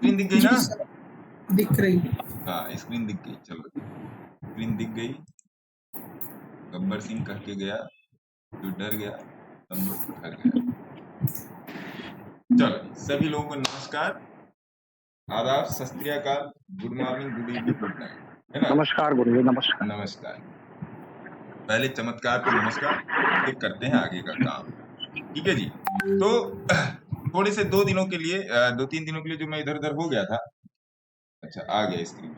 Screen दिख गई जी ना? सर, दिख रही। हाँ, स्क्रीन दिख गई। चलो, स्क्रीन दिख गई। गब्बर सिंह कह के गया, जो डर गया तब घर गया। चलो, सभी लोगों को नमस्कार, आदाब, सत श्री अकाल, good morning, good evening, good night, है ना? नमस्कार गुरुजी, नमस्कार। नमस्कार। पहले चमत्कार पे नमस्कार, फिर करते हैं आगे का काम। ठीक है जी। तो थोड़े से 2 दिनों के लिए 2-3 दिनों के लिए जो मैं इधर उधर हो गया था। अच्छा, आ गया स्क्रीन।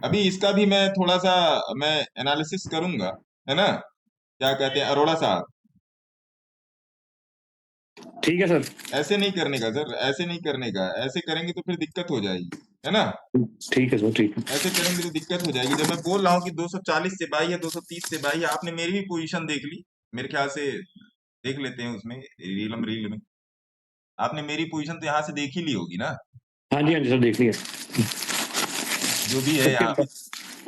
अभी इसका भी मैं थोड़ा सा एनालिसिस करूंगा, है ना? क्या कहते हैं अरोड़ा साहब? ठीक है सर। ऐसे नहीं करने का सर, ऐसे नहीं करने का। ऐसे करेंगे तो फिर दिक्कत हो जाएगी, है ना? ठीक है सर, ठीक है। ऐसे करेंगे तो दिक्कत हो जाएगी। जब मैं बोल रहा हूँ कि 240 से बाई है, 230 से बाई है, आपने मेरी भी पोजीशन देख ली। मेरे ख्याल से देख लेते हैं उसमें रील में। आपने मेरी पोजीशन तो यहाँ से देख ही ली होगी ना? हाँ जी, हाँ जी सर, देख लिया। जो भी है यहाँ पे।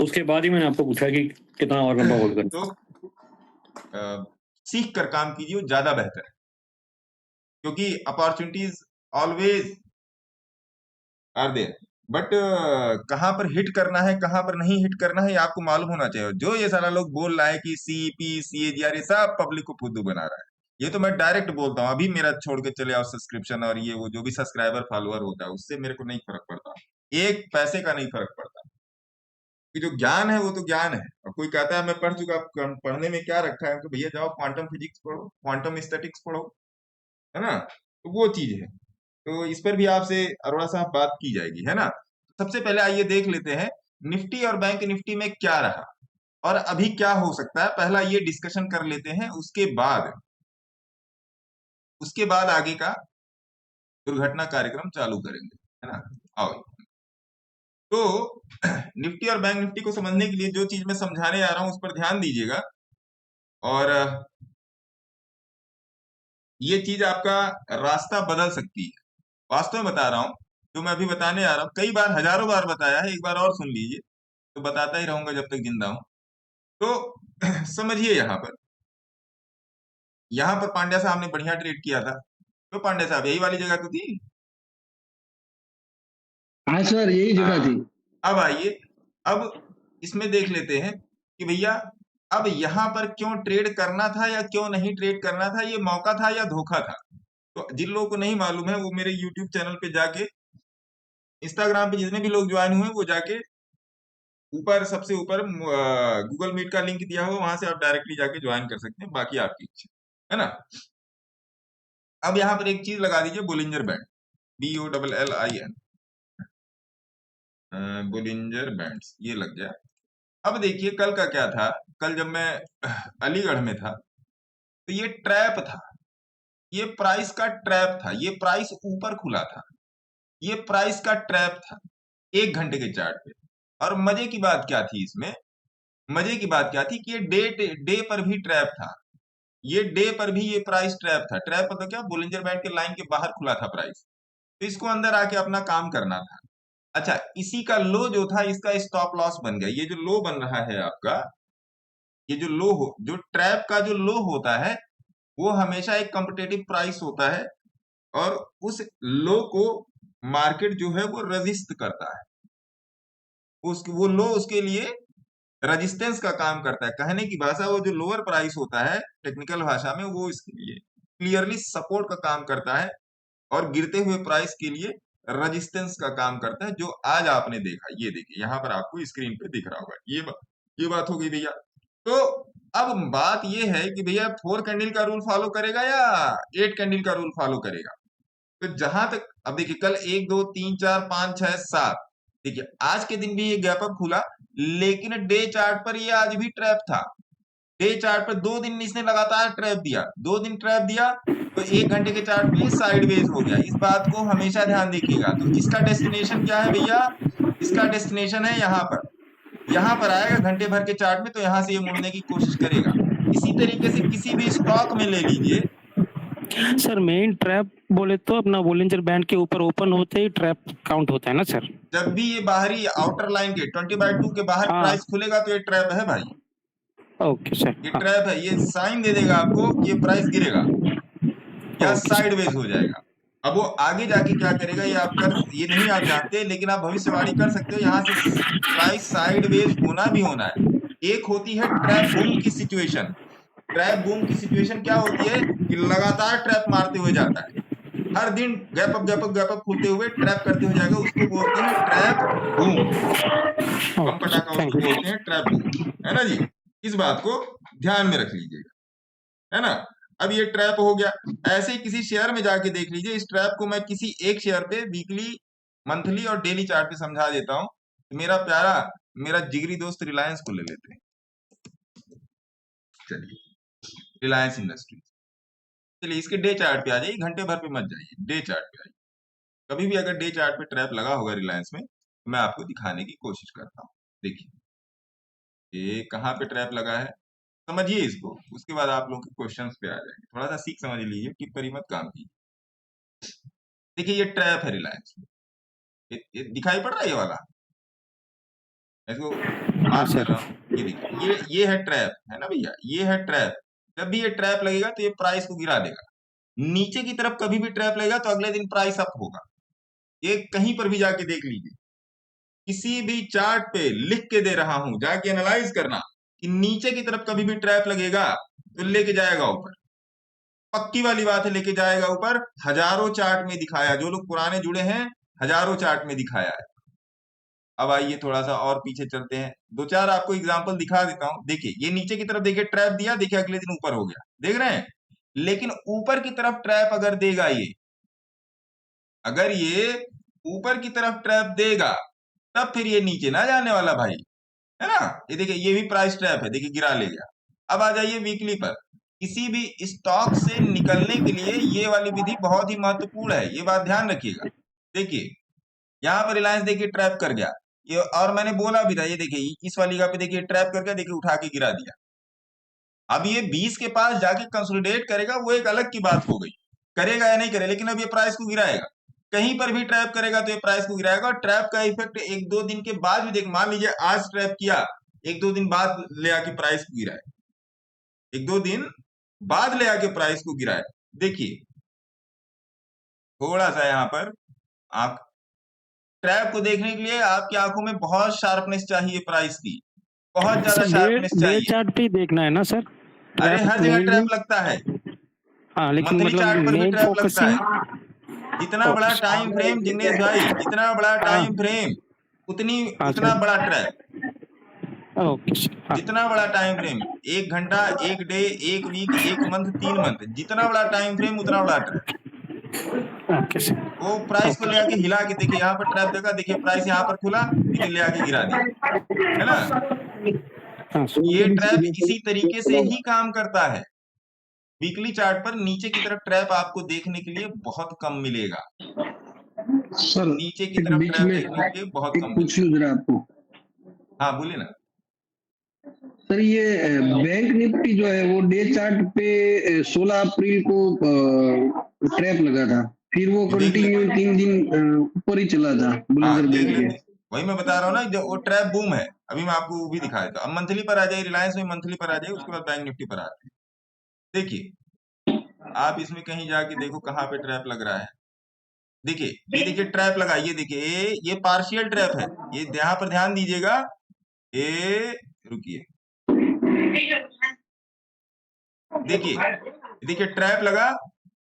उसके बाद ही मैंने आपको पूछा कि कितना और लंबा होल्ड करना। तो सीख कर काम कीजिए, ज्यादा बेहतर है, क्योंकि opportunities always are there, but कहाँ पर हिट करना है, कहाँ पर नहीं हिट करना है, ये आपको मालूम होना चाहिए। जो ये सारा लोग बोल रहा है कि सीपी सीएजीआर, ये सब पब्लिक को फुद्दू बना रहा है। ये तो मैं डायरेक्ट बोलता हूँ, अभी मेरा छोड़ के चले आओ सब्सक्रिप्शन और ये वो जो भी सब्सक्राइबर फॉलोअर होता है, उससे मेरे को नहीं फर्क पड़ता, एक पैसे का नहीं फर्क पड़ता। कि जो ज्ञान है वो तो ज्ञान है। और कोई कहता है मैं पढ़ चुका, पढ़ने में क्या रखा है, तो भैया जाओ क्वांटम फिजिक्स पढ़ो, क्वांटम स्टैटिक्स पढ़ो, है ना? तो वो चीज है। तो इस पर भी आपसे अरोड़ा साहब बात की जाएगी, है ना? सबसे पहले आइए देख लेते हैं निफ्टी और बैंक निफ्टी में क्या रहा और अभी क्या हो सकता है। पहला ये डिस्कशन कर लेते हैं, उसके बाद आगे का दुर्घटना कार्यक्रम चालू करेंगे, है ना? आओ। तो निफ्टी और बैंक निफ्टी को समझने के लिए जो चीज मैं समझाने जा रहा हूं उस पर ध्यान दीजिएगा। और ये चीज आपका रास्ता बदल सकती है। वास्तव में बता रहा हूं, जो मैं अभी बताने जा रहा हूं कई बार, हजारों बार बताया है, एक बार और सुन लीजिए, तो बताता ही रहूंगा जब तक जिंदा हूं। तो समझिए, यहाँ पर पांड्या साहब ने बढ़िया ट्रेड किया था। तो पांड्या साहब यही वाली जगह तो थी। हाँ सर, यही जगह थी। अब आइए, अब इसमें देख लेते हैं कि भैया अब यहाँ पर क्यों ट्रेड करना था या क्यों नहीं ट्रेड करना था, ये मौका था या धोखा था। तो जिन लोगों को नहीं मालूम है वो मेरे यूट्यूब चैनल पे जाके, इंस्टाग्राम पे जितने भी लोग ज्वाइन हुए वो जाके ऊपर, सबसे ऊपर गूगल मीट का लिंक दिया हुआ, वहां से आप डायरेक्टली जाके ज्वाइन कर सकते हैं, बाकी आपकी इच्छा, है ना? अब यहाँ पर एक चीज लगा दीजिए, Bollinger band, BOLLIN, Bollinger bands, ये लग गया। अब देखिए कल का क्या था। कल जब मैं अलीगढ़ में था तो ये ट्रैप था, ये प्राइस का ट्रैप था, ये प्राइस ऊपर खुला था, ये प्राइस का ट्रैप था 1 घंटे के चार्ट पे। और मजे की बात क्या थी इसमें, मजे की बात क्या थी कि ये डे पर भी ट्रैप था, ये डे पर भी ये प्राइस ट्रैप था। ट्रैप मतलब क्या, बोलिंजर बैंड के लाइन के बाहर खुला था प्राइस, तो इसको अंदर आके अपना काम करना था। अच्छा, इसी का लो जो था, इसका स्टॉप लॉस बन गया। ये जो लो बन रहा है आपका, ये जो लो हो, जो ट्रैप का जो लो होता है वो हमेशा एक कॉम्पिटेटिव प्राइस होता है, और उस लो को मार्केट जो है वो रजिस्ट करता है। वो लो उसके लिए रेजिस्टेंस का काम करता है। कहने की भाषा, वो जो लोअर प्राइस होता है टेक्निकल भाषा में, वो इसके लिए क्लियरली सपोर्ट का काम करता है, और गिरते हुए प्राइस के लिए रेजिस्टेंस का काम करता है, जो आज आपने देखा। ये देखिए यहाँ पर आपको स्क्रीन पे दिख रहा होगा। ये बात हो गई भैया। तो अब बात ये है कि भैया 4 कैंडल का रूल फॉलो करेगा या 8 कैंडल का रूल फॉलो करेगा। तो जहां तक, अब देखिए कल 1 2 3 4 5 6 7, देखिए आज के दिन भी ये गैप अप खुला, लेकिन डे चार्ट पर ये आज भी ट्रैप था। डे चार्ट पर 2 दिन इसने लगातार ट्रैप दिया, 2 दिन ट्रैप दिया, तो 1 घंटे के चार्ट पे ये साइडवेज हो गया। इस बात को हमेशा ध्यान देखिएगा। तो इसका डेस्टिनेशन क्या है भैया, इसका डेस्टिनेशन है यहाँ पर आएगा घंटे भर के चार्ट में, तो यहाँ से ये मुड़ने की कोशिश करेगा। इसी तरीके से किसी भी स्टॉक में ले लीजिए सर। मेन ट्रैप बोले तो अपना बोलिंजर बैंड के ऊपर ओपन होते ही ट्रैप काउंट होता है ना सर। जब भी ये बाहरी आउटर लाइन के 20/2 के बाहर प्राइस खुलेगा तो ये ट्रैप है भाई। ओके सर, ये हाँ, ट्रैप है, ये साइन दे देगा आपको कि ये प्राइस गिरेगा या ओके सर, साइडवेज हो जाएगा। अब वो आगे जाके क्या करेगा ये नहीं आप जानते, लेकिन आप भविष्यवाणी कर सकते हो यहाँ से प्राइस साइडवेज होना भी होना है। एक होती है ट्रैप बूम की सिचुएशन। ट्रैप बूम की सिचुएशन क्या होती है कि लगातार ट्रैप मारते हुए जाता है, हर दिन गैप अप खुलते हुए ट्रैप करते हुए जाएगा, उसको बोलते हैं ट्रैप बूम। बम ओके सर, पटाखा थैंक उसको यू। बोलते हैं, ट्रैप बूम, है ना जी। इस बात को ध्यान में रख लीजिएगा, है ना। अब ये ट्रैप हो गया। ऐसे ही किसी शेयर में जाके देख लीजिए, इस ट्रैप को मैं किसी एक शेयर पे वीकली, मंथली और डेली चार्ट पे समझा देता हूं। तो मेरा जिगरी दोस्त रिलायंस को ले लेते हैं। चलिए, रिलायंस इंडस्ट्रीज, चलिए इसके डे चार्ट पे आ जाइए, घंटे भर पे मत जाइए, डे चार्ट पे आइए। कभी भी अगर डे चार्ट पे ट्रैप लगा होगा रिलायंस में, तो मैं आपको दिखाने की कोशिश करता हूँ। देखिए ये कहाँ पे ट्रैप लगा है, समझिए इसको, उसके बाद आप लोग के क्वेश्चंस पे आ जाएंगे। थोड़ा सा सीख समझ लीजिए, टिप करी मत, काम कीजिए। देखिए ये ट्रैप है रिलायंस, ये दिखाई पड़ रहा है ये वाला, मैं इसको हाँ मार्क कर सर, रहा हूँ। ये देखिए, ये है ट्रैप, है ना भैया, ये है ट्रैप। जब भी ये ट्रैप लगेगा तो ये प्राइस को गिरा देगा। नीचे की तरफ कभी भी ट्रैप लगेगा तो अगले दिन प्राइस अप होगा। ये कहीं पर भी जाके देख लीजिए, किसी भी चार्ट पे लिख के दे रहा हूं, जाके एनालाइज करना कि नीचे की तरफ कभी भी ट्रैप लगेगा तो लेके जाएगा ऊपर, पक्की वाली बात है, लेके जाएगा ऊपर। हजारों चार्ट में दिखाया, जो लोग पुराने जुड़े हैं, हजारों चार्ट में दिखाया है। अब आइए थोड़ा सा और पीछे चलते हैं, दो चार आपको एग्जांपल दिखा देता हूं। देखिए ये नीचे की तरफ, देखिए ट्रैप दिया, देखिए अगले दिन ऊपर हो गया, देख रहे हैं। लेकिन ऊपर की तरफ ट्रैप अगर देगा ये, अगर ये ऊपर की तरफ ट्रैप देगा, तब फिर ये नीचे ना जाने वाला भाई, है ना। ये देखिए, ये भी प्राइस ट्रैप है, देखिए गिरा ले गया। अब आ जाइए वीकली पर। किसी भी स्टॉक से निकलने के लिए ये वाली विधि बहुत ही महत्वपूर्ण है, ये बात ध्यान रखिएगा। देखिए यहाँ पर रिलायंस देखिए ट्रैप कर गया, ये और मैंने बोला भी था, ये देखिए इस वाली जगह पे देखिए ट्रैप कर गया, देखिए उठा के गिरा दिया। अब ये 20 के पास जाके कंसोलिडेट करेगा, वो एक अलग की बात हो गई, करेगा या नहीं करे, लेकिन अब ये प्राइस को गिराएगा। कहीं पर भी ट्रैप करेगा तो ये प्राइस को गिराएगा। और ट्रैप का इफेक्ट एक दो दिन के बाद भी देख, मान लीजिए आज ट्रैप किया, एक दो दिन बाद ले आके प्राइस को गिराए, एक दो दिन बाद ले आके प्राइस को गिराए। देखिए थोड़ा सा यहाँ पर आंख, ट्रैप को देखने के लिए आपकी आंखों में बहुत शार्पनेस चाहिए, प्राइस की बहुत ज्यादा सर डे शार्पनेस डे चाहिए। चार्ट पे ही देखना है ना सर? अरे ट्रैप हर जगह मेनली, ट्रैप लगता है, हाँ, लेकिन मंथली मतलब चार्ट पर भी मेन ट्रैप लगता फोकसिंग, है। जितना बड़ा ओके, टाइम फ्रेम जिग्नेश भाई, जितना बड़ा हाँ, टाइम फ्रेम, उतनी हाँ उतना सर, बड़ा ट्रैप। ओके सर, हाँ, जितना बड़ा टाइम फ्रेम, एक घंटा, एक डे, एक वीक, एक मंथ, 3 मंथ, जितना बड़ा टाइम फ्रेम उतना बड़ा ट्रैप। ओके सर, वो प्राइस को ओके, ले आके हिला के, देखिए यहाँ पर ट्रैप देखा, देखिए प्राइस यहाँ पर खुला, देखिए ले आके गिरा दिया, है ना। हाँ सर, ये ट्रैप इसी तरीके से ही काम करता है। वीकली चार्ट पर नीचे की तरफ ट्रैप आपको देखने के लिए बहुत कम मिलेगा, सर नीचे की एक तरफ बीच ट्रैप में देखने के लिए बहुत एक कम पूछ मिलेगा। लूं जरा आपको। हाँ बोलिए ना। सर ये बैंक निफ्टी जो है वो डे चार्ट पे 16 अप्रैल को ट्रैप लगा था, फिर वो देख ले, कंटिन्यू 3 दिन ऊपर ही चला था हाँ बुलंदर देख बैंक के। लेते, वही मैं बता रहा हूँ ना, जो वो ट्रैप बूम है। अभी मैं आपको वो भी दिखा देता हूँ। अब मंथली पर आ जाइए, रिलायंस में मंथली पर आ जाइए, उसके बाद बैंक निफ्टी पर आते हैं। देखिए आप इसमें कहीं जाके देखो कहाँ पे ट्रैप लग रहा है। देखिए ये देखिए ट्रैप लगा, ये देखिए ये पार्शियल ट्रैप है, ये यहाँ पर ध्यान दीजिएगा। ये रुकिए, देखिए देखिए ट्रैप लगा,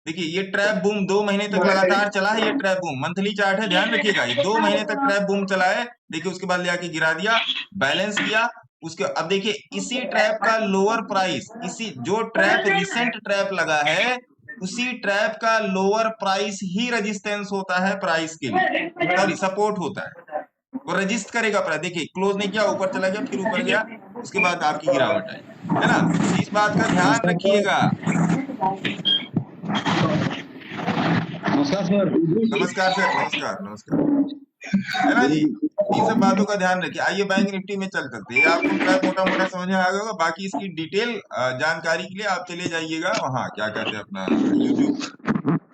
देखिए ये ट्रैप बूम 2 महीने तक लगातार चला है। ये ट्रैप बूम मंथली चार्ट है, ध्यान रखिएगा, ये 2 महीने तक ट्रैप बूम चला है। देखिए उसके बाद ले आके गिरा दिया, बैलेंस किया। उसके अब देखिए इसी ट्रैप का लोअर प्राइस, इसी जो ट्रैप रिसेंट ट्रैप लगा है, उसी ट्रैप का लोअर प्राइस ही रेजिस्टेंस होता है प्राइस के लिए, सॉरी सपोर्ट होता है। वो रजिस्ट करेगा प्राइस, देखिए क्लोज नहीं किया, ऊपर चला गया, फिर ऊपर गया, उसके बाद आपकी गिरावट आई, है ना। तो इस बात का ध्यान रखिएगा। नमस्कार सर। नमस्कार सर, नमस्कार नमस्कार, है ना जी। इन सब बातों का ध्यान रखिए। आइए बैंक निफ्टी में चल सकते हैं, आपको ट्रैप मोटा मोटा समझ में आ गया होगा। बाकी इसकी डिटेल जानकारी के लिए आप चले जाइएगा वहां, क्या कहते हैं अपना, यूट्यूब पर।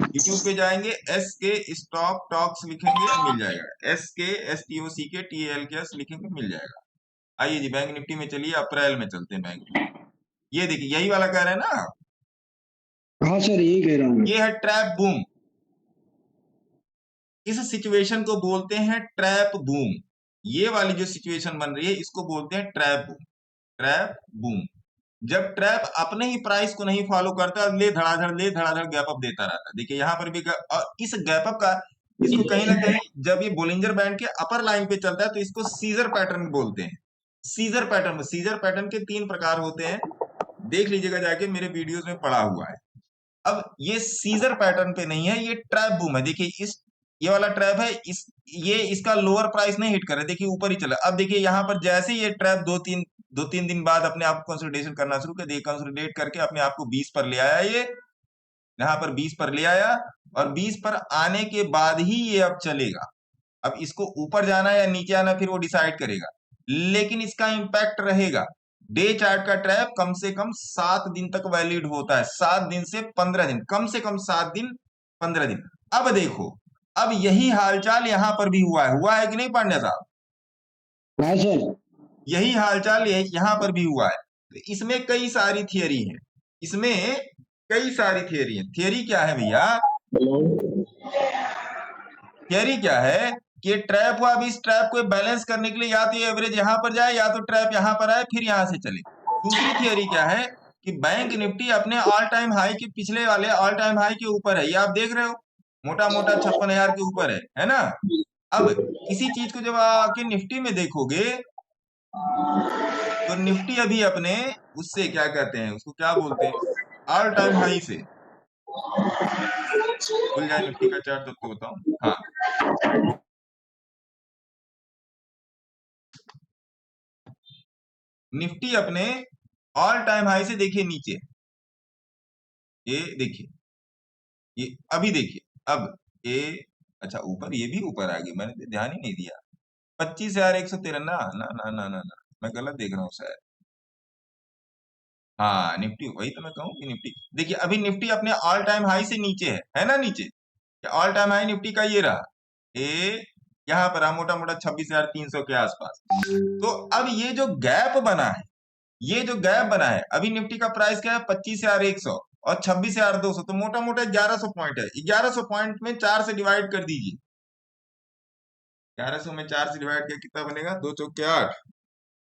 यूट्यूब पे जाएंगे, एस के स्टॉक टॉक्स लिखेंगे, मिल जाएगा। SKSTOCK TALKS लिखेंगे, मिल जाएगा। आइए जी बैंक निफ्टी में चलिए, अप्रैल में चलते हैं बैंक निफ्टी। ये देखिए यही वाला कह रहे हैं ना आप? हाँ सर, यही कह रहा हूँ। ये है ट्रैप बूम। इस सिचुएशन को बोलते हैं ट्रैप बूम। ये वाली जो सिचुएशन बन रही है इसको बोलते हैं ट्रैप बूम। ट्रैप बूम जब ट्रैप अपने ही प्राइस को नहीं फॉलो करता, ले धड़ाधड़ गैप अप देता रहता है। देखिए यहाँ पर भी और इस गैप अप का, इसको कहीं ना कहीं जब ये बोलिंजर बैंड के अपर लाइन पे चलता है तो इसको सीजर पैटर्न बोलते हैं। सीजर पैटर्न के 3 प्रकार होते हैं, देख लीजिएगा जाके, मेरे वीडियोस में पड़ा हुआ है। अब ये सीजर पैटर्न पे नहीं है, ये ट्रैप बूम है। देखिए इस, ये वाला ट्रैप है, ये इसका लोअर प्राइस नहीं हिट कर रहा है, देखिए ऊपर ही चला। अब देखिए यहाँ पर जैसे ये ट्रैप दो तीन दिन बाद अपने आप को कंसोलिडेशन करना शुरू कर दिया, कंसोलिडेट करके अपने आप को 20 पर ले आया, ये यहाँ पर 20 पर ले आया, और 20 पर आने के बाद ही ये अब चलेगा। अब इसको ऊपर जाना या नीचे आना फिर वो डिसाइड करेगा, लेकिन इसका इंपैक्ट रहेगा। डे चार्ट का ट्रैप कम से कम 7 दिन तक वैलिड होता है, 7 दिन से 15 दिन, कम से कम 7 दिन 15 दिन। अब देखो, अब यही हालचाल यहां पर भी हुआ है कि नहीं पांड्या साहब? हाँ सर। यही हालचाल यहां पर भी हुआ है। तो इसमें कई सारी थियरी है, इसमें कई सारी थियरी है। थियरी क्या है भैया? थियरी क्या है कि ट्रैप हुआ, अभी इस ट्रैप को बैलेंस करने के लिए या तो एवरेज यहां पर जाए या तो ट्रैप यहां पर आए फिर यहां से चले। दूसरी थियरी क्या है कि बैंक निफ्टी अपने ऑल टाइम हाई के, पिछले वाले ऑल टाइम हाई के ऊपर है, ये आप देख रहे हो, मोटा मोटा 56,000 के ऊपर है ना? अब इसी चीज को जब आके निफ्टी में देखोगे तो निफ्टी अभी अपने उससे, क्या कहते हैं उसको, क्या बोलते हैं, ऑल टाइम हाई से, खुल जाए निफ्टी का चार्ट तब तो बताऊं। हाँ, निफ्टी अपने ऑल टाइम हाई से देखिए नीचे, ये देखिए, ये अभी देखिए, अब ये, अच्छा ऊपर, ये भी ऊपर आ गई, मैंने ध्यान ही नहीं दिया। 25,113, ना ना ना ना ना ना, मैं गलत देख रहा हूँ शायद। हाँ निफ्टी, वही तो मैं कहूँ कि निफ्टी, देखिए अभी निफ्टी अपने ऑल टाइम हाई से नीचे है ना? नीचे ऑल टाइम हाई निफ्टी का ये रहा, ये यहाँ पर मोटा मोटा 26,300 के आसपास। तो अब ये जो गैप बना है, ये जो गैप बना है, अभी निफ्टी का प्राइस क्या है? 25,100 और 26,200, तो मोटा मोटा 1100 पॉइंट है। 1100 पॉइंट में 4 से डिवाइड कर दीजिए, 1100 में 4 से डिवाइड किया कितना बनेगा? 2 चौक के 8,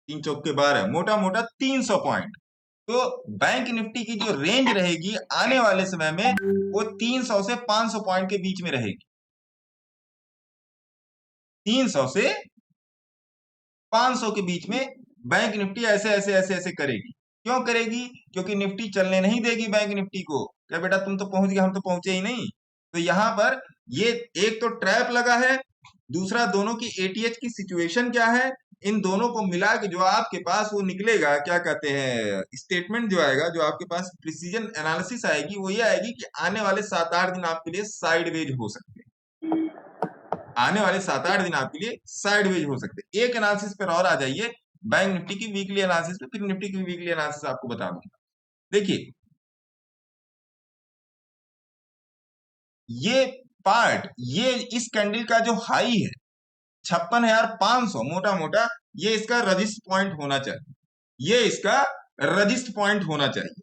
3 चौक के 12, मोटा मोटा 300 पॉइंट। तो बैंक निफ्टी की जो रेंज रहेगी आने वाले समय में, वो 300 से 500 पॉइंट के बीच में रहेगी। 300 से 500 के बीच में बैंक निफ्टी ऐसे ऐसे ऐसे ऐसे करेगी। क्यों करेगी? क्योंकि निफ्टी चलने नहीं देगी बैंक निफ्टी को। क्या बेटा तुम तो पहुंच गए, हम तो पहुंचे ही नहीं। तो यहां पर ये एक तो ट्रैप लगा है, दूसरा दोनों की एटीएच की सिचुएशन क्या है, इन दोनों को मिला के जो आपके पास वो निकलेगा, क्या कहते हैं, स्टेटमेंट जो आएगा, जो आपके पास प्रिसीजन एनालिसिस आएगी, वो ये आएगी कि आने वाले 7-8 दिन आपके लिए साइडवेज हो सकते हैं। आने वाले 7-8 दिन आपके लिए साइडवेज हो सकते हैं। एक एनालिसिस पर और आ जाइए, बैंक निफ्टी की वीकली एनालिसिस पे, फिर निफ्टी की वीकली एनालिसिस आपको बता दूंगा। देखिए ये पार्ट, ये इस कैंडल का जो हाई है 56,500, मोटा मोटा ये इसका रजिस्ट पॉइंट होना चाहिए, ये इसका रजिस्ट पॉइंट होना चाहिए।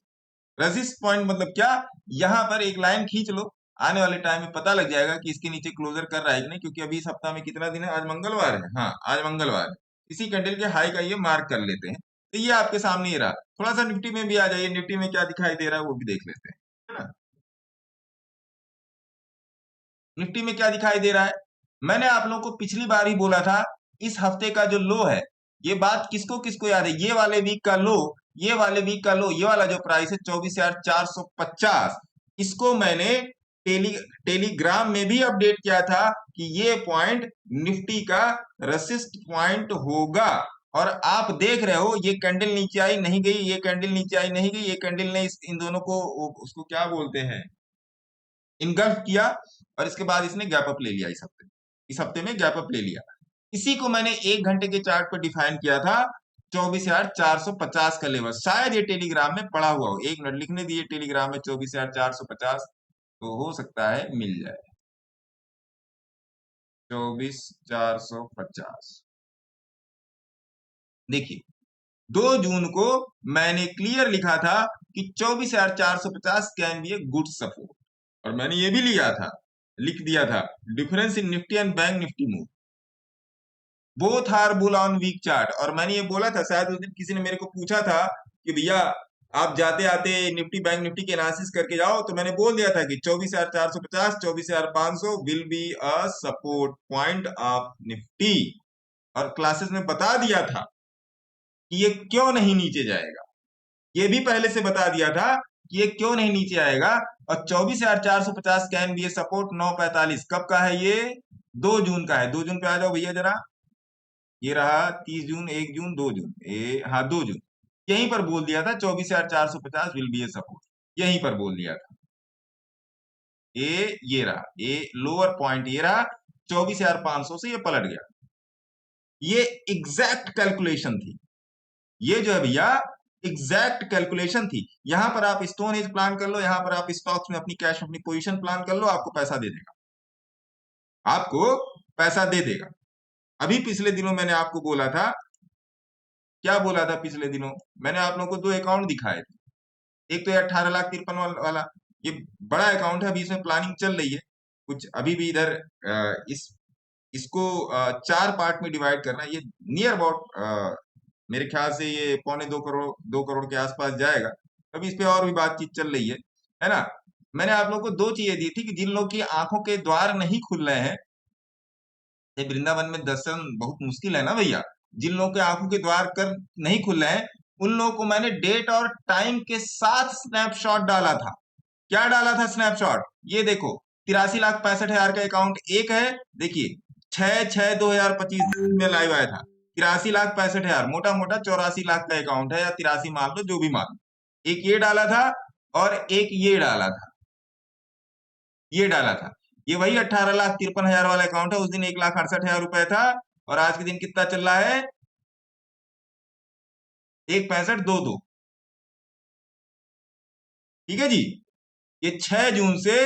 रजिस्ट पॉइंट मतलब क्या? यहां पर एक लाइन खींच लो, आने वाले टाइम में पता लग जाएगा कि इसके नीचे क्लोजर कर रहा है कि नहीं, क्योंकि अभी इस हफ्ता में कितना दिन है? आज मंगलवार है, हाँ आज मंगलवार है। इसी कैंडल के हाई का ये मार्क कर लेते हैं। तो ये आपके सामने ही रहा। थोड़ा सा निफ्टी में भी आ जाइए, निफ्टी में क्या दिखाई दे रहा है वो भी देख लेते हैं, है ना? निफ्टी में क्या दिखाई दे रहा है? मैंने आप लोगों को पिछली बार ही बोला था, इस हफ्ते का जो लो है, ये बात किसको किसको याद है? ये वाले वीक का लो, ये वाले वीक का लो, ये वाला जो प्राइस है 24,450, इसको मैंने टेलीग्राम में भी अपडेट किया था कि ये पॉइंट निफ्टी का रेसिस्ट पॉइंट होगा। और आप देख रहे हो, ये कैंडल नीचे आई नहीं गई, ये कैंडल नीचे आई नहीं गई, ये कैंडल ने इन दोनों को, उसको क्या बोलते हैं, इनगल्फ किया, और इसके बाद इसने गैप अप ले लिया। इस हफ्ते में गैप अप ले लिया। इसी को मैंने 1 घंटे के चार्ट पर डिफाइन किया था, 24,450 का लेवल। शायद ये टेलीग्राम में पड़ा हुआ हो, 1 मिनट लिखने दिए टेलीग्राम में 24,450, तो हो सकता है मिल जाए। 24,450 देखिए, 2 जून को मैंने क्लियर लिखा था कि 24,450 can be a good support, और मैंने ये भी लिख दिया था difference in Nifty and Bank Nifty move both are bull on week chart. और मैंने ये बोला था, शायद उस दिन किसी ने मेरे को पूछा था कि भैया आप जाते आते निफ्टी बैंक निफ्टी के एनालिसिस करके जाओ, तो मैंने बोल दिया था कि 24,450 24,500 will be a support point of Nifty, और क्लासेस में बता दिया था कि ये क्यों नहीं नीचे जाएगा, ये भी पहले से बता दिया था कि ये क्यों नहीं नीचे आएगा। और 24,450 कैन बी ए सपोर्ट 9:45 कब का है, ये 2 जून का है। 2 जून पे आ जाओ भैया जरा, ये रहा 30 जून 1 जून 2 जून, हाँ 2 जून, यहीं पर बोल दिया था 24,450 विल बी ए सपोर्ट, यहीं पर बोल दिया था। ये रहा, ये लोअर पॉइंट ये रहा, 24,500 से ये पलट गया। ये एग्जैक्ट कैलकुलेशन थी, ये जो है भैया एग्जैक्ट कैलकुलेशन थी। यहां पर आप स्टोन एज प्लान कर लो, यहां पर आप स्टॉक्स में अपनी कैश अपनी पोजीशन प्लान कर लो, आपको पैसा दे देगा, आपको पैसा दे देगा। अभी पिछले दिनों मैंने आपको बोला था, क्या बोला था पिछले दिनों, मैंने आप लोगों को 2 अकाउंट दिखाए थे। एक तो ये 18,53,000 वाला, ये बड़ा अकाउंट है, अभी इसमें प्लानिंग चल रही है कुछ, अभी भी इधर इसको 4 पार्ट में डिवाइड करना है। ये नियर अबाउट मेरे ख्याल से ये 2.25 करोड़ के आसपास जाएगा। अभी इस पे और भी बातचीत चल रही है ना। मैंने आप लोगों को 2 चीजें दी थी कि जिन लोगों की आंखों के द्वार नहीं खुल रहे हैं, ये वृंदावन में दर्शन बहुत मुश्किल है ना भैया, जिन लोगों के आंखों के द्वार कर नहीं खुल रहे हैं, उन लोगों को मैंने डेट और टाइम के साथ स्नैपशॉट डाला था। क्या डाला था स्नैपशॉट, ये देखो 83,65,000 का अकाउंट एक है, देखिए 6/6/2025 में लाइव आया था। 83,65,000 मोटा मोटा 84 लाख का अकाउंट है, या 83 मान लो, जो भी मान लो। एक ये डाला था और एक ये डाला था, ये डाला था। ये वही 18,53,000 वाला अकाउंट है। उस दिन 1,68,000 रुपए था, और आज के दिन कितना चल रहा है, 1,65,22। ठीक है जी, ये 6 जून से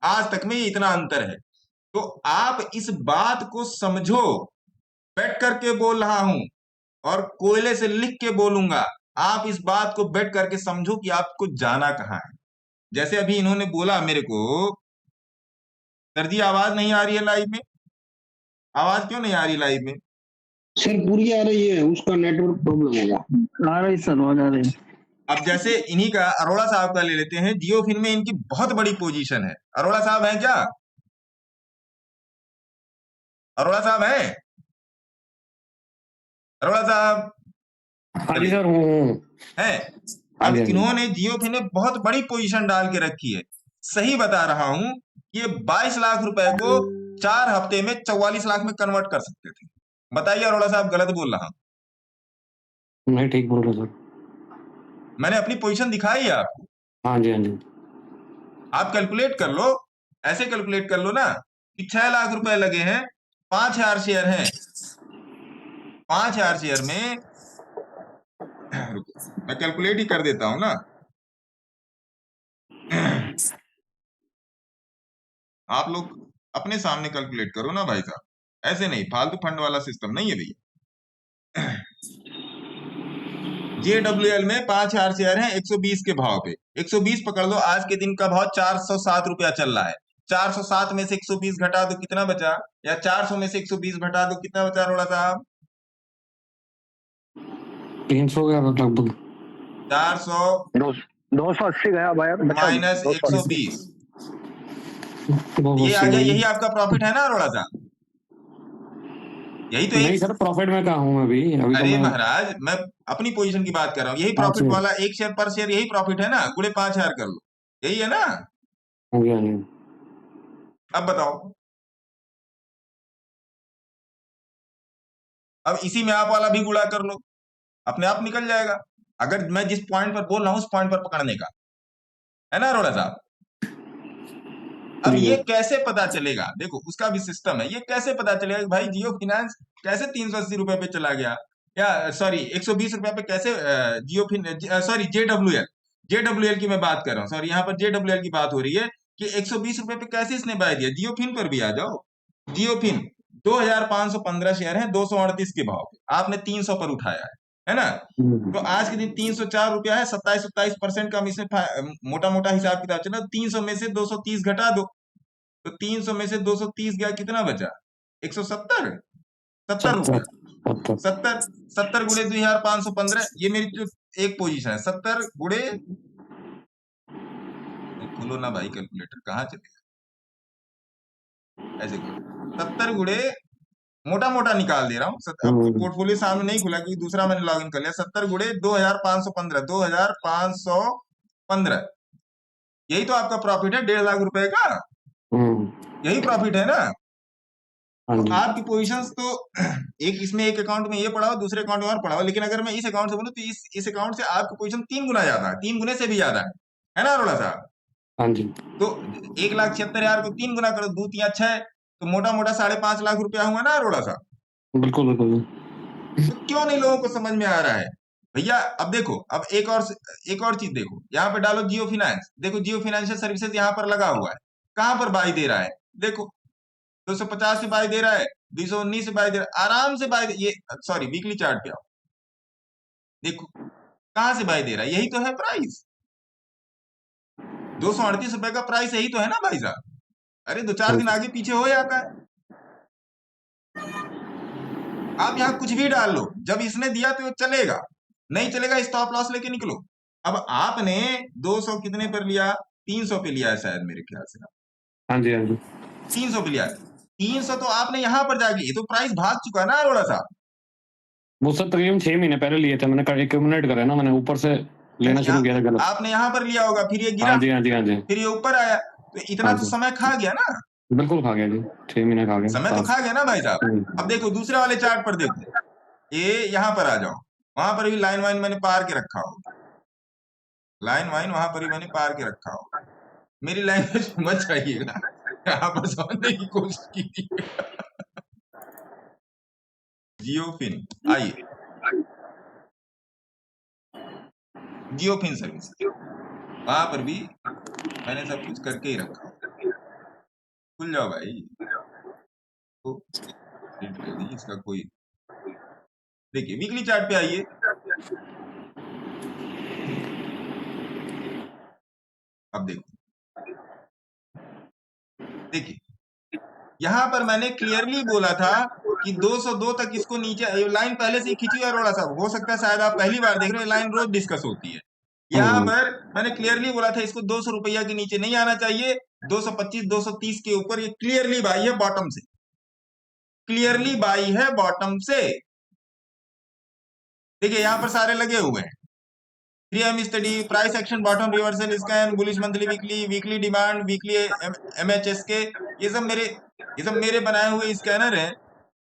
आज तक में इतना अंतर है। तो आप इस बात को समझो, बैठ करके बोल रहा हूं और कोयले से लिख के बोलूंगा, आप इस बात को बैठ करके समझो कि आपको जाना कहां है। जैसे अभी इन्होंने बोला मेरे को, सर जी आवाज नहीं आ रही है लाइव में, आवाज क्यों नहीं आ रही लाइव में? सर पूरी आ रही है, उसका नेटवर्क प्रॉब्लम होगा। आ रही सर, आवाज आ रही। अब जैसे इन्हीं का अरोड़ा साहब का ले लेते हैं, जियो फिन में इनकी बहुत बड़ी पोजीशन है। अरोड़ा साहब है क्या? अरोड़ा साहब है? अरोड़ा साहब हाँ जी सर, हूँ है। अब इन्होंने जियो फिन में बहुत बड़ी पोजीशन डाल के रखी है। सही बता रहा हूं, ये 22 लाख रुपए को 4 हफ्ते में 44 लाख में कन्वर्ट कर सकते थे। बताइए अरोड़ा साहब, गलत बोल रहा हूं? नहीं, ठीक बोल रहे सर। मैंने अपनी पोजीशन दिखाई है आपको। हाँ जी, हाँ जी। आप कैलकुलेट कर लो, ऐसे कैलकुलेट कर लो ना कि 6 लाख रुपए लगे हैं, 5,000 शेयर हैं, 5,000 शेयर में मैं कैलकुलेट ही कर देता हूं ना। आप लोग अपने सामने कैलकुलेट करो ना भाई साहब, ऐसे नहीं, फालतू फंड वाला सिस्टम नहीं है भैया। JWL में 5,000 शेयर हैं 120 के भाव पे, 120 पकड़ लो, आज के दिन का भाव 407 रुपया चल रहा है। 407 में से 120 घटा दो, कितना बचा? या 400 में से 120 घटा दो, कितना बचा अरोड़ा साहब? 300 का लगभग। 400 280 गया भाई, माइनस 120, ये आ गया। यही आपका प्रॉफिट है ना अरोड़ा साहब? यही तो नहीं सर, प्रॉफिट में कहा हूं मैं अभी अरे तो महाराज, मैं अपनी पोजीशन की बात कर रहा हूँ। यही प्रॉफिट वाला, एक शेयर पर शेयर, यही प्रॉफिट है ना, गुणे 5,000 कर लो, यही है ना? हाँ जी, हाँ जी। अब बताओ, अब इसी में आप वाला भी गुणा कर लो, अपने आप निकल जाएगा। अगर मैं जिस पॉइंट पर बोल रहा हूं उस पॉइंट पर पकड़ने का है ना अरोड़ा साहब। अब ये कैसे पता चलेगा, देखो उसका भी सिस्टम है। ये कैसे पता चलेगा कि भाई जियो फाइनेंस कैसे 380 रुपए पे चला गया, या सॉरी 120 रुपए पे कैसे जियो सॉरी जेडब्ल्यूएल की मैं बात कर रहा हूँ, सॉरी यहाँ पर जेडब्ल्यूएल की बात हो रही है कि 120 रुपए पे कैसे इसने बाय दिया। जियो फिन पर भी आ जाओ, जियो फिन 2,515 शेयर है 238 के भाव पे, आपने 300 पर उठाया है। है ना। तो आज के दिन 304 रुपया है, 27% का हम इसमें मोटा मोटा हिसाब किताब चला, 300 में से 230 घटा दो, तो 300 में से 230 गया, कितना बचा? 170, 70 रुपया। 70 गुणे 2515, ये मेरी जो एक पोजीशन है, 70 गुणे, खोलो ना भाई कैलकुलेटर, कहाँ चले ऐसे करो, 70 गुणे, मोटा मोटा निकाल दे रहा हूँ, पोर्टफोलियो सामने नहीं खुला क्योंकि दूसरा मैंने लॉगिन कर लिया। 70 गुणे 2515, 2515, यही तो आपका प्रॉफिट है, 1.5 लाख रुपए का, यही प्रॉफिट है ना। तो आपकी पोजीशंस तो एक इसमें, एक अकाउंट में ये पड़ा हो, दूसरे अकाउंट में और पड़ा हो, लेकिन अगर मैं इस अकाउंट से बोलूं तो इस अकाउंट से आपकी पोजीशन 3 गुना ज्यादा है, 3 गुने से भी ज्यादा है ना अरोड़ा साहब। हाँ जी। तो 1,76,000 को 3 गुना करो, 2 3 6, तो मोटा मोटा 5.5 लाख रुपया हुआ ना अरोड़ा साहब। बिल्कुल बिल्कुल। तो क्यों नहीं लोगों को समझ में आ रहा है भैया? अब देखो, अब एक और चीज देखो, यहाँ पे डालो जियो फाइनेंस, देखो जियो फाइनेंशियल सर्विसेज यहाँ पर लगा हुआ है, कहां पर बाई दे रहा है? देखो 250 से बाई दे रहा है, 219 से बाई दे रहा है, आराम से बाई ये, सॉरी वीकली चार्ट पे आओ, देखो कहां से बाई दे रहा है, यही तो है प्राइस, 238 रुपए का प्राइस, यही तो है ना भाई साहब। अरे 2-4 दिन आगे पीछे हो जाता है। आप यहाँ कुछ भी डाल लो, जब इसने दिया तो चलेगा, नहीं चलेगा स्टॉप लॉस लेके निकलो। अब आपने 200 कितने पर लिया? 300 पे लिया है शायद, मेरे ख्याल से। हाँ जी हाँ जी। 300 पे लिया है, 300 तो आपने यहाँ पर जाके, ये तो प्राइस भाग चुका है ना अरोड़ा साहब। वो सब तकरीबन 6 महीने पहले लिए थे, मैंने एक्यूमुलेट करे ना, मैंने ऊपर से लेना शुरू किया था गलत। आपने यहाँ पर लिया होगा, फिर ये गिरा, हाँ जी हाँ जी हाँ जी। फिर ये ऊपर आया, तो इतना हाँ तो जी। समय खा गया ना, बिल्कुल खा गया जी, 6 महीने खा गया समय तो खा गया ना भाई साहब। अब देखो दूसरे वाले चार्ट पर देखो, ये यहाँ पर आ जाओ, वहां पर भी लाइन वाइन मैंने पार के रखा हो, लाइन वाइन वहां पर भी मैंने पार के रखा हो, मेरी लैंग्वेज मत चाहिएगा, यहाँ पर समझने की कोशिश कीजिए। जियोफिन, आइए जियोफिन सर्विस, वहां पर भी मैंने सब कुछ करके ही रखा, खुल जाओ भाई, तो रीड कर दी इसका कोई। देखिए वीकली चार्ट पे आइए, अब देखो, देखिए यहां पर मैंने क्लियरली बोला था कि 202 तक इसको नीचे, लाइन पहले से ही खींची है अरोड़ा साहब, हो सकता है शायद आप पहली बार देख रहे हो, लाइन रोज डिस्कस होती है। यहाँ पर मैंने क्लियरली बोला था इसको 200 रुपया के नीचे नहीं आना चाहिए, 225 230 के ऊपर ये क्लियरली बाई है बॉटम से, क्लियरली बाई है बॉटम से। देखिए यहाँ पर सारे लगे हुए हैं, 3M study, price action, bottom reversal scan, bullish monthly, weekly demand, weekly MHSK, ये सब मेरे बनाए हुए स्कैनर हैं।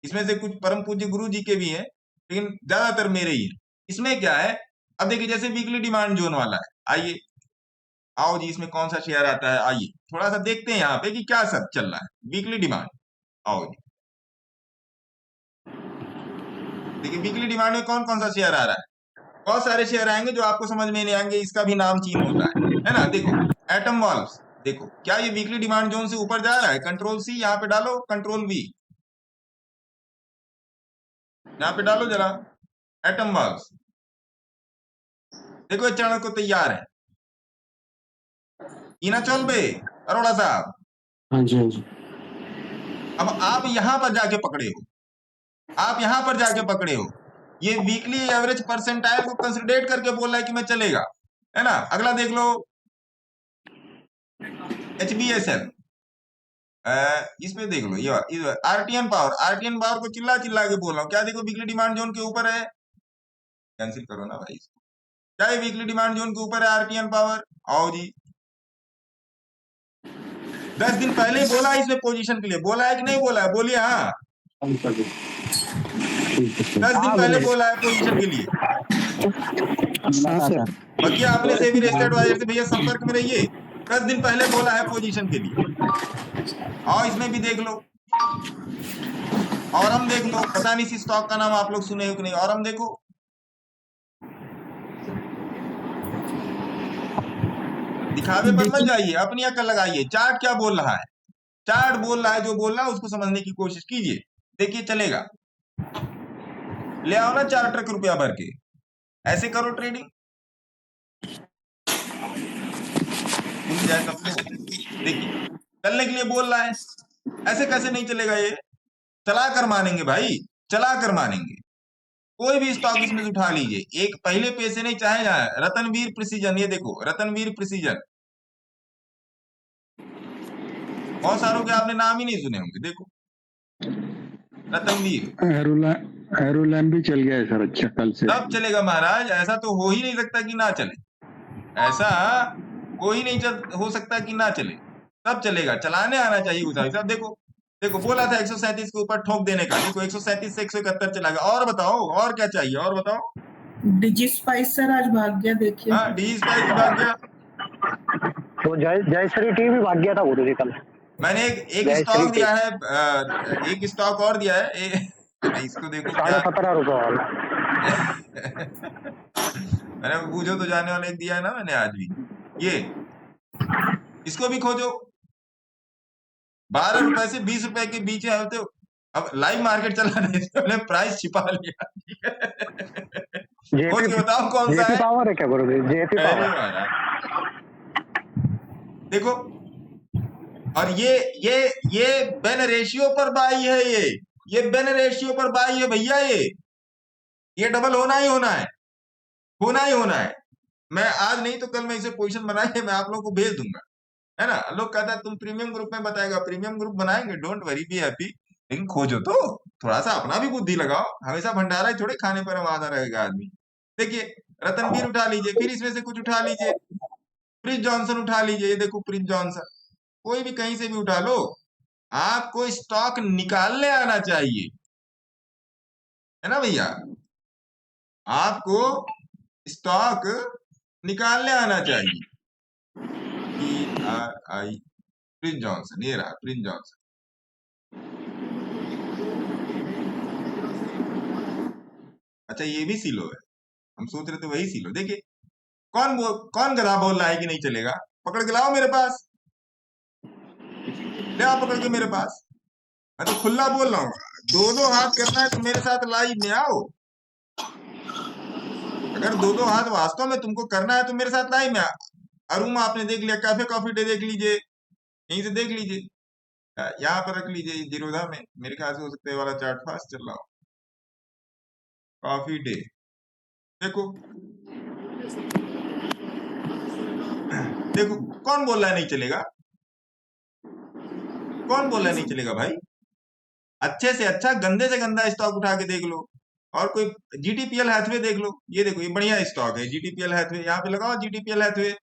इसमें से कुछ परम पूज्य गुरु जी के भी हैं, लेकिन ज्यादातर मेरे ही हैं। इसमें क्या है, अब देखिए जैसे वीकली डिमांड जोन वाला है, आइए आओ जी, इसमें कौन सा शेयर आता है, आइए थोड़ा सा देखते हैं यहाँ पे कि क्या सब चल रहा है। वीकली डिमांड, आओ जी देखिए वीकली डिमांड में कौन कौन सा शेयर आ रहा है, बहुत सारे शेयर आएंगे जो आपको समझ में नहीं आएंगे, इसका भी नाम चीन होता है ना। देखो एटम वाल्व्स, देखो क्या ये वीकली डिमांड जोन से ऊपर जा रहा है, कंट्रोल C यहाँ पे डालो, कंट्रोल V यहाँ पे डालो जरा, एटम वाल्व्स देखो ये चढ़ने को तैयार है, इना चल बे अरोड़ा साहब। हाँ जी हाँ जी। अब आप यहां पर जाके पकड़े हो, आप यहां पर जाके पकड़े हो, ये वीकली एवरेज परसेंटाइल को कंसिडरेट करके बोल रहा है कि मैं चलेगा, है ना। अगला देख लो HBSL, इसमें देख लो ये RTN पावर को चिल्ला चिल्ला के बोल रहा हूँ, क्या देखो वीकली डिमांड जोन के ऊपर है, कैंसिल करो ना भाई, क्या ये वीकली डिमांड जोन के ऊपर है RTN पावर। आओ जी 10 दिन पहले ही बोला इसमें पोजीशन के लिए, बोला है कि नहीं बोला है, बोलिए हाँ, 10 दिन पहले बोला है पोजीशन के लिए। बाकी आपने सेबी रजिस्टर्ड एडवाइजर से भैया संपर्क में रहिए, 10 दिन पहले बोला है पोजीशन के लिए। और इसमें भी देख लो, और हम देख लो, पता नहीं इस स्टॉक का नाम आप लोग सुने हो कि नहीं, और हम देखो दिखावे पर मत जाइए, अपनी अकल लगाइए, चार्ट क्या बोल रहा है, चार्ट बोल रहा है जो बोल रहा है उसको समझने की कोशिश कीजिए, देखिए चलेगा। ले आओ ना 4 ट्रक रुपया भर के, ऐसे करो ट्रेडिंग, खुल जाए तब तो। देखिए चलने के लिए बोल रहा है, ऐसे कैसे नहीं चलेगा ये? चला कर मानेंगे भाई, चला कर मानेंगे। कोई भी स्टॉक इसमें से उठा लीजिए, एक पहले पैसे नहीं चाहे जाए। रतनवीर प्रिसीजन, ये देखो रतनवीर प्रिसीजन, बहुत सारों के आपने नाम ही नहीं सुने होंगे। देखो रतनवीर, एरोलैम भी चल गया है सर, अच्छा कल से। तब चलेगा महाराज, ऐसा तो हो ही नहीं सकता कि ना चले, ऐसा हो ही नहीं हो सकता कि ना चले, तब चलेगा। चलाने आना चाहिए उस साहब। देखो देखो बोला था 137 के ऊपर ठोक देने का, देखो 137 से 171 चला गया। और बताओ और क्या चाहिए, और बताओ। डिजी स्पाइस सर आज भाग गया, देखिए। हाँ डी स्पाइस भाग गया। तो जयश्री टी भी भाग गया था गुरु जी कल। मैंने एक स्टॉक दिया है, एक स्टॉक और दिया है इसको देखो क्या 17.5 रुपए वाला। मैंने पूछो तो जाने वाला एक दिया है ना मैंने आज भी, ये इसको भी खोजो। 12 रुपए से 20 रुपए के बीच है तो अब लाइव मार्केट चला नहीं, हमने प्राइस छिपा लिया। खोज के बताओ कौन सा है। पावर है क्या गुरु जी? जेपी अरे पावर। महाराज देखो, और ये बेन रेशियो पर बाई है, ये बेन रेशियो पर बाई है भैया, ये डबल होना ही होना है, होना ही होना है। मैं आज नहीं तो कल मैं इसे पोजीशन बना के मैं आप लोगों को भेज दूंगा, है ना। लोग कहता है तुम प्रीमियम ग्रुप में बताएगा, प्रीमियम ग्रुप बनाएंगे, डोंट वरी, बी हैप्पी। लेकिन खोजो तो, थोड़ा सा अपना भी बुद्धि लगाओ, हमेशा भंडारा ही थोड़े खाने पर आधा रहेगा आदमी। देखिए रतनवीर उठा लीजिए, फिर इसमें से कुछ उठा लीजिए, प्रिंस जॉनसन उठा लीजिए, ये देखो प्रिंस जॉनसन, कोई भी कहीं से भी उठा लो, आपको स्टॉक निकालने आना चाहिए, है ना भैया। आपको स्टॉक निकालने आना चाहिए। PRI प्रिंस जॉनसन, ये रहा प्रिंस जॉनसन। अच्छा ये भी सिलो है, हम सोच रहे थे वही सिलो। देखिए कौन गधा बोल रहा है कि नहीं चलेगा, पकड़ के लाओ मेरे पास, ले आओ पकड़ के मेरे पास। मैं तो खुला बोल रहा हूँ, दो हाथ करना है तो मेरे साथ लाइव में आओ। अगर दो हाथ वास्तव में तुमको करना है तो मेरे साथ लाइव में अरुमा आपने देख लिया, कैफे कॉफी डे देख लीजिए, यहीं से देख लीजिए, यहाँ पर रख लीजिए जीरोधा में, मेरे ख्याल से हो सकता है वाला चार्ट फास्ट चल रहा हो। कॉफी डे देखो, देखो कौन बोल रहा है नहीं चलेगा, कौन बोल रहा है नहीं चलेगा भाई। अच्छे से अच्छा गंदे से गंदा स्टॉक उठा के देख लो, और कोई जीटीपीएल हैथवे देख लो, ये देखो ये बढ़िया स्टॉक है जीटीपीएल हैथवे, यहाँ पे लगाओ जीटीपीएल हैथवे।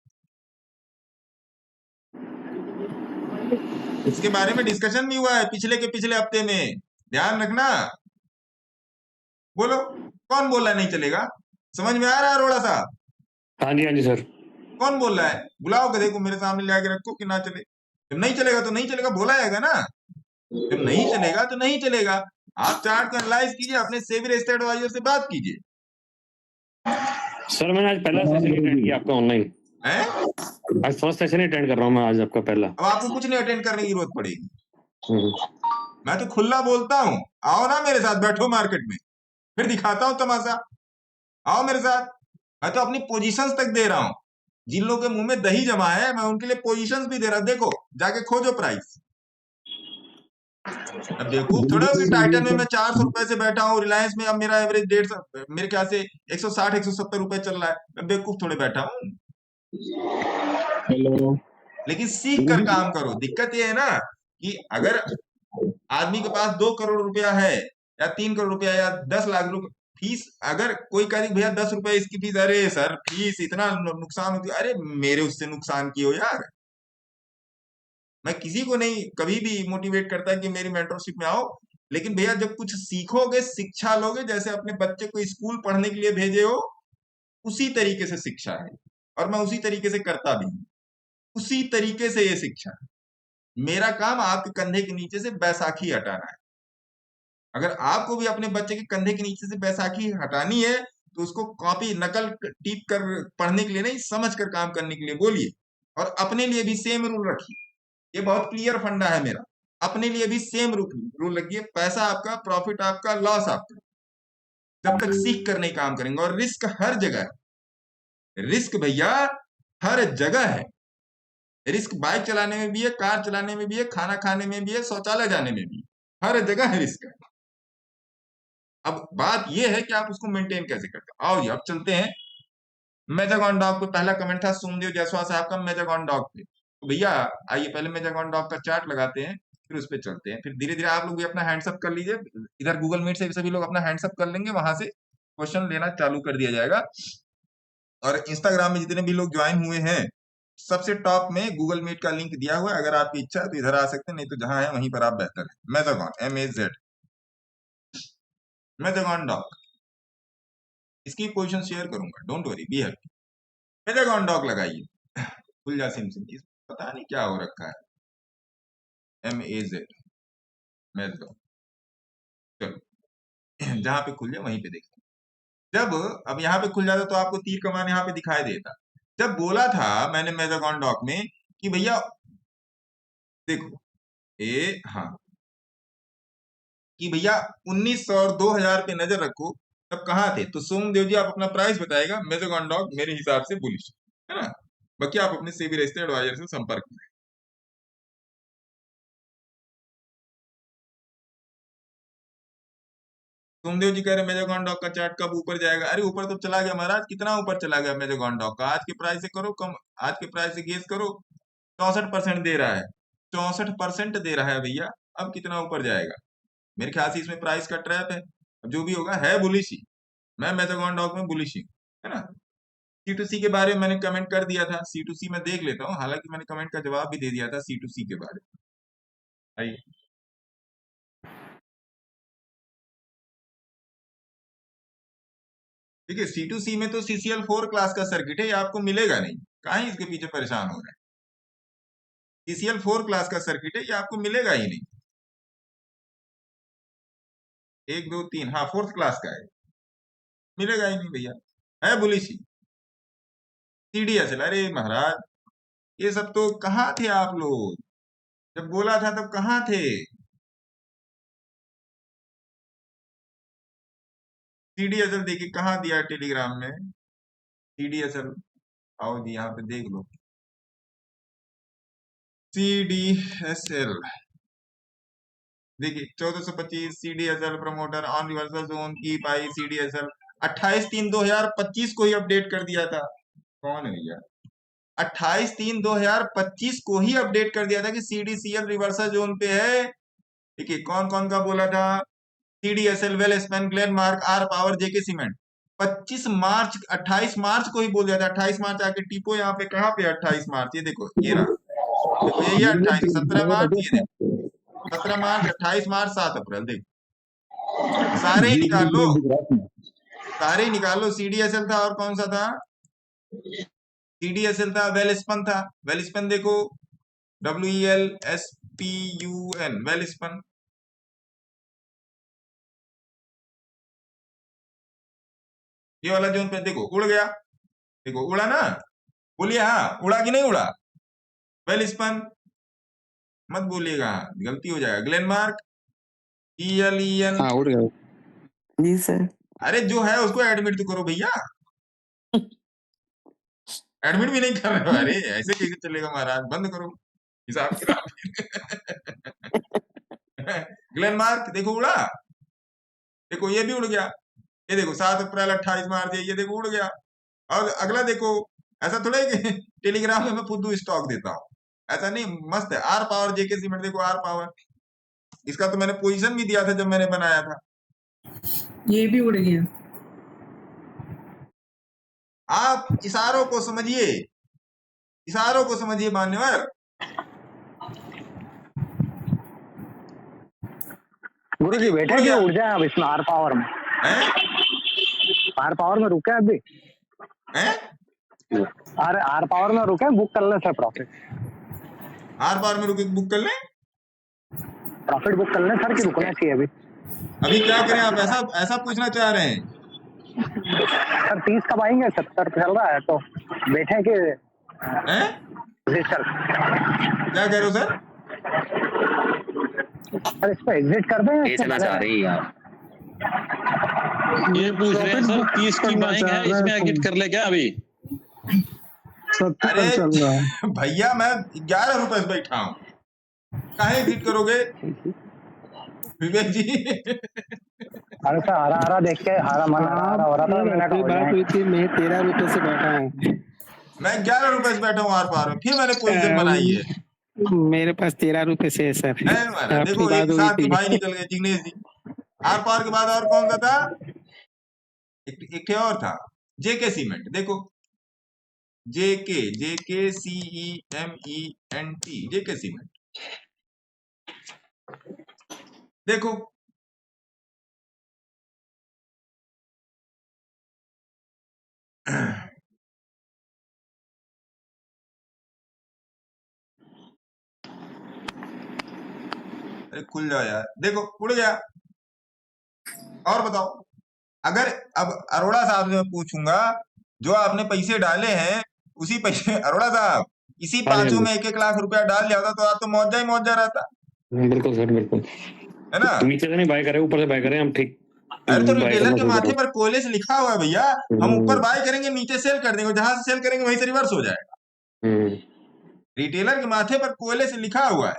इसके बारे में डिस्कशन भी हुआ है पिछले के पिछले हफ्ते में, ध्यान रखना। बोलो कौन बोल रहा है नहीं चलेगा, समझ में आ रहा है अरोड़ा साहब? हाँ जी सर। कौन बोल रहा है, बुलाओ के देखो, मेरे सामने ले आके रखो कि ना चले। जब नहीं चलेगा तो नहीं चलेगा बोला जाएगा ना, जब नहीं चलेगा तो नहीं चलेगा। आप चार्ट को एनालाइज कीजिए, अपने सेवी स्टेट एडवाइजर से बात कीजिए। सर मैंने आज पहला सेशन अटेंड किया आपका ऑनलाइन, हैं? आज फर्स्ट सेशन अटेंड कर रहा हूँ मैं आज आपका पहला। अब आपको कुछ नहीं अटेंड करने की जरूरत पड़ेगी, मैं तो खुला बोलता हूँ। आओ ना मेरे साथ, बैठो मार्केट में, फिर दिखाता हूँ तमाशा। आओ मेरे साथ, मैं तो अपनी पोजीशंस तक दे रहा हूँ। जिन लोगों के मुंह में दही जमा है मैं उनके लिए पोजीशंस भी दे रहा हूँ। देखो जाके खोजो प्राइस। अब बेवकूफ थोड़ा हो कि टाइटन में मैं 400 रुपए से बैठा हूँ, रिलायंस में अब मेरा एवरेज 150, मेरे ख्याल से 160 170 रुपए चल रहा है, मैं बेवकूफ थोड़े बैठा हूँ। हेलो, लेकिन सीख कर काम करो। दिक्कत ये है ना कि अगर आदमी के पास 2 करोड़ रुपया है या 3 करोड़ रुपया या 10 लाख रुपए फीस, अगर कोई कहे भैया 10 रुपए इसकी फीस, अरे सर फीस इतना नुकसान होती है, अरे मेरे उससे नुकसान की हो यार। मैं किसी को नहीं कभी भी मोटिवेट करता कि मेरी मेंटरशिप में आओ, लेकिन भैया जब कुछ सीखोगे, शिक्षा लोगे, जैसे अपने बच्चे को स्कूल पढ़ने के लिए भेजे हो, उसी तरीके से शिक्षा है, और मैं उसी तरीके से करता भी हूँ, उसी तरीके से ये शिक्षा है। मेरा काम आपके कंधे के नीचे से बैसाखी हटाना है। अगर आपको भी अपने बच्चे के कंधे के नीचे से बैसाखी हटानी है तो उसको कॉपी नकल टीप कर पढ़ने के लिए नहीं, समझ कर काम करने के लिए बोलिए। और अपने लिए भी सेम रूल रखिए, ये बहुत क्लियर फंडा है मेरा। अपने लिए भी सेम रूल रखिए, पैसा आपका, प्रॉफिट आपका, लॉस आपका। जब तक सीख कर नहीं काम करेंगे। और रिस्क हर जगह है, रिस्क भैया हर जगह है। रिस्क बाइक चलाने में भी है, कार चलाने में भी है, खाना खाने में भी है, शौचालय जाने में भी है, हर जगह है रिस्क है। अब बात यह है कि आप उसको मेंटेन कैसे करते हैं। आओ जी अब चलते हैं मेजागॉन डॉग पे। पहला कमेंट था सोमदेव जायसवाल साहब का मेजागॉन डॉग पे। तो भैया आइए पहले मेजागॉन डॉग का चार्ट लगाते हैं, फिर उस पे चलते हैं। फिर धीरे धीरे आप लोग भी अपना हैंड्स अप कर लीजिए, इधर गूगल मीट से भी सभी लोग अपना हैंड्स अप कर लेंगे, वहां से क्वेश्चन लेना चालू कर दिया जाएगा। और इंस्टाग्राम में जितने भी लोग ज्वाइन हुए हैं, सबसे टॉप में गूगल मीट का लिंक दिया हुआ है, अगर आपकी इच्छा है तो इधर आ सकते हैं, नहीं तो जहां है वहीं पर आप बेहतर है। मेजागॉन MAZ मेजागॉन डॉग, इसकी पोजीशन शेयर करूंगा, don't worry, be happy. Mazagon dock लगाइए, खुल जा सिम, पता नहीं क्या हो रखा है। MAZ मेजागॉन, चलो जहां पे खुल जाए वहीं पे देखते हैं। जब अब यहाँ पे खुल जाता तो आपको तीर कमान यहाँ पे दिखाई देता। जब बोला था मैंने मेजागॉन डॉग में कि भैया देखो हाँ कि भैया 1900 और 2000 पे नजर रखो, तब कहाँ थे? तो सोमदेव जी आप अपना प्राइस बताएगा। मेजागॉन डॉग मेरे हिसाब से बुलिश है ना, बाकी आप अपने सेबी रजिस्टर्ड एडवाइजर से संपर्क करें। सोमदेव जी कह रहे मेजागॉन डॉग का चार्ट कब ऊपर जाएगा? अरे ऊपर तो चला गया महाराज, कितना ऊपर चला गया मेजागॉन डॉग का? आज के प्राइस से करो कम, आज के प्राइस से गेस करो, 64% दे रहा है, 64% दे रहा है भैया। अब कितना ऊपर जाएगा? मेरे ख्याल से इसमें प्राइस का ट्रैप है, जो भी होगा है बुलिश ही। मैं मेजागॉन डॉग में बुलिश ही, है ना। C2C के बारे में मैंने कमेंट कर दिया था, C2C में देख लेता हूँ, हालांकि मैंने कमेंट का जवाब भी दे दिया था C2C के बारे में। आइए देखिए C2C में तो CCL4 क्लास का सर्किट है, ये आपको मिलेगा नहीं, कहीं इसके पीछे परेशान हो रहे हैं। CCL4 क्लास का सर्किट है, ये आपको मिलेगा ही नहीं। 1 2 3 हाँ 4th क्लास का है, मिलेगा ही नहीं भैया, है बुलिश ही। CDSL, अरे महाराज ये सब तो कहाँ थे आप लोग? जब बोला था तब कहाँ थे? CDSL देखिए कहाँ दिया है टेलीग्राम में, CDSL आओ जी यहाँ पे देख लो। CDSL देखिए 1425 CDSL promoter on reversal zone की पाई CDSL 28/3/2025 को ही अपडेट कर दिया था। कौन है भैया? 28/3/2025 को ही अपडेट कर दिया था कि CDCL रिवर्सल जोन पे है। देखिए कौन कौन का बोला था? CDSL, Welspun, Glenmark, R power, JK cement. 25 मार्च 28 मार्च को ही बोल दिया था। 28 मार्च आके टीपो यहाँ पे, कहाँ पे 28 मार्च? ये देखो, ये रहा, देखो यही 28, 17 मार्च, ये देखो 17 मार्च, 28 मार्च, 7 अप्रैल, देखो सारे ही निकाल लो, सारे ही निकाल लो। CDSL था और कौन सा था? CDSL था, वेलस्पन था, वेलस्पन देखो WELSPUN, वेलस्पन। ये वाला जोन पे देखो उड़ गया, देखो उड़ा ना, बोलिए हाँ उड़ा कि नहीं उड़ा? वेलस्पन मत बोलिएगा, गलती हो जाएगा। ग्लेनमार्क ELEN, हाँ उड़ गया जी सर। अरे जो है उसको एडमिट तो करो भैया, एडमिट भी नहीं कर रहे हो, अरे ऐसे कैसे चलेगा महाराज, बंद करो हिसाब किताब। ग्लेनमार्क देखो उड़ा, देखो ये भी उड़ गया, ये देखो 7 अप्रैल 28 मार्च, ये देखो उड़ गया। और अगला देखो, ऐसा थोड़ा है कि टेलीग्राम में मैं फुद्दू स्टॉक देता हूँ, ऐसा नहीं, मस्त है। आर पावर, जेके सीमेंट देखो, आर पावर, इसका तो मैंने पोजीशन भी दिया था जब मैंने बनाया था। ये भी उड़ गया। आप इशारों को समझिए, इशारों को समझिए मान्यवर। गुरु जी बैठे कि उड़ जाए अब इसमें आर पावर में? आर पावर में रुके अभी? आर पावर में रुके, बुक कर ले सर प्रॉफिट। आर पावर में रुके बुक कर लें, प्रॉफिट बुक कर ले सर कि रुकना चाहिए अभी? अभी क्या करें आप, ऐसा पूछना चाह रहे हैं? सर 30 कब आएंगे? 70 चल रहा है तो बैठे कि सर क्या कह रहे हो सर? सर इस पे एग्जिट कर दें? बेचना चाह रही है ये पूछ रहे हैं सर 30 की बाइंग है, इसमें एग्जिट कर ले क्या अभी? 70 अरे चल रहा है। भैया मैं 11 रुपए से बैठा हूँ, काहे एग्जिट करोगे विवेक जी? अरे सर हरा हरा देख के हरा मन हरा हो रहा था, मैंने कहा हो बात जाए। हुई थी, मैं 13 रुपए से बैठा हूँ। मैं 11 रुपए से बैठा हूँ आर पार में, फिर मैंने पोजीशन बनाई है। मेरे पास 13 रुपए से है सर। है महाराज, अपनी देखो बात एक हुई साथ के थी। भाई निकल गए, जिग्नेश जी। आर पार के बाद और कौन सा था? एक और था, जेके सीमेंट। देखो जेके CEMENT, जेके सीमेंट। देखो अरे खुल जाओ यार, देखो उड़ गया। और बताओ, अगर अब अरोड़ा साहब से मैं पूछूंगा, जो आपने पैसे डाले हैं उसी पैसे अरोड़ा साहब इसी हाँ जी, पांचों हाँ में 1-1 लाख रुपया डाल लिया होता तो आप तो मौजा ही मौजा रहता, जी। बिल्कुल सर, बिल्कुल। है ना? नीचे से नहीं बाय करे, ऊपर से बाय करें हम, ठीक। अरे तो बाय रिटेलर करना के शुरू माथे करो। पर कोयले से लिखा हुआ है भैया, हम ऊपर बाय करेंगे, नीचे सेल कर देंगे, जहां से सेल करेंगे वहीं से रिवर्स हो जाएगा। हम्म। रिटेलर के माथे पर कोयले से लिखा हुआ है,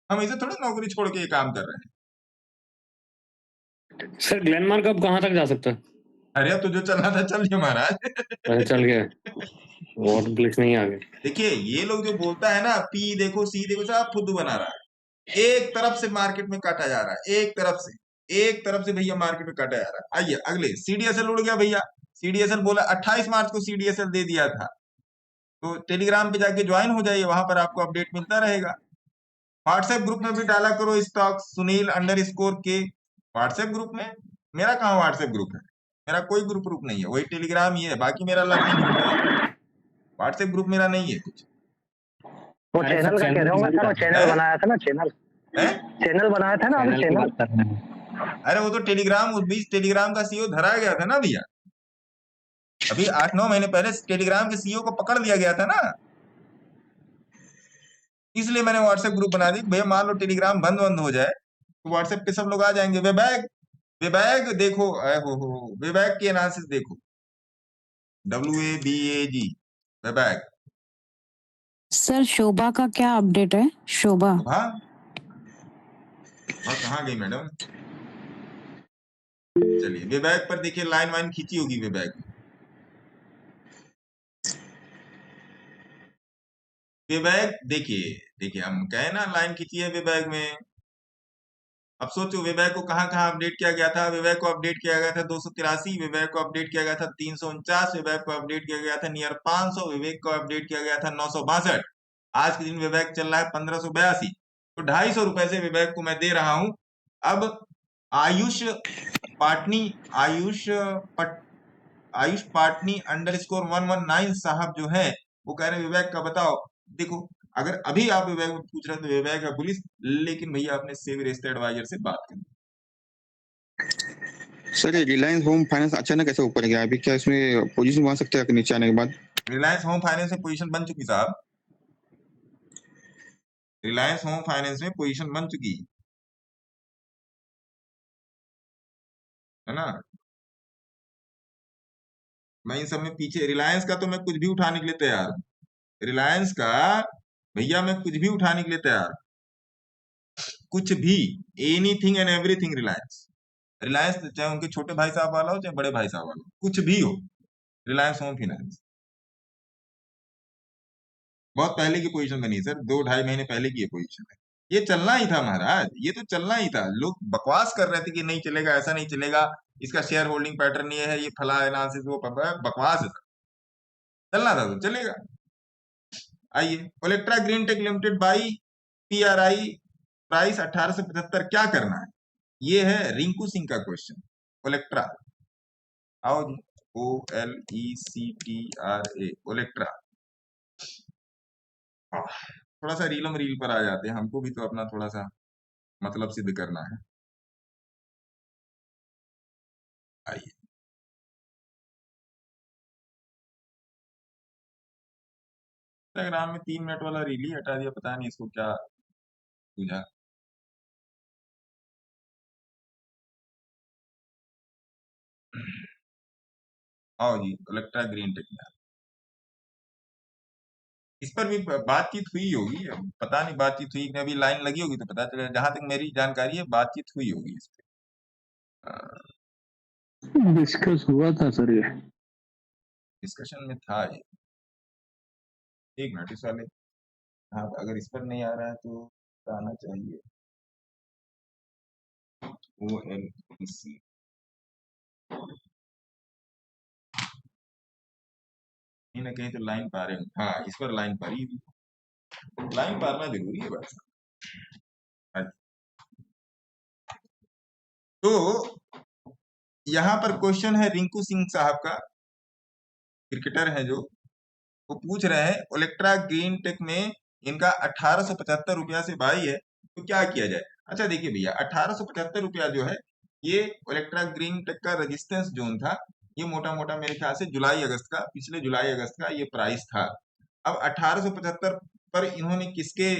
हम इसे थोड़ी नौकरी छोड़ के ये काम कर रहे हैं। सर ग्लेनमार्क अब कहाँ तक जा सकता है? अरे अब तो जो चलना था चल गया महाराज। अच्छा चल गया, और प्लेस नहीं आगे। देखिए ये लोग जो बोलता है ना, पी देखो सी देखो, सब फुद्दू बना रहा है। एक तरफ से मार्केट में काटा जा रहा है, एक तरफ से भैया मार्केट में काटा जा रहा है। आइए अगले, सीडीएसएल उड़ गया भैया। सीडीएसएल बोला 28 मार्च को सीडीएसएल दे दिया था, तो टेलीग्राम पे जाके ज्वाइन हो जाइए, वहां पर आपको अपडेट मिलता रहेगा। व्हाट्सएप ग्रुप में भी डाला करो स्टॉक, सुनील_के व्हाट्सएप ग्रुप में। मेरा कहाँ व्हाट्सएप ग्रुप है, मेरा कोई ग्रुप नहीं है, वही टेलीग्राम ही है, बाकी मेरा लर्निंग ग्रुप है। व्हाट्सएप ग्रुप मेरा नहीं है कुछ। वो चैनल का कह रहे होंगे सर, वो चैनल बनाया था ना, चैनल बनाया था ना अभी, चैनल। अरे वो तो टेलीग्राम, उस बीच टेलीग्राम का सीईओ धरा गया था ना भैया, अभी 8-9 महीने पहले टेलीग्राम के सीईओ को पकड़ लिया गया था ना, इसलिए मैंने व्हाट्सएप ग्रुप बना दी। भैया मान लो टेलीग्राम बंद हो जाए तो व्हाट्सएप पे सब लोग आ जाएंगे। वेबैग देखो, हो वेबैग की एनालिसिस देखो, WABAG वेबैग। सर शोभा का क्या अपडेट है? शोभा और कहाँ गई मैडम? चलिए वेबैग पर देखिए, लाइन वाइन खींची होगी वेबैग में। वेबैग देखिए हम कहे ना लाइन खींची है वेबैग में। अब सोचो वेबैग को कहाँ कहाँ अपडेट किया गया था। वेबैग को अपडेट किया गया था 283, वेबैग को अपडेट किया गया था 349, वेबैग को अपडेट किया गया था नियर 500, वेबैग को अपडेट किया गया था 962। आज के दिन वेबैग चल रहा है 1582, तो 250 रुपए से वेबैग को मैं दे रहा हूं। अब आयुष पाटनी _119 साहब जो है वो कह रहे विवेक का बताओ। देखो अगर अभी आप विवेक में पूछ रहे हैं तो विवेक है पुलिस, लेकिन भैया अपने सेवियर एडवाइजर से बात करें। सर ये रिलायंस होम फाइनेंस अचानक कैसे ऊपर गया? अभी क्या इसमें पोजीशन बन सकता है नीचे आने के बाद? रिलायंस होम फाइनेंस में पोजीशन बन चुकी साहब, रिलायंस होम फाइनेंस में पोजीशन बन चुकी है ना। मैं इन सब में पीछे, रिलायंस का तो मैं कुछ भी उठाने के लिए तैयार हूं, रिलायंस का भैया मैं कुछ भी उठाने के लिए तैयार हूं, कुछ भी, एनीथिंग एंड एवरीथिंग। रिलायंस चाहे उनके छोटे भाई साहब वाला हो चाहे बड़े भाई साहब वाला हो, कुछ भी हो, रिलायंस होम फाइनेंस बहुत पहले की पोजीशन बनी है सर, 2-2.5 महीने पहले की ये पोजीशन है। ये चलना ही था महाराज, ये तो चलना ही था। लोग बकवास कर रहे थे कि नहीं चलेगा, ऐसा नहीं चलेगा, इसका शेयर होल्डिंग पैटर्न ये है, ये फला एनालिसिस, वो बकवास है सर, चलना था तो चलेगा। आइए Olectra green tech limited buy PRI price 1875, क्या करना है? ये है रिंकू सिंह का क्वेश्चन। ओलेक्ट्रा आओ जी, OLECTRA ओलेक्ट्रा। थोड़ा सा रीलम रील पर आ जाते हैं, हमको भी तो अपना थोड़ा सा मतलब सिद्ध करना है। आइए इंस्टाग्राम में 3 मिनट वाला रील ही हटा दिया, पता नहीं इसको क्या सूझा। आओ जी, इलेक्ट्रा ग्रीन टेक में इस पर भी बातचीत हुई होगी, अब पता नहीं बातचीत हुई कि अभी लाइन लगी होगी तो पता चलेगा। जहां तक मेरी जानकारी है बातचीत हुई होगी इस पे। डिस्कस हुआ था सर ये। डिस्कशन में था ये। एक मिनट इस वाले, हाँ अगर इस पर नहीं आ रहा है तो आना चाहिए। OLEC कहीं ना कहीं तो लाइन पा रहे हो। हाँ इस पर लाइन पारी हुई, लाइन पारना जरूरी है बस। अच्छा, तो यहाँ पर क्वेश्चन है रिंकू सिंह साहब का, क्रिकेटर है जो, वो पूछ रहे हैं इलेक्ट्रा ग्रीन टेक में इनका 1875 रुपया से बाई है तो क्या किया जाए। अच्छा देखिए भैया, 1875 रुपया जो है ये इलेक्ट्रा ग्रीन टेक का रेजिस्टेंस जोन था। ये मोटा मोटा मेरे ख्याल से जुलाई अगस्त का, पिछले जुलाई अगस्त का ये प्राइस था। अब 1875 पर इन्होंने किसके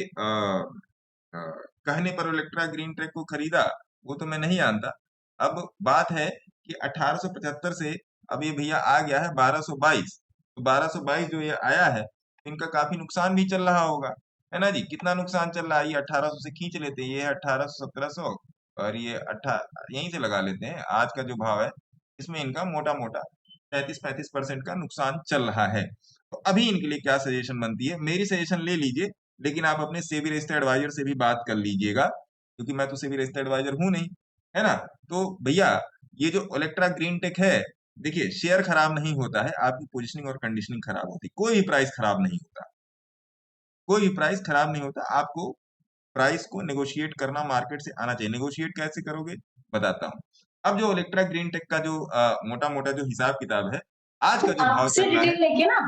कहने पर इलेक्ट्रा ग्रीन टेक को खरीदा वो तो मैं नहीं जानता। अब बात है कि 1875 से अब ये भैया आ गया है 1222, तो 1222 जो ये आया है इनका काफी नुकसान भी चल रहा होगा, है ना जी। कितना नुकसान चल रहा है, ये 1800 से खींच लेते हैं, ये है 1800 1700 और ये यहीं से लगा लेते हैं आज का जो भाव है, इसमें इनका मोटा मोटा 33-35% का नुकसान चल रहा है। तो अभी इनके लिए क्या सजेशन बनती है, मेरी सजेशन ले लीजिए, लेकिन आप अपने सेबी रजिस्टर्ड एडवाइजर से भी बात कर लीजिएगा, क्योंकि मैं तो सेबी रजिस्टर्ड एडवाइजर हूं नहीं, है ना। तो भैया ये जो इलेक्ट्रा ग्रीन टेक है, देखिए शेयर खराब नहीं होता है, आपकी पोजीशनिंग और कंडीशनिंग खराब होती है, कोई भी प्राइस खराब नहीं होता, कोई भी प्राइस खराब नहीं होता। आपको प्राइस को नेगोशिएट करना मार्केट से आना चाहिए। नेगोशिएट कैसे करोगे बताता हूँ। अब जो इलेक्ट्रा ग्रीन टेक का जो मोटा मोटा जो हिसाब किताब है, आज का जो भाव चल रहा है लेके ना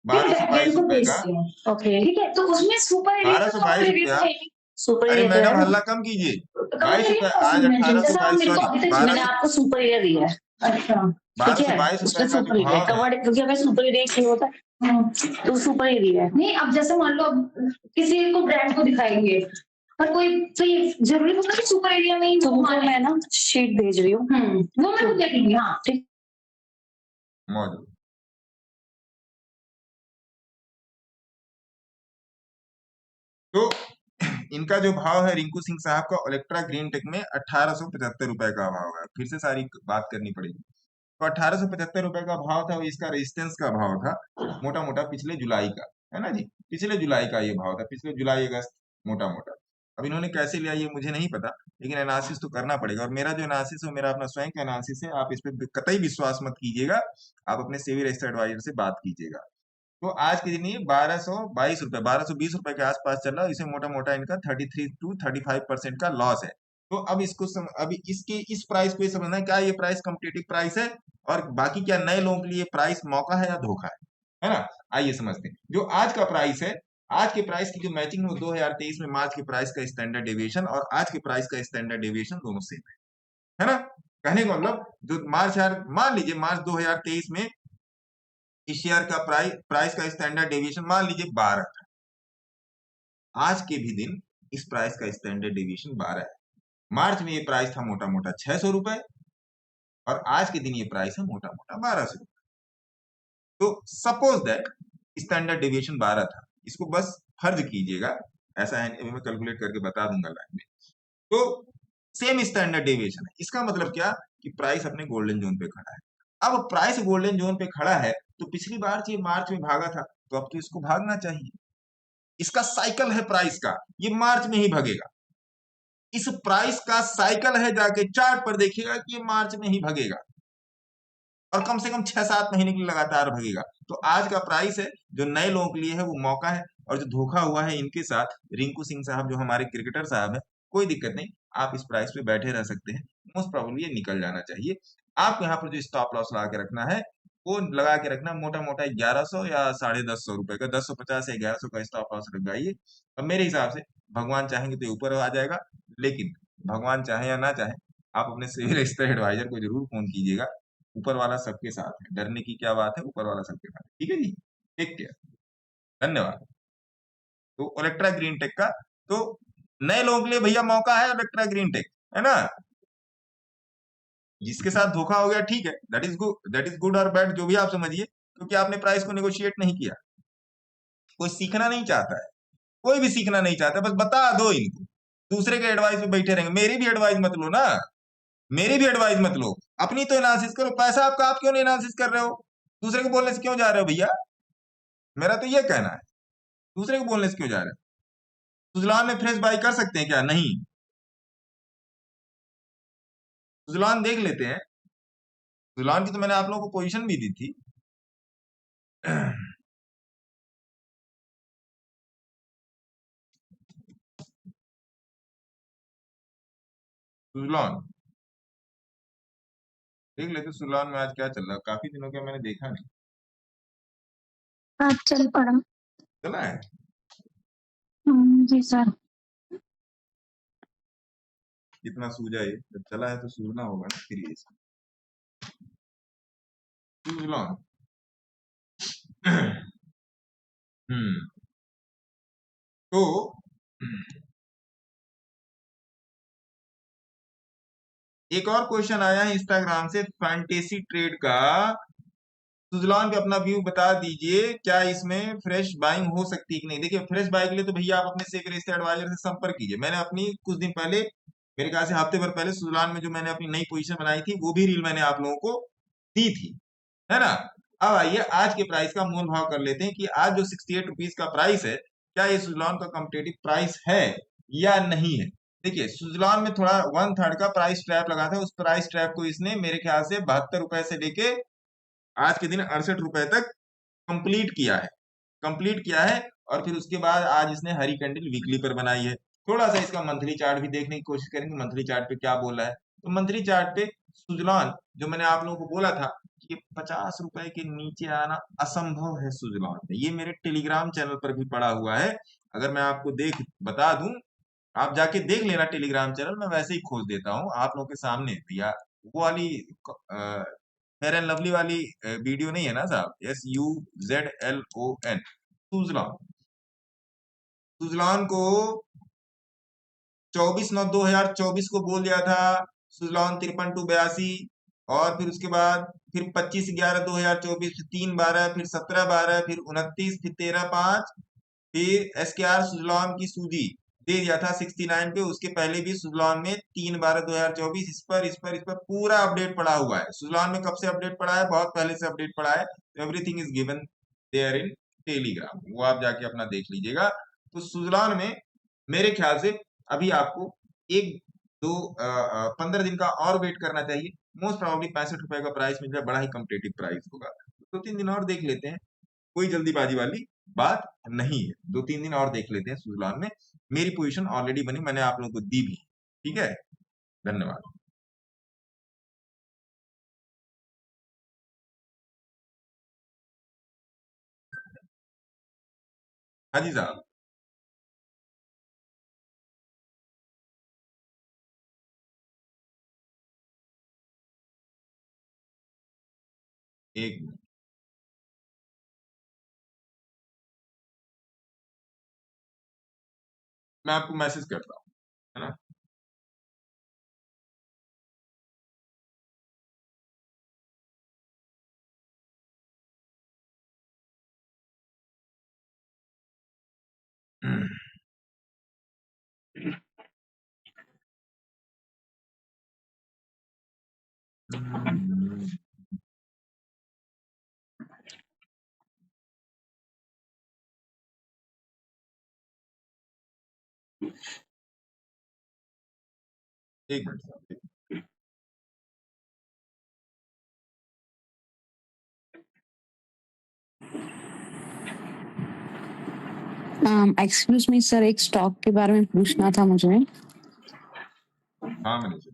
1222 रुपए का, ओके ठीक है, तो उसमें सुपर 1222 रुपया। सुपर अरे मैडम हल्ला कम कीजिए, 22 रुपए आज 1822, सॉरी 1200, आपको सुपर एरिया दिया है। अच्छा ठीक है, 1222 उसमें रुपए का सुपर जो एरिया भाव है, कवर्ड, क्योंकि हमें सुपर एरिया चाहिए होता है, तो सुपर एरिया है नहीं। अब जैसे मान लो अब किसी को ब्रांड को दिखाएंगे और कोई, तो ये जरूरी होगा कि सुपर एरिया में ही, तो मैं ना शीट भेज रही हूँ, वो मैं देखेंगे। हाँ ठीक मौजूद। तो इनका जो भाव है रिंकू सिंह साहब का इलेक्ट्रा ग्रीन टेक में 1875 रुपए का भाव है। फिर से सारी बात करनी पड़ेगी। तो 1875 रुपए का भाव था, इसका रेजिस्टेंस का भाव था मोटा मोटा पिछले जुलाई का, है ना जी। पिछले जुलाई का ये भाव था, पिछले जुलाई अगस्त मोटा मोटा। अब इन्होंने कैसे लिया ये मुझे नहीं पता, लेकिन एनालिसिस तो करना पड़ेगा, और मेरा जो एनालिसिस है मेरा अपना स्वयं का एनालिसिस है, आप इस पे कतई विश्वास मत कीजिएगा, आप अपने सेबी रजिस्टर्ड एडवाइजर से बात कीजिएगा। तो आज के दिन ये 1222 रुपए, 1220 रुपए के आसपास चल रहा है। इसे मोटा मोटा इनका 33 to 35% का लॉस है। तो अब इसको अभी इसके इस प्राइस को ये समझना है, क्या ये प्राइस कॉम्पिटिटिव प्राइस है, और बाकी क्या नए लोगों के लिए प्राइस मौका है या धोखा है ना। आइए समझते हैं। जो आज का प्राइस है, आज के प्राइस की जो मैचिंग है 2023 में मार्च के प्राइस का स्टैंडर्ड डेविएशन और आज के प्राइस का स्टैंडर्ड डेविएशन दोनों सेम है ना। कहने का मतलब जो मार्च, मान लीजिए मार्च 2023 में इस शेयर का प्राइस का स्टैंडर्ड डेविएशन मान लीजिए 12 था, आज के भी दिन इस प्राइस का स्टैंडर्ड डेविएशन 12 है। मार्च में ये प्राइस था मोटा मोटा 600 रुपए और आज के दिन ये प्राइस है मोटा मोटा 1200 रुपए। तो सपोज दैट स्टैंडर्ड डेविएशन 12 था, इसको बस फर्ज कीजिएगा, ऐसा है अभी मैं कैलकुलेट करके बता दूंगा लाइन में। तो सेम स्टैंडर्ड डेविएशन है, इसका मतलब क्या कि प्राइस अपने गोल्डन जोन पे खड़ा है। अब प्राइस गोल्डन जोन पे खड़ा है तो पिछली बार ये मार्च में भागा था, तो अब तो इसको भागना चाहिए। इसका साइकिल है प्राइस का, ये मार्च में ही भागेगा। इस प्राइस का साइकिल है, जाके चार्ट पर देखिएगा कि ये मार्च में ही भागेगा और कम से कम 6-7 महीने के लिए लगातार भागेगा। तो आज का प्राइस है जो नए लोगों के लिए है वो मौका है, और जो धोखा हुआ है इनके साथ रिंकू सिंह साहब जो हमारे क्रिकेटर साहब है, कोई दिक्कत नहीं, आप इस प्राइस पे बैठे रह सकते हैं। मोस्ट प्रोबेबली ये निकल जाना चाहिए। आपको यहाँ पर जो स्टॉप लॉस लगा के रखना है वो लगा के रखना मोटा मोटा 1100 या 1150 रुपए का, 1050 या 1100 का स्टॉप लॉस लगाइए। अब मेरे हिसाब से भगवान चाहेंगे तो ऊपर आ जाएगा, लेकिन भगवान चाहे या ना चाहे आप अपने सिविल एडवाइजर को जरूर फोन कीजिएगा। ऊपर वाला सबके साथ है, डरने की क्या बात है, ऊपर वाला सबके साथ है। ठीक है जी, टेक केयर, धन्यवाद। तो इलेक्ट्रा ग्रीन टेक का तो नए लोगों के लिए भैया मौका है, इलेक्ट्रा ग्रीन टेक है ना। जिसके साथ धोखा हो गया ठीक है, दैट इज गुड और बैड, जो भी आप समझिए, क्योंकि आपने प्राइस को नेगोशिएट नहीं किया। कोई सीखना नहीं चाहता है, कोई भी सीखना नहीं चाहता, बस बता दो इनको, दूसरे के एडवाइस पे बैठे रहेंगे। मेरी भी एडवाइस मत लो ना, मेरी भी एडवाइस मत लो, अपनी तो एनालिसिस करो। पैसा आपका, आप क्यों नहीं एनालिसिस कर रहे हो? दूसरे को बोलने से क्यों जा रहे हो भैया? मेरा तो ये कहना है, दूसरे को बोलने से क्यों जा रहे हो? सुजलान में फ्रेश बाई कर सकते हैं क्या? नहीं। सुजलान देख लेते हैं, सुजलान की तो मैंने आप लोगों को पोजीशन भी दी थी। सुजलान देख लेते, सुजलान में आज क्या चल रहा है, काफी दिनों का मैंने देखा नहीं। आज चल पड़ा। चला है? जी सर। कितना सूझा ये? जब चला है तो सूझना होगा ना फिर ये। सुजलान तो एक और क्वेश्चन आया है इंस्टाग्राम से, फैंटेसी ट्रेड का। सुजलान पे अपना व्यू बता दीजिए, क्या इसमें फ्रेश बाइंग हो सकती है कि नहीं? देखिए, फ्रेश बाइंग के लिए तो भैया आप अपने सेफ एडवाइजर से संपर्क कीजिए। मैंने अपनी कुछ दिन पहले, मेरे ख्याल से हफ्ते भर पहले, सुजलान में जो मैंने अपनी नई पोजीशन बनाई थी, वो भी रील मैंने आप लोगों को दी थी, है ना? अब आइए आज के प्राइस का मोल भाव कर लेते हैं कि आज जो 68 रुपीज का प्राइस है, क्या ये सुजलान का कॉम्पिटेटिव प्राइस है या नहीं है? देखिए, सुजलान में थोड़ा 1/3 का प्राइस ट्रैप लगा था, उस प्राइस ट्रैप को इसने मेरे ख्याल से 72 रुपए से लेके आज के दिन 68 रुपए तक कंप्लीट किया है। और फिर उसके बाद आज इसने हरी कैंडल वीकली पर बनाई है। थोड़ा सा इसका मंथली चार्ट भी देखने की कोशिश करेंगे, मंथली चार्ट पे क्या बोल रहा है। तो मंथली चार्ट पे सुजलान, जो मैंने आप लोगों को बोला था कि 50 रुपए के नीचे आना असंभव है सुजलान में, ये मेरे टेलीग्राम चैनल पर भी पड़ा हुआ है। अगर मैं आपको बता दूं, आप जाके देख लेना टेलीग्राम चैनल, मैं वैसे ही खोज देता हूँ आप लोगों के सामने भैया। वो वाली फेयर एंड लवली वाली वीडियो नहीं है ना साहब, SUZLON। सुजलान, सुजलान को 24/9/2024 को बोल दिया था सुजलान 53-82, और फिर उसके बाद फिर 25/11/2024, फिर 3/12, फिर 17/12, फिर 29, फिर 13/5, फिर SKR सुजलान की सूजी दे दिया था 69 पे। उसके पहले भी सुजलान में 3/12/2024 इस पर पूरा अपडेट पड़ा हुआ है। सुजलान में कब से अपडेट पड़ा है? बहुत पहले से अपडेट पड़ा है। Everything is given there in Telegram, वो आप जाके अपना देख लीजिएगा। तो सुजलान में मेरे ख्याल से अभी आपको 15 दिन का और वेट करना चाहिए। मोस्ट प्रोबेबली 65 रुपए का प्राइस मिल जाए, बड़ा ही कम्पिटेटिव प्राइस होगा। 2-3 दिन और देख लेते हैं, कोई जल्दीबाजी वाली बात नहीं है। 2-3 दिन और देख लेते हैं सुजलान में। मेरी पोजीशन ऑलरेडी बनी, मैंने आप लोगों को दी भी, ठीक है। धन्यवाद। हाँ जी साहब। एक मिनट, मैं आपको मैसेज करता हूँ, है ना। एक मिनट साहब। एक्सक्यूज मी सर, एक स्टॉक के बारे में पूछना था मुझे। हाँ मैनेजर।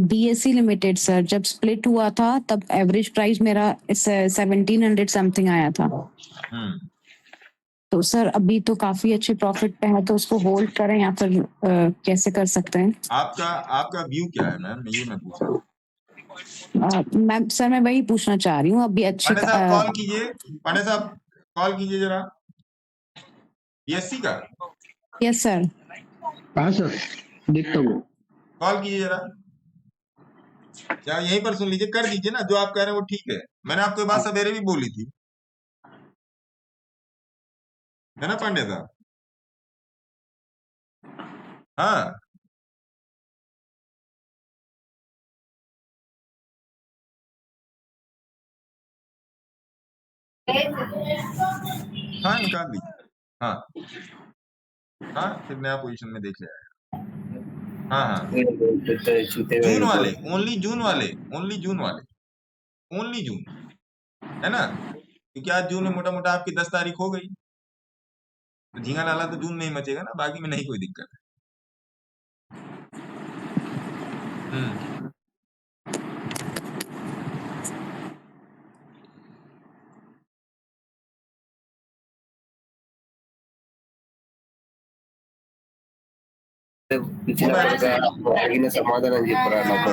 BSE लिमिटेड सर, जब स्प्लिट हुआ था तब एवरेज प्राइस मेरा 1700 समथिंग आया था। तो सर अभी तो काफी अच्छे प्रॉफिट पे है, तो उसको होल्ड करें या फिर कैसे कर सकते हैं? आपका व्यू क्या है मैम, ये मैं पूछ रहा हूँ। मैम सर मैं वही पूछना चाह रही हूँ अभी। अच्छे पांडे साहब कॉल कीजिए, पांडे साहब कॉल कीजिए जरा, BSE का। Yes sir. हाँ सर, देखता हूँ। कॉल कीजिए जरा। क्या यहीं पर सुन लीजिए, कर दीजिए ना, जो आप कह रहे हैं वो ठीक है। मैंने आपको ये बात सवेरे भी बोली थी, है ना पांडे साहब? हाँ हाँ, निकाल लीजिए। हाँ हाँ, फिर नया पोजीशन में देख लिया। हाँ हाँ, जून वाले, ओनली जून वाले, ओनली जून वाले, ओनली जून, है ना? क्योंकि आज जून में मोटा मोटा आपकी 10 तारीख हो गई, तो झींगा लाला तो जून में ही मचेगा ना, बाकी में नहीं कोई दिक्कत है।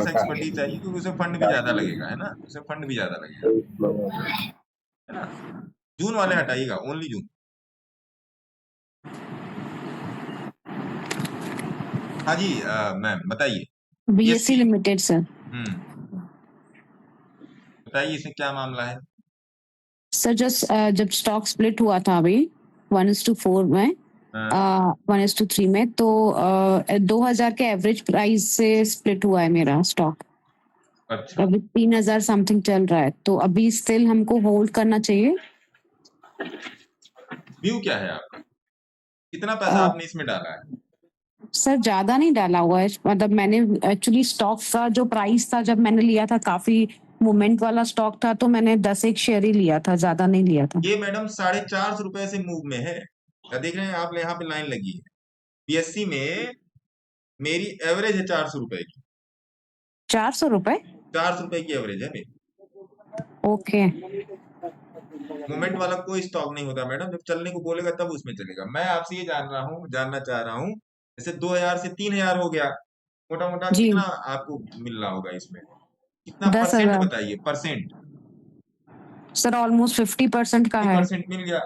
एक्सपर्टीज चाहिए, क्योंकि उसे फंड भी ज्यादा लगेगा, है ना? उसे फंड भी ज्यादा लगेगा, है ना? जून वाले हटाइएगा, ओनली जून। हाँ जी मैम बताइए। BSc limited sir. बताइए इसमें क्या मामला है? सर जब स्टॉक स्प्लिट हुआ था अभी 1:4 में, 1:3 में, तो 2000 के एवरेज प्राइस से स्प्लिट हुआ है मेरा स्टॉक। अच्छा, अभी 3000 समथिंग चल रहा है, तो अभी स्टिल हमको होल्ड करना चाहिए। व्यू क्या है आपका? कितना पैसा आपने इसमें डाला है? सर ज्यादा नहीं डाला हुआ है, मतलब मैंने एक्चुअली स्टॉक का जो प्राइस था जब मैंने लिया था, काफी मूवमेंट वाला स्टॉक था, तो मैंने 10 शेयर ही लिया था, ज्यादा नहीं लिया था। ये मैडम 450 रुपए से मूव में है। क्या देख रहे हैं आप? यहाँ पे लाइन लगी है। बीएससी में मेरी एवरेज है 400 रुपए की। 400 रुपए? 400 रुपए की एवरेज है मेरी। ओके। मोमेंट वाला कोई स्टॉक नहीं होता मैडम, जब चलने को बोलेगा तब उसमें चलेगा। मैं आपसे ये जानना चाह रहा हूँ, जैसे 2000 से 3000 हो गया, मोटा मोटा जी। कितना आपको मिल रहा होगा इसमें? कितना 10,000 परसेंट बताइए, परसेंट? सर ऑलमोस्ट 50% का है। 50% मिल गया,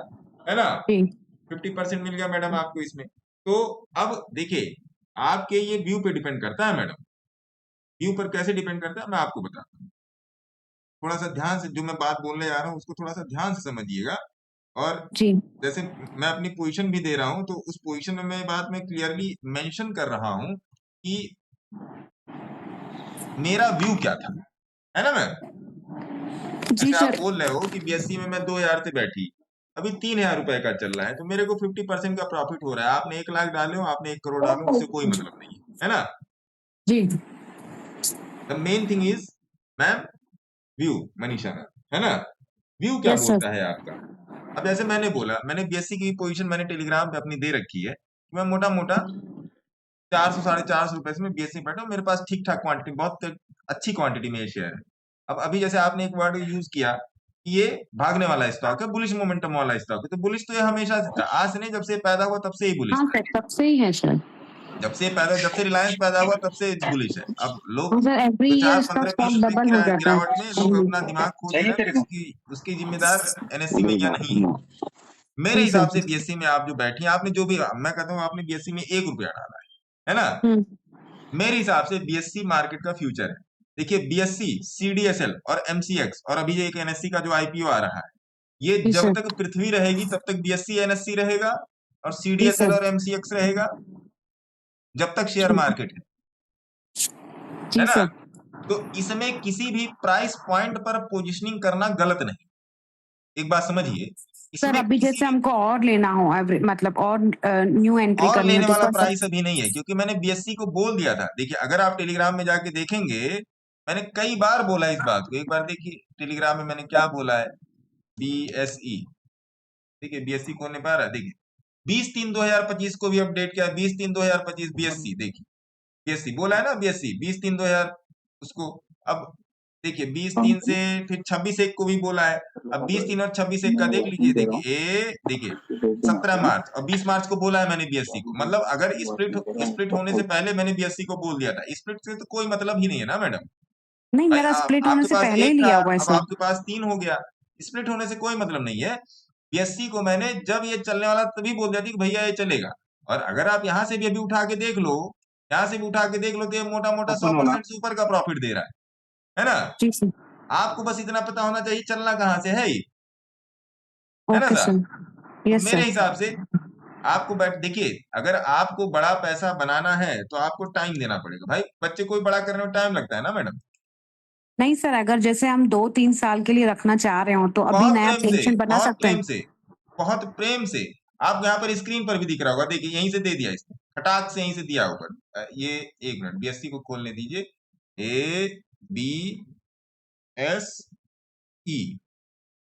है ना? जी 50% मिल गया मैडम आपको इसमें। तो अब देखिए, आपके ये व्यू पे डिपेंड करता है मैडम। व्यू पर कैसे डिपेंड करता है मैं आपको बताता हूँ। थोड़ा सा ध्यान से जो मैं बात बोलने जा रहा हूँ उसको थोड़ा सा ध्यान से समझिएगा। और जी जैसे मैं अपनी पोजीशन भी दे रहा हूँ, तो उस पोजीशन में मैं बात में क्लियरली मेंशन कर रहा हूँ कि मेरा व्यू क्या था, है ना मैम? जी जैसे आप सर। बोल रहे हो कि बीएससी में मैं 2000 से बैठी, अभी 3000 रुपए का चल रहा है, तो मेरे को 50% का प्रॉफिट हो रहा है। आपने 1 लाख डाले हो, आपने 1 करोड़ डालो, उससे कोई मतलब नहीं है ना? जी the main thing is ma'am view, Manisha ma'am, है ना? व्यू क्या यस बोलता सर। है आपका? अब जैसे मैंने बोला, मैंने बीएससी की पोजीशन मैंने टेलीग्राम पे अपनी दे रखी है, मैं मोटा मोटा 400 450 रुपए से मैं बीएससी बैठा हूँ। मेरे पास ठीक ठाक क्वांटिटी, बहुत अच्छी क्वांटिटी में ये शेयर है। अब अभी जैसे आपने एक वर्ड यूज किया कि ये भागने वाला स्टॉक है, बुलिश मोमेंटम वाला स्टॉक है, तो बुलिश तो ये हमेशा से था, आज से नहीं, जब से पैदा हुआ तब से ही बुलिश हाँ था। सर, तब से ही है सर। जब से रिलायंस पैदा हुआ तब से बुलिश है। अब लोग सर एवरी तो ईयर 4 इसका 15 स्टॉक 20 रुपए डबल हो जाता गिरावट में लोग है। अपना दिमाग खो दे रहे हैं, उसकी जिम्मेदार एनएससी में या नहीं है। मेरे जी हिसाब सर। से बीएससी में आप जो बैठी हैं, आपने जो भी, मैं कहता हूँ आपने बीएससी में 1 रुपया डाला है ना? मेरे हिसाब से बीएससी मार्केट का फ्यूचर है। देखिए बीएससी, सीडीएसएल और एमसीएक्स, और अभी जो एक एनएससी का जो आईपीओ आ रहा है, ये जी जब सर। तक पृथ्वी रहेगी तब तक बीएससी एनएससी रहेगा और जी सीडीएसएल सर। और एमसीएक्स रहेगा, जब तक शेयर मार्केट है जी ना? सर। तो इसमें किसी भी प्राइस पॉइंट पर पोजिशनिंग करना गलत नहीं। एक बात समझिए, सर इसमें अभी किसी जैसे भी हमको और लेना हो, मतलब और न्यू एंट्री और करनी हो लेने तो वाला कर प्राइस सकते? अभी नहीं है, क्योंकि मैंने बीएससी को बोल दिया था। देखिए अगर आप टेलीग्राम में जाके देखेंगे, मैंने कई बार बोला इस बात को। एक बार देखिए टेलीग्राम में मैंने क्या बोला है, बीएसई, देखिए बीएससी कौन नहीं पा रहा, देखिए 20/3/2025 को भी अपडेट किया, 20/3/2025 बीएससी, देखिए बीएससी बोला है ना, बीएससी 20/3/2000 उसको। अब देखिए 20/3 से फिर 26/1 को भी बोला है। अब 20/3 और 26/1 का देख लीजिए, देखिए 17 मार्च और 20 मार्च को बोला है मैंने बीएससी को। मतलब अगर स्प्लिट होने से पहले मैंने बीएससी को बोल दिया था। स्प्लिट से तो कोई मतलब ही नहीं है ना मैडम। नहीं, भाई मेरा स्प्लिट होने आपके से पास पहले ही 1 था, लिया हुआ है अब सर। आपके पास 3 हो गया। स्प्लिट होने से कोई मतलब नहीं है। बीएससी को मैंने जब ये चलने वाला तभी बोल दिया था कि भैया ये चलेगा। और अगर आप यहाँ से भी अभी उठा के देख लो, यहाँ से भी उठा के देख लो, तो ये मोटा मोटा 100% से ऊपर का प्रॉफिट दे रहा है। है ना? जी सर। आपको बस इतना पता होना चाहिए चलना कहाँ से है ये, है ना ओके साहब? सर। तो यस मेरे सर। हिसाब से आपको देखिए, अगर आपको बड़ा पैसा बनाना है तो आपको टाइम देना पड़ेगा भाई। बच्चे कोई बड़ा करने में टाइम लगता है ना मैडम? नहीं सर, अगर जैसे हम 2-3 साल के लिए रखना चाह रहे हो तो अभी बहुत नया प्रेम से, पेंशन बना बहुत सकते हैं। प्रेम से, बहुत प्रेम से। आप यहाँ पर स्क्रीन पर भी दिख रहा होगा, देखिए यहीं से दे दिया इसने, फटाक से यहीं से दिया ऊपर। ये एक मिनट बीएससी को खोलने दीजिए, ABSE,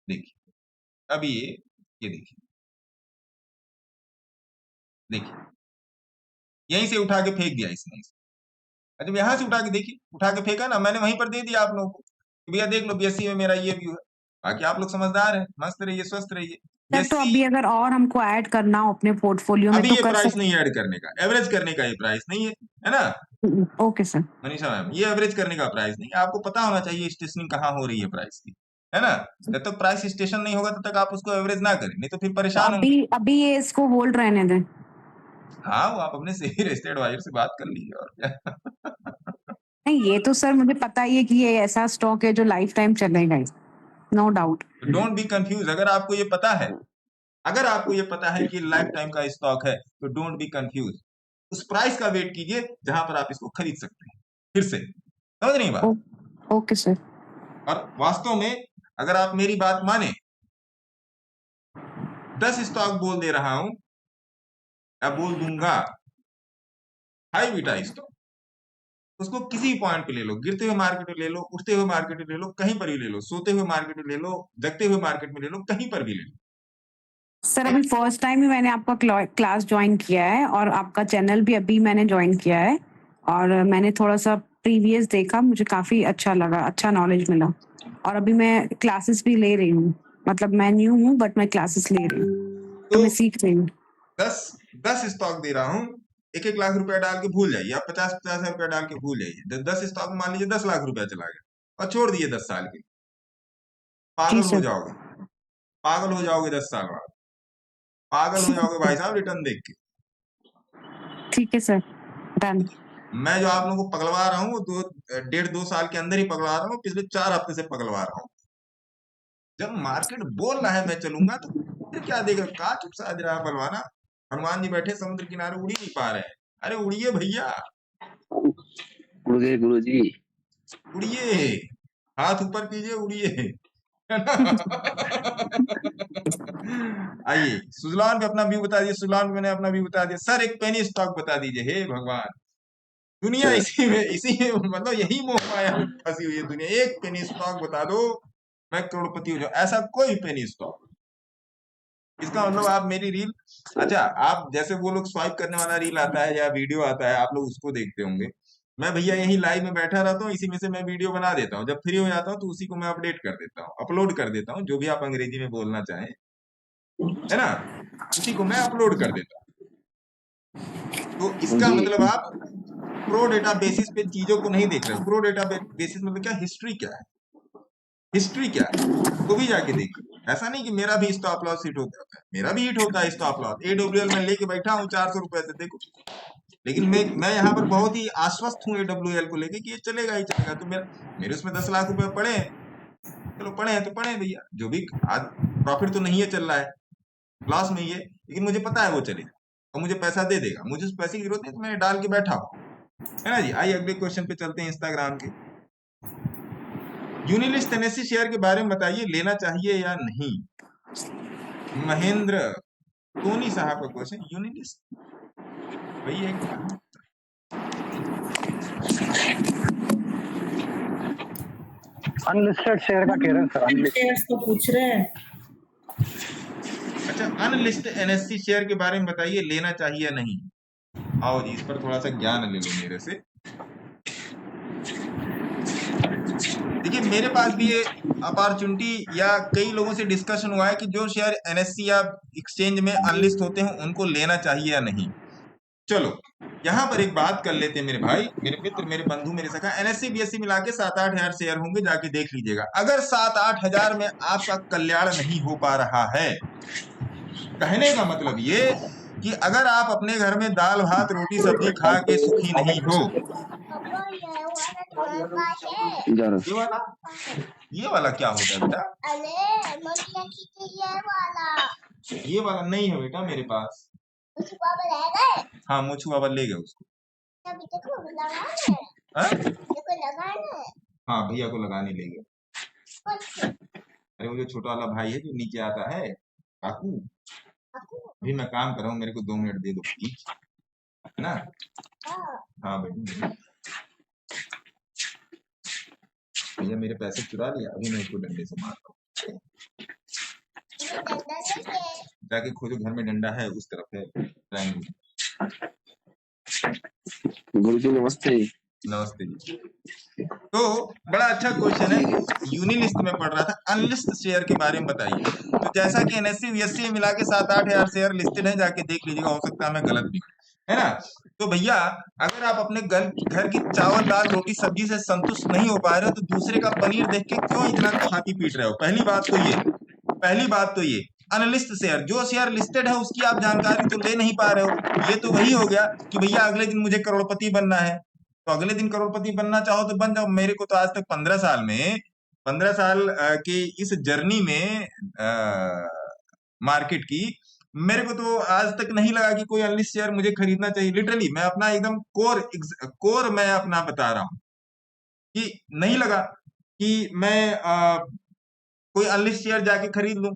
देखिए अभी ये देखिए, देखिए यहीं से उठा के फेंक दिया इसने। अच्छा यहाँ से उठा के देखिए, उठा के फेंका ना, मैंने वहीं पर दे दिया आप लोगों को, भैया देख लो बीएससी में मेरा ये व्यू है। बाकी आप लोग समझदार हैं, मस्त रहिए, स्वस्थ रहिए। सर तो अभी अगर और हमको ऐड करना हो अपने पोर्टफोलियो में अभी तो ये कर प्राइस सकते नहीं ऐड करने का, एवरेज करने का ये प्राइस नहीं है ना हैं। Okay sir. मनीषा मैम? ये एवरेज करने का प्राइस नहीं है, आपको पता होना चाहिए स्टेशनिंग कहाँ हो रही है प्राइस की, है ना? जब तक प्राइस स्टेशन नहीं होगा तब तक आप उसको एवरेज ना करें, नहीं तो फिर तो परेशान होंगे। अभी ये इसको होल्ड रहने दें। हाँ, वो आप अपने शेयर एस्टेट एडवाइजर से बात कर लीजिए और क्या। नहीं, ये तो सर मुझे पता ही है कि ये ऐसा स्टॉक है जो लाइफ टाइम चलेगा, no doubt. Don't be confuse. अगर आपको ये पता है, अगर आपको ये पता है कि लाइफ टाइम का स्टॉक है, तो डोंट बी कंफ्यूज। उस प्राइस का वेट कीजिए जहां पर आप इसको खरीद सकते हैं। फिर से समझ रही बात? Okay sir. और वास्तव में अगर आप मेरी बात माने, 10 स्टॉक बोल दे रहा हूं या बोल दूंगा, हाई बीटा स्टॉक, उसको किसी पॉइंट पे ले लो, गिरते हुए मार्केट में ले लो, उठते हुए मार्केट में ले लो, कहीं पर भी ले लो, सोते हुए मार्केट में ले लो, जगते हुए मार्केट में ले लो, कहीं पर भी ले लो। सर अभी फर्स्ट टाइम ही मैंने आपका क्लास ज्वाइन किया है और आपका चैनल भी अभी मैंने ज्वाइन किया है और मैंने थोड़ा सा प्रीवियस देखा, मुझे काफी अच्छा लगा, अच्छा नॉलेज मिला और अभी मैं क्लासेस भी ले रही हूँ। मतलब मैं न्यू हूँ बट मैं क्लासेस ले रही हूँ, तो मैं सीख रही हूँ। 10 स्टॉक दे रहा हूँ, 1-1 लाख रुपया डाल के भूल जाइए, आप 50-50 हजार रुपया डाल के भूल जाइए। 10 स्टॉक मान लीजिए 10 लाख रुपया चला गया और छोड़ दिए 10 साल के, पागल हो जाओगे, पागल हो जाओगे 10 साल बाद, पागल हो जाओगे भाई साहब रिटर्न देख के। ठीक है सर, डन। मैं जो आप लोगों को पगलवा रहा हूँ वो 1.5-2 साल के अंदर ही पगलवा रहा हूँ, पिछले 4 हफ्ते से पगलवा रहा हूँ। जब मार्केट बोल रहा है मैं चलूंगा तो फिर क्या देगा, का चुप साज रहा बलवाना। हनुमान जी बैठे समुद्र किनारे, उड़ ही नहीं पा रहे हैं। अरे उड़िए भैया, उड़ गए गुरुजी। उड़िए, हाथ ऊपर कीजिए, उड़िए। आइए सुजलान पे अपना व्यू बता दीजिए। सुजलान पे मैंने अपना व्यू बता दिया। सर एक पेनी स्टॉक बता दीजिए। हे भगवान, दुनिया इसी में मतलब यही मोह माया में फंसी हुई है दुनिया। एक पेनी स्टॉक बता दो, मैं करोड़पति हो जाऊं। ऐसा कोई पेनी स्टॉक, इसका मतलब आप मेरी रील, अच्छा आप जैसे वो लोग स्वाइप करने वाला रील आता है या वीडियो आता है, आप लोग उसको देखते होंगे। मैं भैया यही लाइव में बैठा रहता हूँ, इसी में से मैं वीडियो बना देता हूँ। जब फ्री हो जाता हूँ तो उसी को मैं अपडेट कर देता हूँ, अपलोड कर देता हूँ, जो भी आप अंग्रेजी में बोलना चाहें, है ना, उसी को मैं अपलोड कर देता हूँ। तो इसका मतलब आप प्रो डेटा बेसिस पे चीजों को नहीं देख रहे। प्रो डेटा बेसिस मतलब क्या, हिस्ट्री क्या है, हिस्ट्री क्या है, तो भी जाके देखिए। ऐसा नहीं कि मेरा भी स्टॉप लॉस हिट होता है, मेरा भी हिट होता है स्टॉप लॉस। AWL में लेके बैठा हूँ 400 रुपए से, देखो। लेकिन मैं यहाँ पर बहुत ही आश्वस्त हूँ AWL को लेके कि ये चलेगा ही चलेगा। तो मेरे उसमें 10 लाख रुपए पड़े हैं, चलो पड़े हैं तो पड़े हैं भैया, जो भी। आज प्रॉफिट तो नहीं है चल रहा है, लॉस में ही है, लेकिन मुझे पता है वो चलेगा और मुझे पैसा दे देगा। मुझे उस पैसे की जरूरत नहीं, तो मैंने डाल के बैठा हूँ, है ना जी। आइए अगले क्वेश्चन पे चलते हैं, इंस्टाग्राम के। यूनिलिस्ट टेनेसी शेयर के बारे में बताइए, लेना चाहिए या नहीं। महेंद्र टोनी साहब का क्वेश्चन, यूनिलिस्ट वही है क्या? अनलिस्टेड शेयर का कह रहे हैं सर, शेयर्स तो पूछ रहे हैं। अच्छा, अनलिस्टेड NSE शेयर के बारे में बताइए, लेना चाहिए या नहीं। आओ जी, इस पर थोड़ा सा ज्ञान ले लो मेरे से। देखिए मेरे पास भी ये अपॉर्चुनिटी या कई लोगों से डिस्कशन हुआ है कि जो शेयर NSE या एक्सचेंज में अनलिस्ट होते हैं उनको लेना चाहिए या नहीं। चलो यहाँ पर एक बात कर लेते हैं मेरे भाई, मेरे मित्र, मेरे बंधु, मेरे सखा। NSE BSE मिला के 7-8 हजार शेयर होंगे, जाके देख लीजिएगा। अगर 7-8 हजार में आपका कल्याण नहीं हो पा रहा है, कहने का मतलब ये कि अगर आप अपने घर में दाल भात रोटी सब्जी खा के सुखी नहीं हो, ये वाला क्या होता है बेटा? ये वाला नहीं है बेटा मेरे पास। हाँ मोछू बाबा ले गए उसको। हाँ भैया को लगाने ले गए। अरे वो जो छोटा वाला भाई है जो नीचे आता है, काकू, अभी मैं काम कर रहा हूँ, मेरे को 2 मिनट दे दो प्लीज, है ना? हाँ बेटी, भैया मेरे पैसे चुरा लिया, अभी मैं इसको डंडे से मारता हूँ। जाके खोजो, घर में डंडा है, उस तरफ है ट्रायंगल। गुरुजी नमस्ते। नमस्ते जी। तो बड़ा अच्छा क्वेश्चन है, यूनिलिस्ट में पढ़ रहा था, अनलिस्ट शेयर के बारे में बताइए। तो जैसा कि एनएससी वीएससी मिला के 7-8 हजार शेयर लिस्टेड है, जाके देख लीजिएगा, हो सकता है मैं गलत भी, है ना? तो भैया अगर आप अपने घर की चावल दाल रोटी सब्जी से संतुष्ट नहीं हो पा रहे हो, तो दूसरे का पनीर देख के क्यों इतना छाती पीट रहे हो? पहली बात तो ये अनलिस्ट शेयर, जो शेयर लिस्टेड है उसकी आप जानकारी तो ले नहीं पा रहे हो। ये तो वही हो गया कि भैया अगले दिन मुझे करोड़पति बनना है, तो अगले दिन करोड़पति बनना चाहो तो बन जाओ। मेरे को तो आज तक 15 साल की इस जर्नी में मार्केट की, मेरे को तो आज तक नहीं लगा कि कोई अनलिस्ट शेयर मुझे खरीदना चाहिए। लिटरली मैं अपना एकदम कोर मैं अपना बता रहा हूं कि नहीं लगा कि मैं कोई अनलिस्ट शेयर जाके खरीद लूं।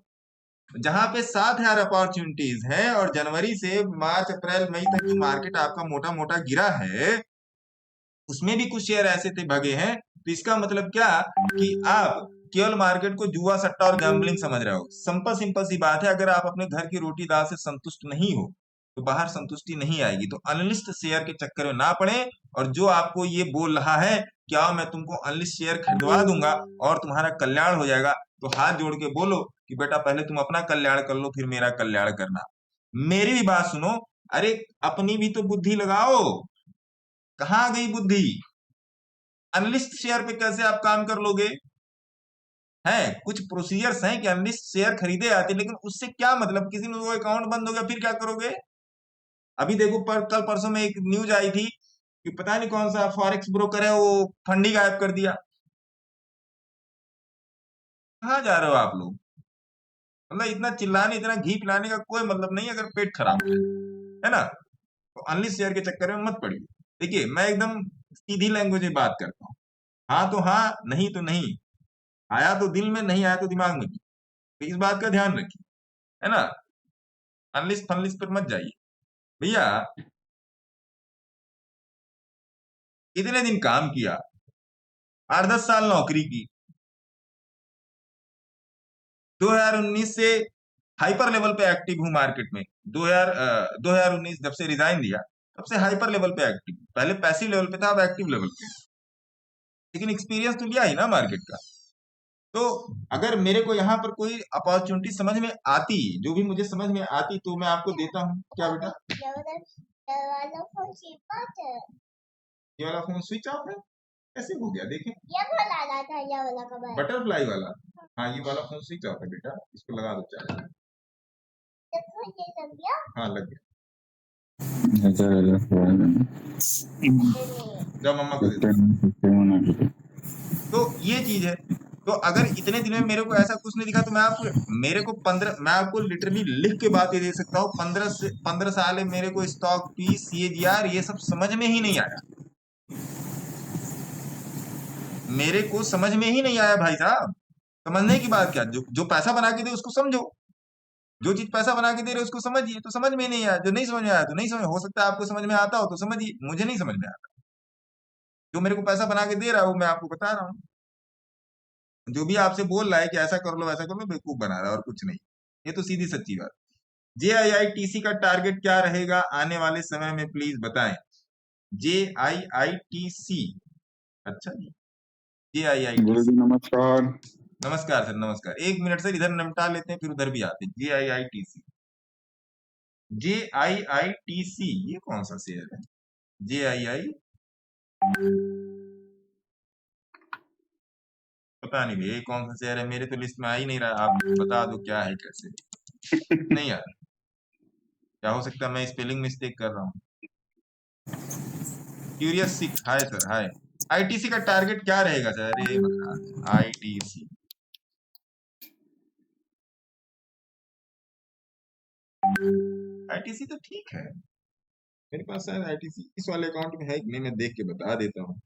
जहां पे 7,000 अपॉर्चुनिटीज है और जनवरी से मार्च अप्रैल मई तक जो मार्केट आपका मोटा मोटा गिरा है, उसमें भी कुछ शेयर ऐसे थे भगे हैं। तो इसका मतलब क्या कि आप केवल मार्केट को जुआ सट्टा और गैम्बलिंग समझ रहे हो। सिंपल सी बात है, अगर आप अपने घर की रोटी दाल से संतुष्ट नहीं हो तो बाहर संतुष्टि नहीं आएगी। तो अनलिस्ट शेयर के चक्कर में ना पड़े, और जो आपको ये बोल रहा है क्या मैं तुमको अनलिस्ट शेयर खरीदवा दूंगा और तुम्हारा कल्याण हो जाएगा, तो हाथ जोड़ के बोलो कि बेटा पहले तुम अपना कल्याण कर लो, फिर मेरा कल्याण करना। मेरी भी बात सुनो, अरे अपनी भी तो बुद्धि लगाओ। कहाँ गई बुद्धि? अनलिस्ट शेयर पे कैसे आप काम कर लोगे? है कुछ प्रोसीजर्स हैं कि अनलिस्ट शेयर खरीदे जाते, लेकिन उससे क्या मतलब? किसी में वो अकाउंट बंद हो गया फिर क्या करोगे? अभी देखो कल परसों में एक न्यूज आई थी कि पता नहीं कौन सा फॉरेक्स ब्रोकर है, वो फंड ही गायब कर दिया। कहाँ जा रहे हो आप लोग? मतलब इतना चिल्लाने इतना घी पिलाने का कोई मतलब नहीं अगर पेट खराब है ना? तो अनलिस्ट शेयर के चक्कर में मत पड़िए। देखिए मैं एकदम सीधी लैंग्वेज में बात करता हूँ, हाँ तो हाँ, नहीं तो नहीं, आया तो दिल में, नहीं आया तो दिमाग में। तो इस बात का ध्यान रखिए, है ना? अनलिस्ट फनलिस्ट पर मत जाइए भैया। इतने दिन काम किया, 8-10 साल नौकरी की, 2019 से हाइपर लेवल पे एक्टिव हूं मार्केट में। 2019 जब से रिजाइन दिया तब से हाइपर लेवल पे एक्टिव। पहले पैसिव लेवल पे था, अब एक्टिव लेवल पे। लेकिन एक्सपीरियंस तो लिया ही ना मार्केट का। तो अगर मेरे को यहाँ पर कोई अपॉर्चुनिटी समझ में आती, जो भी मुझे समझ में आती, तो मैं आपको देता हूँ। क्या बेटा? ये वाला फोन स्विच ऑफ है, कैसे हो गया? देखें, बटरफ्लाई वाला। हाँ ये वाला फोन स्विच ऑफ है बेटा, इसको लगा दो चार्ज। हाँ लग गया। जब मम्मा को दे। तो ये चीज है। तो अगर इतने दिन में मेरे को ऐसा कुछ नहीं दिखा, तो मैं आपको लिटरली लिख के बात ये दे सकता हूँ। 15 साल है मेरे को स्टॉक पी CAGR ये सब समझ में ही नहीं आया, मेरे को समझ में ही नहीं आया भाई साहब। समझने की बात क्या, जो पैसा बना के दे उसको समझो, जो चीज पैसा बना के दे रहे उसको समझिए। तो समझ में नहीं आया, जो नहीं समझ में आया तो नहीं समझ, हो सकता है आपको समझ में आता हो तो समझिए, मुझे नहीं समझ में आता। जो मेरे को पैसा बना के दे रहा है वो मैं आपको बता रहा हूँ। जो भी आपसे बोल रहा है कि ऐसा कर लो वैसा कर लो, बेवकूफ बना रहा है और कुछ नहीं। ये तो सीधी सच्ची बात। JIITC का टारगेट क्या रहेगा आने वाले समय में, प्लीज बताएं। JIITC, अच्छा जी, JIITC। गुरुजी नमस्कार। नमस्कार सर, नमस्कार। 1 मिनट सर, इधर निपटा लेते हैं फिर उधर भी आते हैं। JIITC, ये कौन सा शेयर है? JII पता नहीं भैया कौन सा शेयर है, मेरे तो लिस्ट में आ ही नहीं रहा। आप बता दो क्या है कैसे। नहीं यार क्या हो सकता है मैं स्पेलिंग मिस्टेक कर रहा हूँ? क्यूरियस 6, हाय सर, हाय। आईटीसी का टारगेट क्या रहेगा सर? अरे आईटीसी आईटीसी तो ठीक है, मेरे पास शायद आईटीसी इस वाले अकाउंट में है कि नहीं, मैं देख के बता देता हूँ।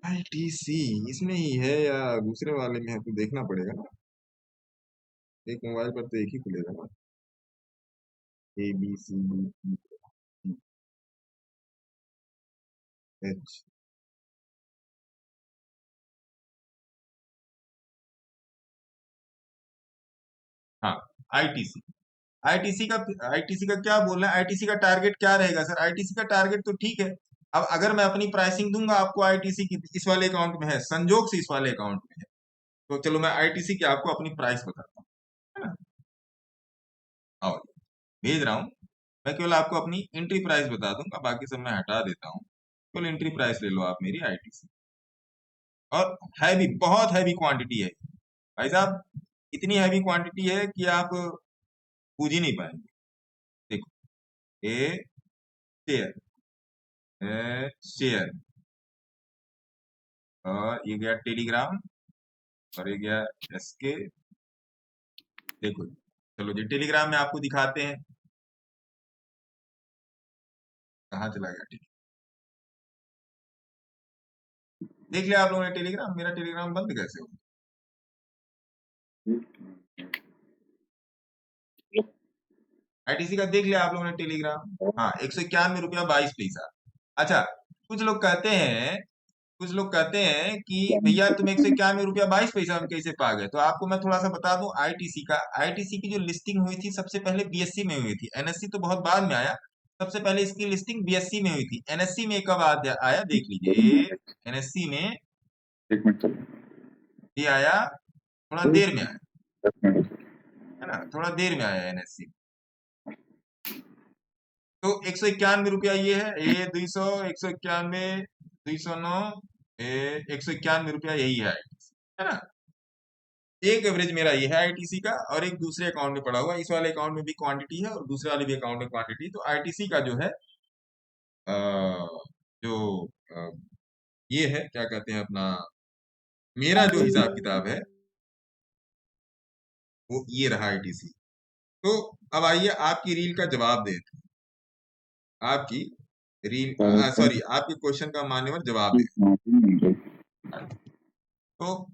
आईटीसी इसमें ही है या दूसरे वाले में है तो देखना पड़ेगा ना, एक मोबाइल पर तो एक ही खुलेगा ना। A B C D E H, हाँ आईटीसी। आईटीसी का क्या बोल रहे हैं? आईटीसी का टारगेट क्या रहेगा सर? आईटीसी का टारगेट तो ठीक है। अब अगर मैं अपनी प्राइसिंग दूंगा आपको आईटीसी की, इस वाले अकाउंट में है, संजोग से इस वाले अकाउंट में है, तो चलो मैं आईटीसी की आपको अपनी प्राइस बताता हूँ, है ना? आओ भेज रहा हूँ, मैं केवल आपको अपनी एंट्री प्राइस बता दूंगा, बाकी सब मैं हटा देता हूँ। केवल एंट्री प्राइस ले लो आप मेरी आईटीसी। और हैवी, बहुत हैवी क्वांटिटी है भाई साहब, इतनी हैवी क्वांटिटी है कि आप पूछ ही नहीं पाएंगे। देखो, ए शेयर, शेयर, और ये गया टेलीग्राम, और ये गया एसके। देखो चलो जी, टेलीग्राम में आपको दिखाते हैं, कहाँ चला गया? ठीक, देख लिया आप लोगों ने टेलीग्राम? मेरा टेलीग्राम बंद कैसे हो? आईटीसी का देख लिया आप लोगों ने टेलीग्राम? हाँ, 191 रुपया 22 पैसा। अच्छा, कुछ लोग कहते हैं, कुछ लोग कहते हैं कि भैया तुम 191 रुपया 22 पैसा में कैसे पा गए? तो आपको मैं थोड़ा सा बता दूं, आईटीसी का, आईटीसी की जो लिस्टिंग हुई थी सबसे पहले बीएससी में हुई थी, एनएससी तो बहुत बाद में आया। सबसे पहले इसकी लिस्टिंग बीएससी में हुई थी। एनएससी में कब आया देख लीजिए, एनएससी में ये आया, थोड़ा देर में आया, है ना, थोड़ा देर में आया एनएससी। तो 191 रुपया ये है, ये 200, 191, 209, 191 रुपया यही है आईटीसी, है ना। एक एवरेज मेरा ये है आईटीसी का, और एक दूसरे अकाउंट में पड़ा हुआ है। इस वाले अकाउंट में भी क्वांटिटी है और दूसरे वाले भी अकाउंट में क्वांटिटी। तो आईटीसी का जो है अ, जो ये है, क्या कहते हैं अपना, मेरा जो हिसाब किताब है वो ये रहा आईटीसी। तो अब आइए आपकी रील का जवाब देते हैं, आपकी रील, सॉरी, आपके क्वेश्चन का मान्यवर जवाब दे। तो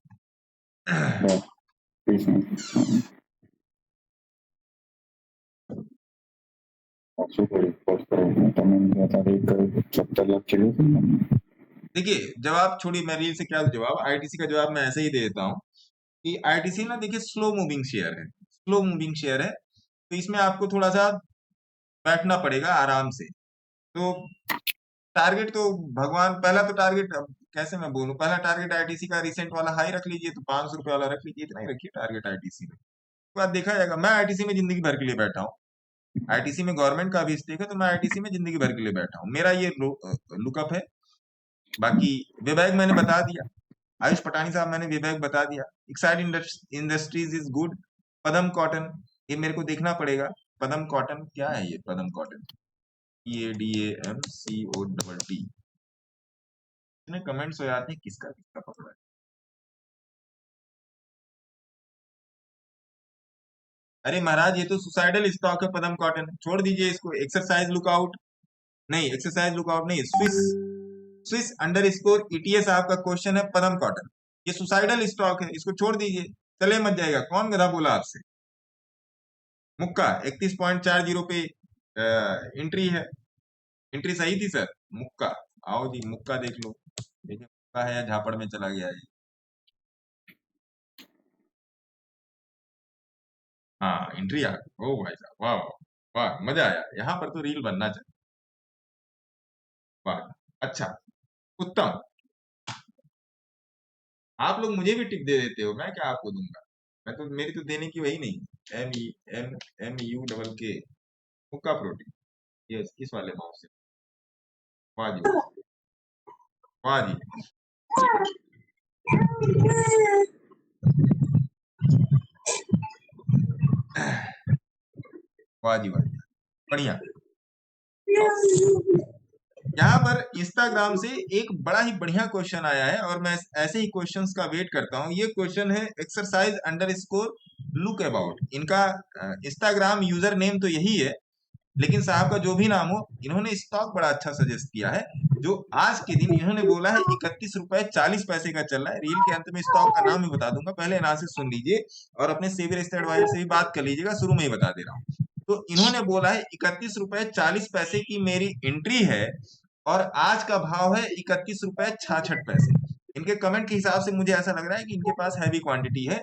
देखिए, जवाब छोड़िए, मैं रील से क्या जवाब, आईटीसी का जवाब मैं ऐसे ही दे देता हूँ कि आईटीसी ना, देखिए स्लो मूविंग शेयर है, स्लो मूविंग शेयर है, तो इसमें आपको थोड़ा सा बैठना पड़ेगा आराम से। तो टारगेट तो भगवान, पहला तो टारगेट, अब कैसे मैं बोलूं, पहला टारगेट आईटीसी का रिसेंट वाला हाई रख लीजिए, तो 500 रुपये वाला रख लीजिए, इतना ही रखिए टारगेट आईटीसी में। उसके बाद देखा जाएगा। मैं आईटीसी में जिंदगी भर के लिए बैठा हूँ, आईटीसी में गवर्नमेंट का भी स्टेक है, तो मैं आईटीसी में जिंदगी भर के लिए बैठा हूँ, मेरा ये लुकअप है। बाकी विवेक मैंने बता दिया, आयुष पटानी साहब मैंने विवेक बता दिया। Exide industries is good. Padam cotton, ये मेरे को देखना पड़ेगा, पदम कॉटन क्या है ये, पदम कॉटन, PADAMCOTT। इतने कमेंट्स हो जाते हैं, किसका किसका पकड़ा है? अरे महाराज, ये तो सुसाइडल स्टॉक है पदम कॉटन, छोड़ दीजिए इसको। एक्सरसाइज लुकआउट नहीं, एक्सरसाइज लुकआउट नहीं, स्विस, स्विस अंडरस्कोर ETS आपका क्वेश्चन है पदम कॉटन, ये सुसाइडल स्टॉक है, इसको छोड़ दीजिए, चले मत जाएगा। कौन गधा बोला आपसे? मुक्का 31.40 पे एंट्री है, एंट्री सही थी सर। मुक्का, आओ जी मुक्का देख लो, देखिए मुक्का है या झापड़ में चला गया है। हाँ एंट्री आ गई, ओ भाई साहब, वाह वाह वाह, मजा आया, यहाँ पर तो रील बनना चाहिए। वाह, अच्छा, उत्तम। आप लोग मुझे भी टिप दे देते हो, मैं क्या आपको दूंगा? मैं तो, मेरी तो देने की वही नहीं, MUK, मुक्का प्रोटीन, ये इस वाले माउस से। वाह जी, वाह जी। वाह जी वाह, बढ़िया। यहाँ पर इंस्टाग्राम से एक बड़ा ही बढ़िया क्वेश्चन आया है और मैं ऐसे ही क्वेश्चंस का वेट करता हूँ। ये क्वेश्चन है एक्सरसाइज अंडरस्कोर लुक अबाउट। इनका इंस्टाग्राम यूजर नेम तो यही है, लेकिन साहब का जो भी नाम हो, इन्होंने स्टॉक बड़ा अच्छा सजेस्ट किया है जो आज के दिन इन्होंने बोला है 31 रुपए 40 पैसे का चल रहा है। रील के अंत में स्टॉक का नाम भी बता दूंगा, पहले एनालिसिस सुन लीजिए और अपने सेवियर एडवाइजर से भी बात कर लीजिएगा, शुरू में ही बता दे रहा हूँ। तो इन्होंने बोला है 31 रुपए 40 पैसे की मेरी एंट्री है और आज का भाव है 31 रुपए 66 पैसे। इनके कमेंट के हिसाब से मुझे ऐसा लग रहा है कि इनके पास हैवी क्वांटिटी है।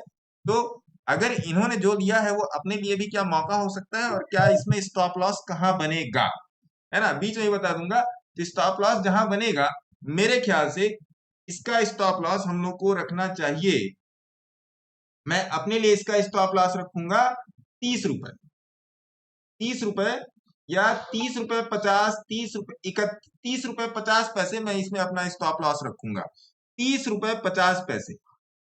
तो अगर इन्होंने जो लिया है वो अपने लिए भी क्या मौका हो सकता है और क्या इसमें स्टॉप लॉस कहाँ बनेगा, है ना, बीच में ही बता दूंगा। तो स्टॉप लॉस जहां बनेगा, मेरे ख्याल से इसका स्टॉप लॉस हम लोग को रखना चाहिए। मैं अपने लिए इसका स्टॉप लॉस रखूंगा 30 रुपए, 30 रुपए या 30 रुपए 50, 30 रुपए 50 पैसे मैं इसमें अपना स्टॉप लॉस रखूंगा। 30 रुपए 50 पैसे,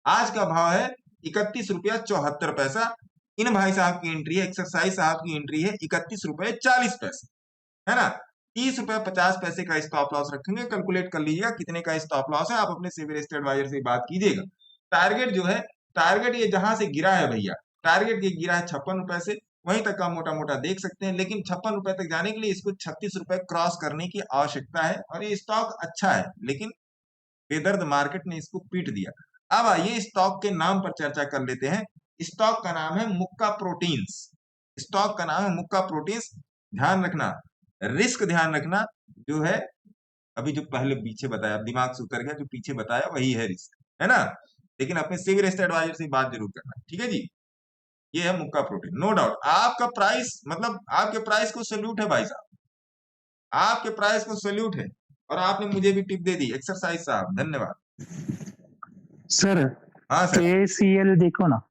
आज का भाव है 31 रुपया 74 पैसा। इन भाई साहब की एंट्री है, एक्सरसाइज साहब की एंट्री है 31 रुपए 40 पैसे, है ना। 30 रुपए 50 पैसे का स्टॉप लॉस रखेंगे। कैलकुलेट कर लीजिएगा कितने का स्टॉप लॉस है, आप अपने सिविल एडवाइजर से बात कीजिएगा। टारगेट जो है, टारगेट ये जहां से गिरा है भैया, टारगेट ये गिरा है 56 रुपए से, वहीं तक का मोटा मोटा देख सकते हैं। लेकिन 56 रुपए तक जाने के लिए इसको 36 रुपए क्रॉस करने की आवश्यकता है और ये स्टॉक अच्छा है, लेकिन बेदर्द मार्केट ने इसको पीट दिया। अब आइए स्टॉक के नाम पर चर्चा कर लेते हैं। स्टॉक का नाम है मुक्का प्रोटीन्स। स्टॉक का नाम है मुक्का प्रोटीन्स। ध्यान रखना, रिस्क ध्यान रखना, जो है अभी जो पहले पीछे बताया, दिमाग से उतर गया, जो पीछे बताया वही है रिस्क, है ना। लेकिन अपने सिविल एडवाइजर से बात जरूर करना, ठीक है जी। ये है मुक्का प्रोटीन, नो डाउट। आपका प्राइस, मतलब आपके प्राइस को सल्यूट है भाई साहब, आपके प्राइस को सल्यूट है। और आपने मुझे भी टिप दे दी एक्सरसाइज साहब, धन्यवाद सर। हाँ सर, KCL देखो ना,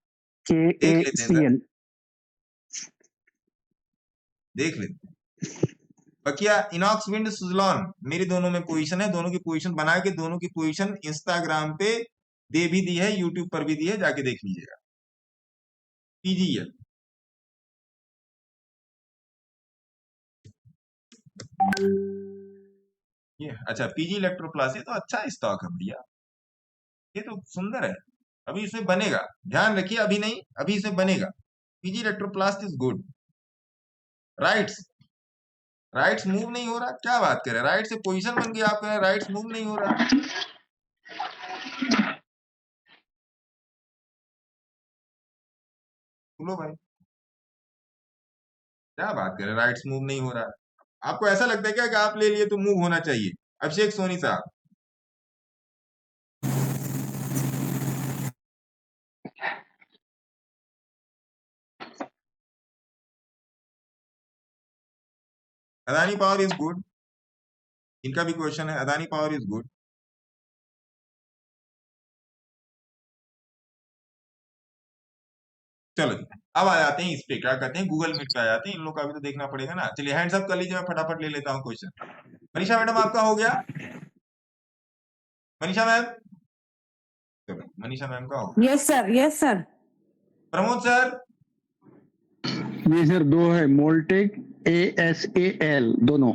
KACL देख लेते। बकिया इनॉक्स विंड सुजलॉन, मेरी दोनों में पोजीशन है। दोनों की पोजीशन बना के, दोनों की पोजीशन इंस्टाग्राम पे दे भी दी है, यूट्यूब पर भी दी है, जाके देख लीजिएगा। PGL ये अच्छा, PG इलेक्ट्रोप्लास, ये तो अच्छा स्टॉक है भैया, ये तो सुंदर है। अभी इसे बनेगा, ध्यान रखिए, अभी नहीं, अभी इसे बनेगा। PG Electroplast is good. Rights, rights move नहीं हो रहा, क्या बात कर रहे हैं, राइट से पोजीशन बन गई, आप कह रहे हैं राइट्स मूव नहीं हो रहा। बोलो भाई, क्या बात कर रहे हैं, राइट्स मूव नहीं हो रहा। आपको ऐसा लगता है क्या कि आप ले लिए तो मूव होना चाहिए? अभिषेक सोनी साहब, अदानी पावर इज गुड, इनका भी क्वेश्चन है, अदानी पावर इज गुड। चलो जी, अब आ जाते हैं इस पे, क्या कहते हैं, गूगल मीट पे आ जाते हैं। इन लोग का भी तो देखना पड़ेगा ना। चलिए हैंड्स अप कर लीजिए, मैं फटाफट ले लेता हूँ क्वेश्चन। मनीषा मैडम आपका हो गया? मनीषा मैम, चलो मनीषा मैम का हो गया। Yes sir, yes sir. Pramod sir, जी सर, दो है, मोल्टेक ASAL दोनों।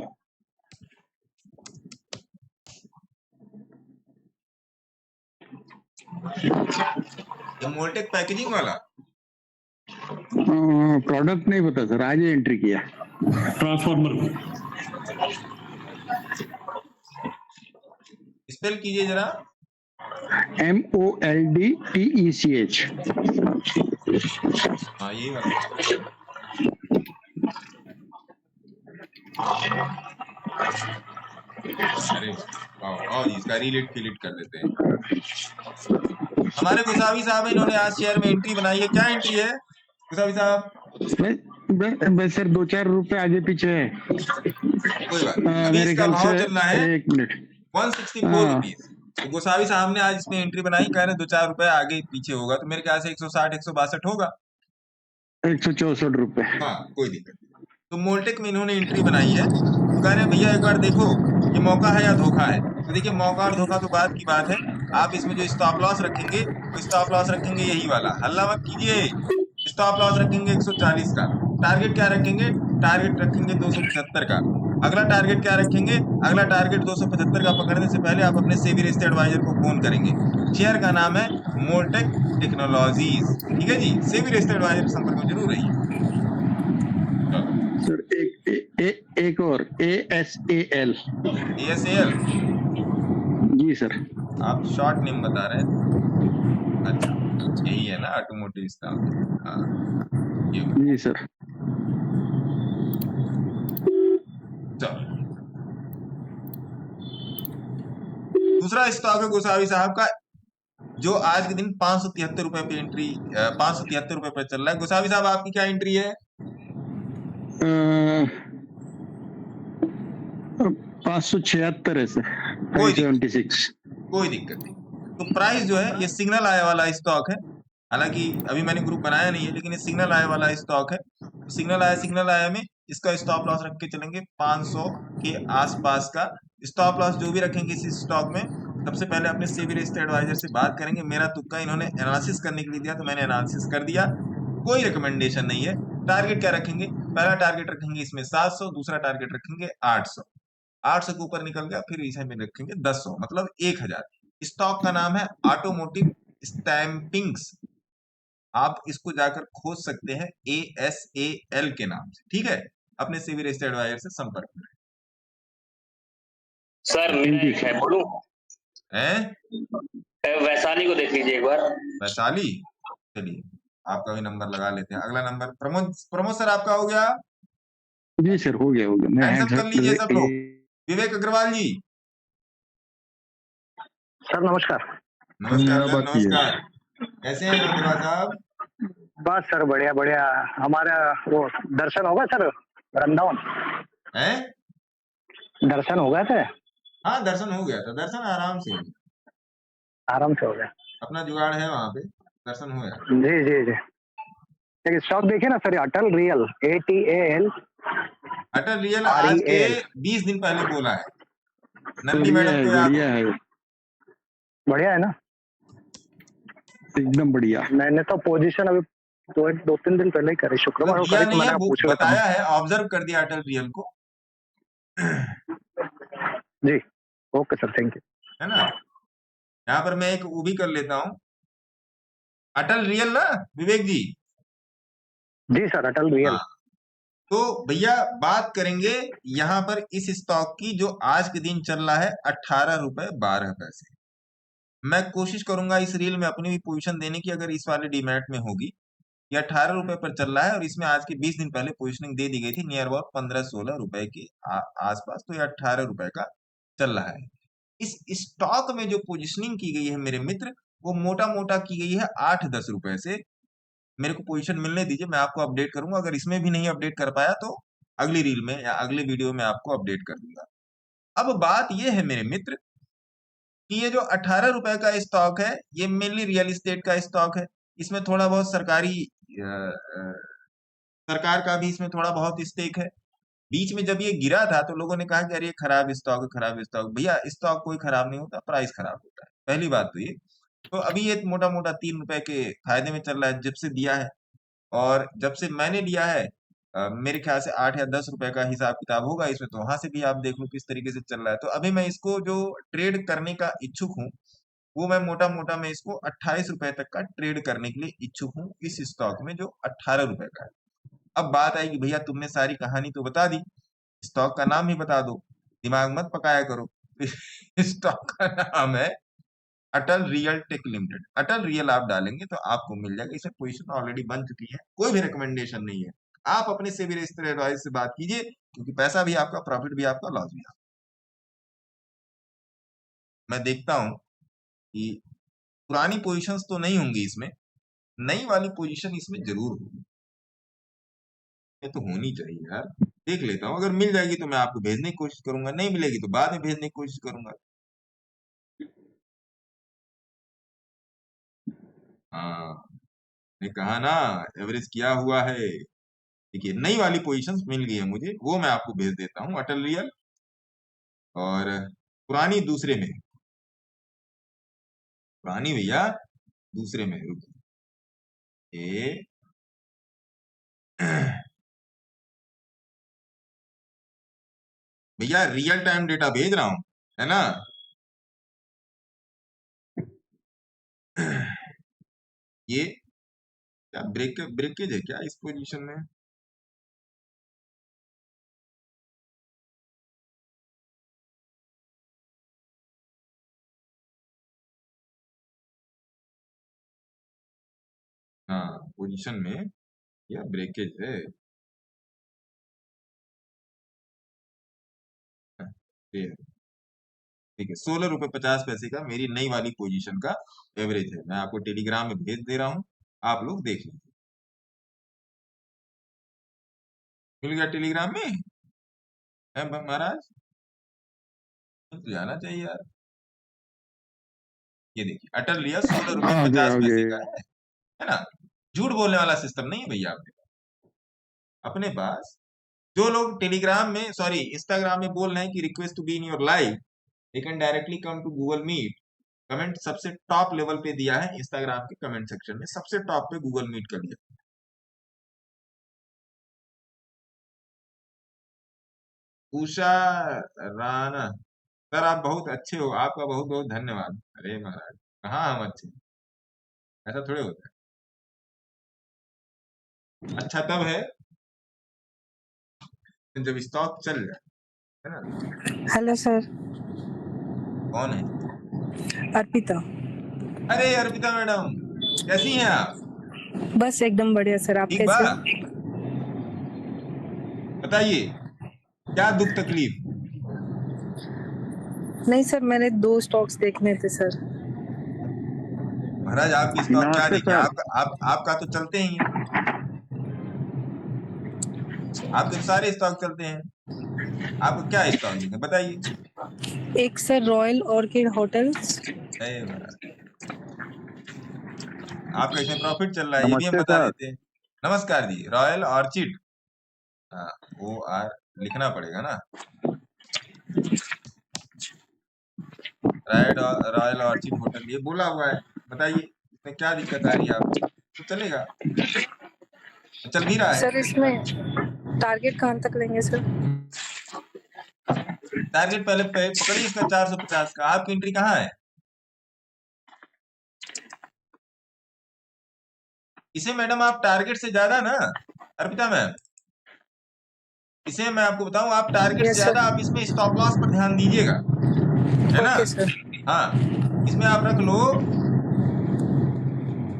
ये मोल्टेक पैकेजिंग वाला प्रोडक्ट नहीं पता सर, आज ही एंट्री किया। ट्रांसफार्मर स्पेल कीजिए जरा। MOLDTECH। हाँ यही वाला। अरे और इसका रिलेट फिलिट कर देते हैं। हमारे गुसावी साहब, इन्होंने आज शेयर में एंट्री बनाई है। क्या एंट्री है गुसावी साहब? बस सर 2-4 रुपए आगे पीछे है, कोई बात नहीं। अभी मेरे इसका ख्याल भाव से। चल रहा है 1 मिनट, 164 रुपीज। तो गोसावी साहब ने आज इसमें एंट्री बनाई, कह रहे 2-4 रुपए आगे पीछे होगा, तो मेरे ख्याल से 160-162 होगा, 164 रुपए। हाँ कोई दिक्कत नहीं। तो मोल्टेक में इन्होंने एंट्री बनाई है, तो कह रहे हैं भैया एक बार देखो ये मौका है या धोखा है। तो देखिए, मौका और धोखा तो बात की बात है। आप इसमें जो स्टॉप लॉस रखेंगे, तो स्टॉप लॉस रखेंगे यही वाला, हल्ला मत कीजिए। स्टॉप लॉस रखेंगे 140 का, टारगेट क्या रखेंगे, टारगेट रखेंगे 275 का। अगला टारगेट क्या रखेंगे, अगला टारगेट 275 का पकड़ने से पहले आप अपने सेबी रजिस्टर्ड एडवाइजर को फोन करेंगे। शेयर का नाम है मोल्टेक टेक्नोलॉजीज, ठीक है जी। सेबी रजिस्टर्ड एडवाइजर के संपर्क में जरूर रहिए। सर एक और ASAL। ASAL, जी सर। आप शॉर्ट नेम बता रहे हैं। अच्छा, यही है ना ऑटोमोटिव स्टॉक। हाँ, ये जी सर। चलो, दूसरा स्टॉक है गोसावी साहब का, जो आज के दिन 573 रुपए पे एंट्री 573 रुपए पर चल रहा है। गोसावी साहब आपकी क्या एंट्री है? 576 है सर। कोई 576। कोई दिक्कत नहीं। तो प्राइस जो है ये सिग्नल आए वाला स्टॉक है, हालांकि अभी मैंने ग्रुप बनाया नहीं है, लेकिन ये सिग्नल आए वाला स्टॉक है। सिग्नल आया में इसका स्टॉप लॉस रख के चलेंगे 500 के आसपास का। स्टॉप लॉस जो भी रखेंगे इस स्टॉक में, सबसे पहले अपने सेबी रजिस्टर्ड एडवाइजर से बात करेंगे। मेरा तुक्का इन्होंने एनालिसिस करने के लिए दिया तो मैंने एनालिसिस कर दिया, कोई रिकमेंडेशन नहीं है। टारगेट क्या रखेंगे, पहला टारगेट रखेंगे इसमें 700, दूसरा टारगेट रखेंगे 800। 800 के ऊपर निकल गया फिर इसे में रखेंगे 1000, मतलब 1000। स्टॉक का नाम है ऑटोमोटिव स्टैंपिंग्स, आप इसको जाकर खोज सकते हैं ASAL के नाम से, ठीक है। अपने सेबी रजिस्टर्ड एडवाइजर से संपर्क करें। सर मेरा एक है, बोलूं? वैशाली को देख लीजिए एक बार। वैशाली, चलिए आपका भी नंबर लगा लेते हैं। अगला नंबर प्रमोद सर आपका हो गया? जी सर, हो गया। हैंड्स अप कर लीजिए सब लोग। विवेक अग्रवाल जी। सर नमस्कार। नमस्कार सर, नमस्कार। कैसे हैं अग्रवाल साहब? बस सर बढ़िया बढ़िया। हमारा वो दर्शन होगा सर वृंदावन? हैं? दर्शन हो गए थे? हाँ, दर्शन हो गया था। दर्शन आराम से हो गया। अपना जुगाड़ है वहाँ पे, दर्शन हो गया। जी जी जी। एक स्टॉक देखिए ना सर, अटल रियल, ATAL। अटल रियल आज के 20 दिन पहले बोला है। नंदी मैडम को याद है? बढ़िया है ना, एकदम बढ़िया। मैंने तो पोजीशन अभी 2-3 दिन पहले ही करी, शुक्रवार को करी, तो मैंने पूछ बताया है, ऑब्जर्व कर दिया अटल रियल को। जी ओके सर, थैंक यू। है ना, यहाँ पर मैं एक वो भी कर लेता हूँ, अटल रियल ना विवेक जी? जी सर, अटल रियल। तो भैया बात करेंगे यहाँ पर इस स्टॉक की, जो आज के दिन चल रहा है 18 रुपए 12 पैसे। मैं कोशिश करूंगा इस रील में अपनी भी पोजीशन देने की, अगर इस वाले डीमैट में होगी। ये 18 रुपए पर चल रहा है और इसमें आज के 20 दिन पहले पोजीशनिंग दे दी गई थी नियर अबाउट 15-16 रुपए के आसपास। तो ये 18 रुपए का चल रहा है। इस स्टॉक में जो पोजीशनिंग की गई है मेरे मित्र, वो मोटा मोटा की गई है 8-10 रुपए से। मेरे को पोजीशन मिलने दीजिए, मैं आपको अपडेट करूंगा। अगर इसमें भी नहीं अपडेट कर पाया तो अगली रील में या अगले वीडियो में आपको अपडेट कर दूंगा। अब बात ये है मेरे मित्र कि ये जो 18 रुपए का स्टॉक है, ये मेनली रियल एस्टेट का स्टॉक है। इसमें थोड़ा बहुत सरकार का भी इसमें थोड़ा बहुत स्टेक है। बीच में जब ये गिरा था तो लोगों ने कहा कि अरे ये खराब स्टॉक है, खराब स्टॉक। भैया स्टॉक कोई खराब नहीं होता, प्राइस खराब होता है, पहली बात तो ये। तो अभी ये मोटा मोटा 3 रुपए के फायदे में चल रहा है जब से दिया है, और जब से मैंने लिया है मेरे ख्याल से 8 या 10 रुपए का हिसाब किताब होगा इसमें। तो वहां से भी आप देख लो किस तरीके से चल रहा है। तो अभी मैं इसको जो ट्रेड करने का इच्छुक हूँ, वो मैं मोटा मैं इसको 28 रुपए तक का ट्रेड करने के लिए इच्छुक हूँ, इस स्टॉक में जो 18 रुपए का है। अब बात आएगी भैया तुमने सारी कहानी तो बता दी, स्टॉक का नाम ही बता दो, दिमाग मत पकाया करो। स्टॉक का नाम है अटल रियल टेक लिमिटेड। अटल रियल आप डालेंगे तो आपको मिल जाएगा। इसमें पोजीशन ऑलरेडी बन चुकी है, कोई भी रिकमेंडेशन नहीं है। आप अपने सेबी रजिस्टर्ड एडवाइजर से बात कीजिए, क्योंकि पैसा भी आपका, प्रॉफिट भी आपका, लॉस भी आपका। मैं देखता हूं कि पुरानी पोजीशंस तो नहीं होंगी इसमें, नई वाली पोजीशन इसमें जरूर होगी। ये तो होनी चाहिए यार, देख लेता हूँ। अगर मिल जाएगी तो मैं आपको भेजने की कोशिश करूंगा, नहीं मिलेगी तो बाद में भेजने की कोशिश करूंगा। हाँ, ने कहा ना एवरेज किया हुआ है। देखिए नई वाली पोजीशंस मिल गई है मुझे, वो मैं आपको भेज देता हूँ अटल रियल। और पुरानी दूसरे में, पुरानी भैया दूसरे में, रुकिए भैया रियल टाइम डेटा भेज रहा हूं, है ना। ये क्या ब्रेकेज है क्या इस पोजीशन में? हाँ, पोजीशन में या ब्रेकेज है। ये ठीक है, 16 रुपए 50 पैसे का मेरी नई वाली पोजीशन का एवरेज है। मैं आपको टेलीग्राम में भेज दे रहा हूं, आप लोग देख लीजिए। मिल गया टेलीग्राम में है महाराज? मिल तो जाना चाहिए यार। ये देखिए अटल लिया 16 रुपए 50 पैसे का है ना। झूठ बोलने वाला सिस्टम नहीं है भैया आपके पास। अपने पास जो लोग टेलीग्राम में सॉरी इंस्टाग्राम में बोल रहे हैं कि request to be in your live, they can directly come to Google Meet. Comment सबसे टॉप लेवल पे दिया है इंस्टाग्राम के कमेंट सेक्शन में, सबसे टॉप पे गूगल मीट का दिया। उषा राणा सर आप बहुत अच्छे हो, आपका बहुत बहुत धन्यवाद। अरे महाराज कहाँ हम अच्छे, ऐसा थोड़े होता है। अच्छा तब है जब स्टॉक चल जाए, है ना। Hello sir. कौन है? अर्पिता। अरे अर्पिता मैडम कैसी हैं आप? बस एकदम बढ़िया सर, आप ठीक कैसे बा? हैं? बताइए क्या दुख तकलीफ? नहीं सर, मैंने 2 स्टॉक्स देखने थे सर। महाराज आपकी स्टॉक क्या देखे? आपका तो चलते ही हैं, आपके तो सारे स्टॉक चलते हैं। आपको क्या स्टॉक देखे बताइए। एक सर रॉयल ऑर्किड होटल्स। आपका इसमें प्रॉफिट चल रहा है, ये भी हम बता देते हैं। नमस्कार जी। रॉयल ऑर्चिड, वो लिखना पड़ेगा ना। रॉयल ऑर्चिड होटल ये बोला हुआ है, बताइए इसमें क्या दिक्कत आ रही है आपको? तो चलेगा, चल भी रहा है। सर इसमें टारगेट कहाँ तक लेंगे सर? टारगेट पहले पकड़िए इसका 450 का। आपकी एंट्री कहाँ है? इसे मैडम आप टारगेट से ज्यादा ना अर्पिता मैम, इसे मैं आपको बताऊं आप टारगेट से ज्यादा आप इसमें स्टॉप लॉस पर ध्यान दीजिएगा, है ना। हाँ इसमें आप रख लो,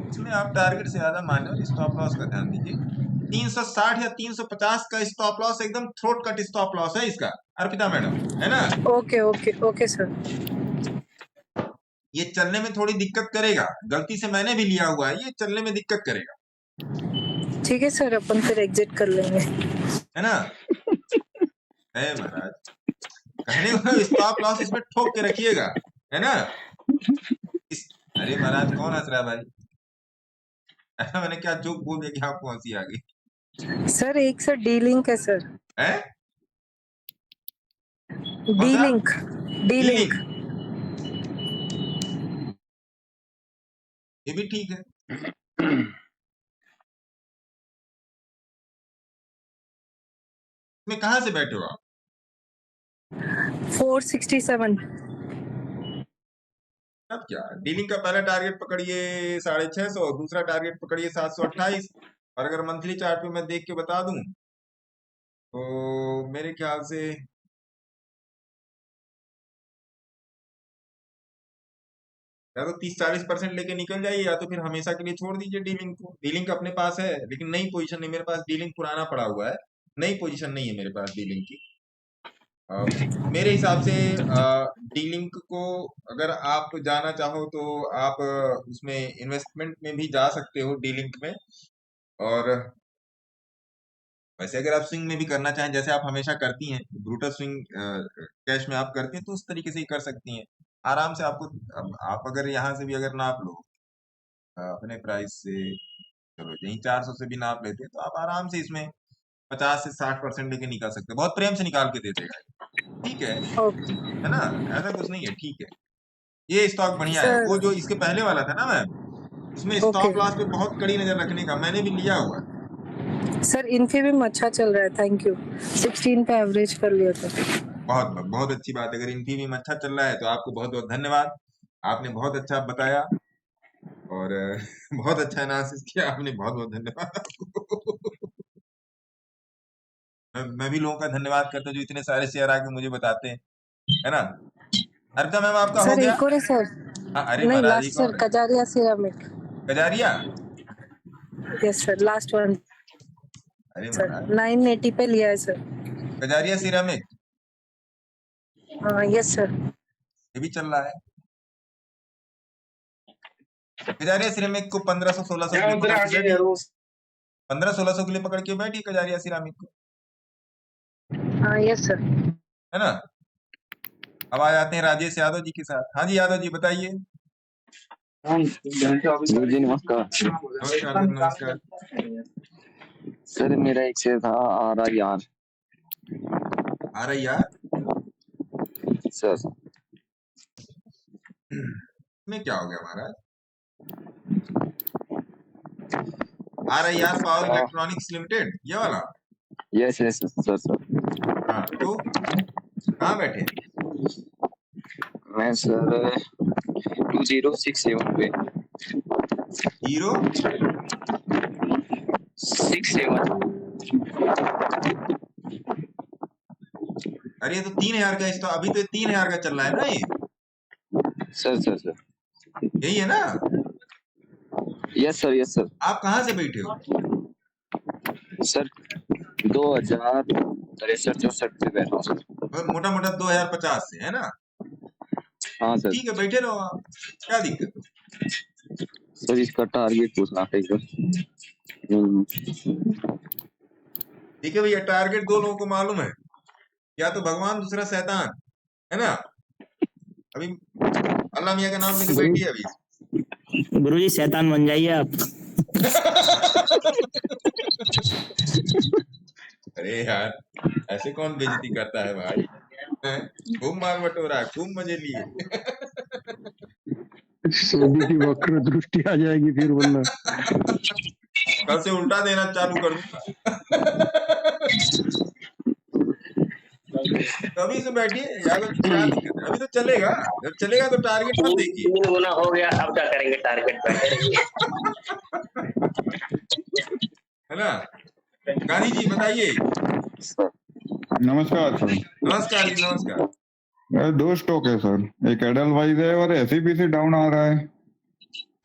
इसमें आप टारगेट से ज्यादा माने और स्टॉप लॉस का ध्यान दीजिए। 360 या 350 का स्टॉप लॉस एकदम थ्रोट कट स्टॉप लॉस है इसका अर्पिता मैडम, है ना। Okay okay okay sir. ये चलने में थोड़ी दिक्कत करेगा, गलती से मैंने भी लिया हुआ है, ये चलने में दिक्कत करेगा। ठीक है सर, अपन फिर एग्जिट कर लेंगे, है ना। है महाराज कहने को स्टॉप लॉस इसमें ठोक के रखिएगा, है ना। अरे महाराज कौन हंस रहा है भाई? मैंने क्या जोक बोल दिया कि आपको हंसी आ गई? सर एक सर डी लिंक है सर। है डी लिंक, डी लिंक ये भी ठीक है। इसमें कहाँ से बैठे हो आप? 467। अब क्या डीलिंग का पहला टारगेट पकड़िए 650, दूसरा टारगेट पकड़िए 728। और अगर मंथली चार्ट पे मैं देख के बता दूं तो मेरे ख्याल से या तो 30-40% लेके निकल जाइए, या तो फिर हमेशा के लिए छोड़ दीजिए डीलिंग को। डीलिंग अपने पास है लेकिन नई पोजीशन नहीं मेरे पास, डीलिंग पुराना पड़ा हुआ है, नई पोजीशन नहीं है मेरे पास डीलिंग की। मेरे हिसाब से डीलिंग को अगर आप जाना चाहो तो आप उसमें इन्वेस्टमेंट में भी जा सकते हो डीलिंक में। और वैसे अगर आप स्विंग में भी करना चाहें जैसे आप हमेशा करती हैं, ब्रूटल स्विंग कैश में आप करती हैं, तो उस तरीके से ही कर सकती हैं आराम से। आपको आप अगर यहाँ से भी अगर नाप लो अपने प्राइस से, चलो यही 400 से भी नाप लेते हैं तो आप आराम से इसमें 50 से 60% लेके निकाल सकते हैं, बहुत प्रेम से निकाल के दे देगा। ठीक है ना, ऐसा कुछ नहीं है। ठीक है, ये स्टॉक बढ़िया है। वो जो इसके पहले वाला था ना मैम, उसमें स्टॉप लॉस पे बहुत कड़ी नजर रखने का, मैंने भी लिया हुआ है सर। इनफीबीम अच्छा चल रहा है, थैंक यू। 16 पे एवरेज कर लिया था। बहुत बहुत अच्छी बात है। अगर इन्फीबीम अच्छा चल रहा है तो आपको बहुत बहुत धन्यवाद। आपने बहुत अच्छा बताया और बहुत अच्छा एनालिसिस किया आपने, बहुत बहुत धन्यवाद आपको। मैं भी लोगों का धन्यवाद करता हूँ जो इतने सारे शेयर आके मुझे बताते हैं, है ना। अर्पिता मैम आपका हो सर गया? एक और है सर। हाँ, अरे नहीं, महाराज लास्ट एक सर, और है। Kajaria ceramic. Kajaria? Yes sir, last one अरे सर, महाराज 980 पे लिया है सर। कजारिया सिरामिक हाँ यस सर। ये भी चल रहा है। कजारिया सिरामिक को 1500-1600 के लिए पकड़ के बैठी, 1500-1600 के लिए पकड़ के बैठी कजारिया सिरामिक को, हाँ यस सर। है ना। अब आ जाते हैं राजेश यादव जी के साथ। हाँ जी यादव जी बताइए। जी नमस्कार। नमस्कार नमस्कार। सर मेरा एक शेयर था RIR। आ रही यार सर में क्या हो गया महाराज? आ रही यार पावर इलेक्ट्रॉनिक्स लिमिटेड, ये वाला? Yes yes sir. हाँ तो कहाँ बैठे? मैं सर 2067 पे 067। अरे ये तो 3000 का, इस तो अभी तो 3000 का चल रहा है ना ये। सर यही है ना? Yes sir. आप कहाँ से बैठे हो? सर 2063-64 पे बैठा हूँ सर। मोटा मोटा 2050 से, है ना? हाँ सर। ठीक है बैठे रहो आप, क्या दिक्कत है? सर इसका टारगेट पूछना था एक बार। ठीक है भैया, टारगेट दो लोगों को मालूम है, या तो भगवान दूसरा शैतान, है ना। अभी अल्लाह मियाँ का नाम लेके बैठी है अभी। गुरुजी शैतान बन जाइए आप। अरे यार ऐसे कौन बेइज्जती करता है भाई, खूब मार बटोरा, खूब मजे लिए। सोनी की वक्र दृष्टि आ जाएगी फिर, वरना कल से उल्टा देना चालू कर दूंगा। अभी से बैठिए यार, क्या दिक्कत है? अभी तो चलेगा, जब चलेगा तो टारगेट मत देखिए। 3 गुना हो गया, अब क्या करेंगे, टारगेट बैठे रहिए। है ना। गांधी जी बताइए। नमस्कार सर। नमस्कार जी नमस्कार। दो स्टॉक है सर, एक एडलवाइज है और SCPC डाउन आ रहा है।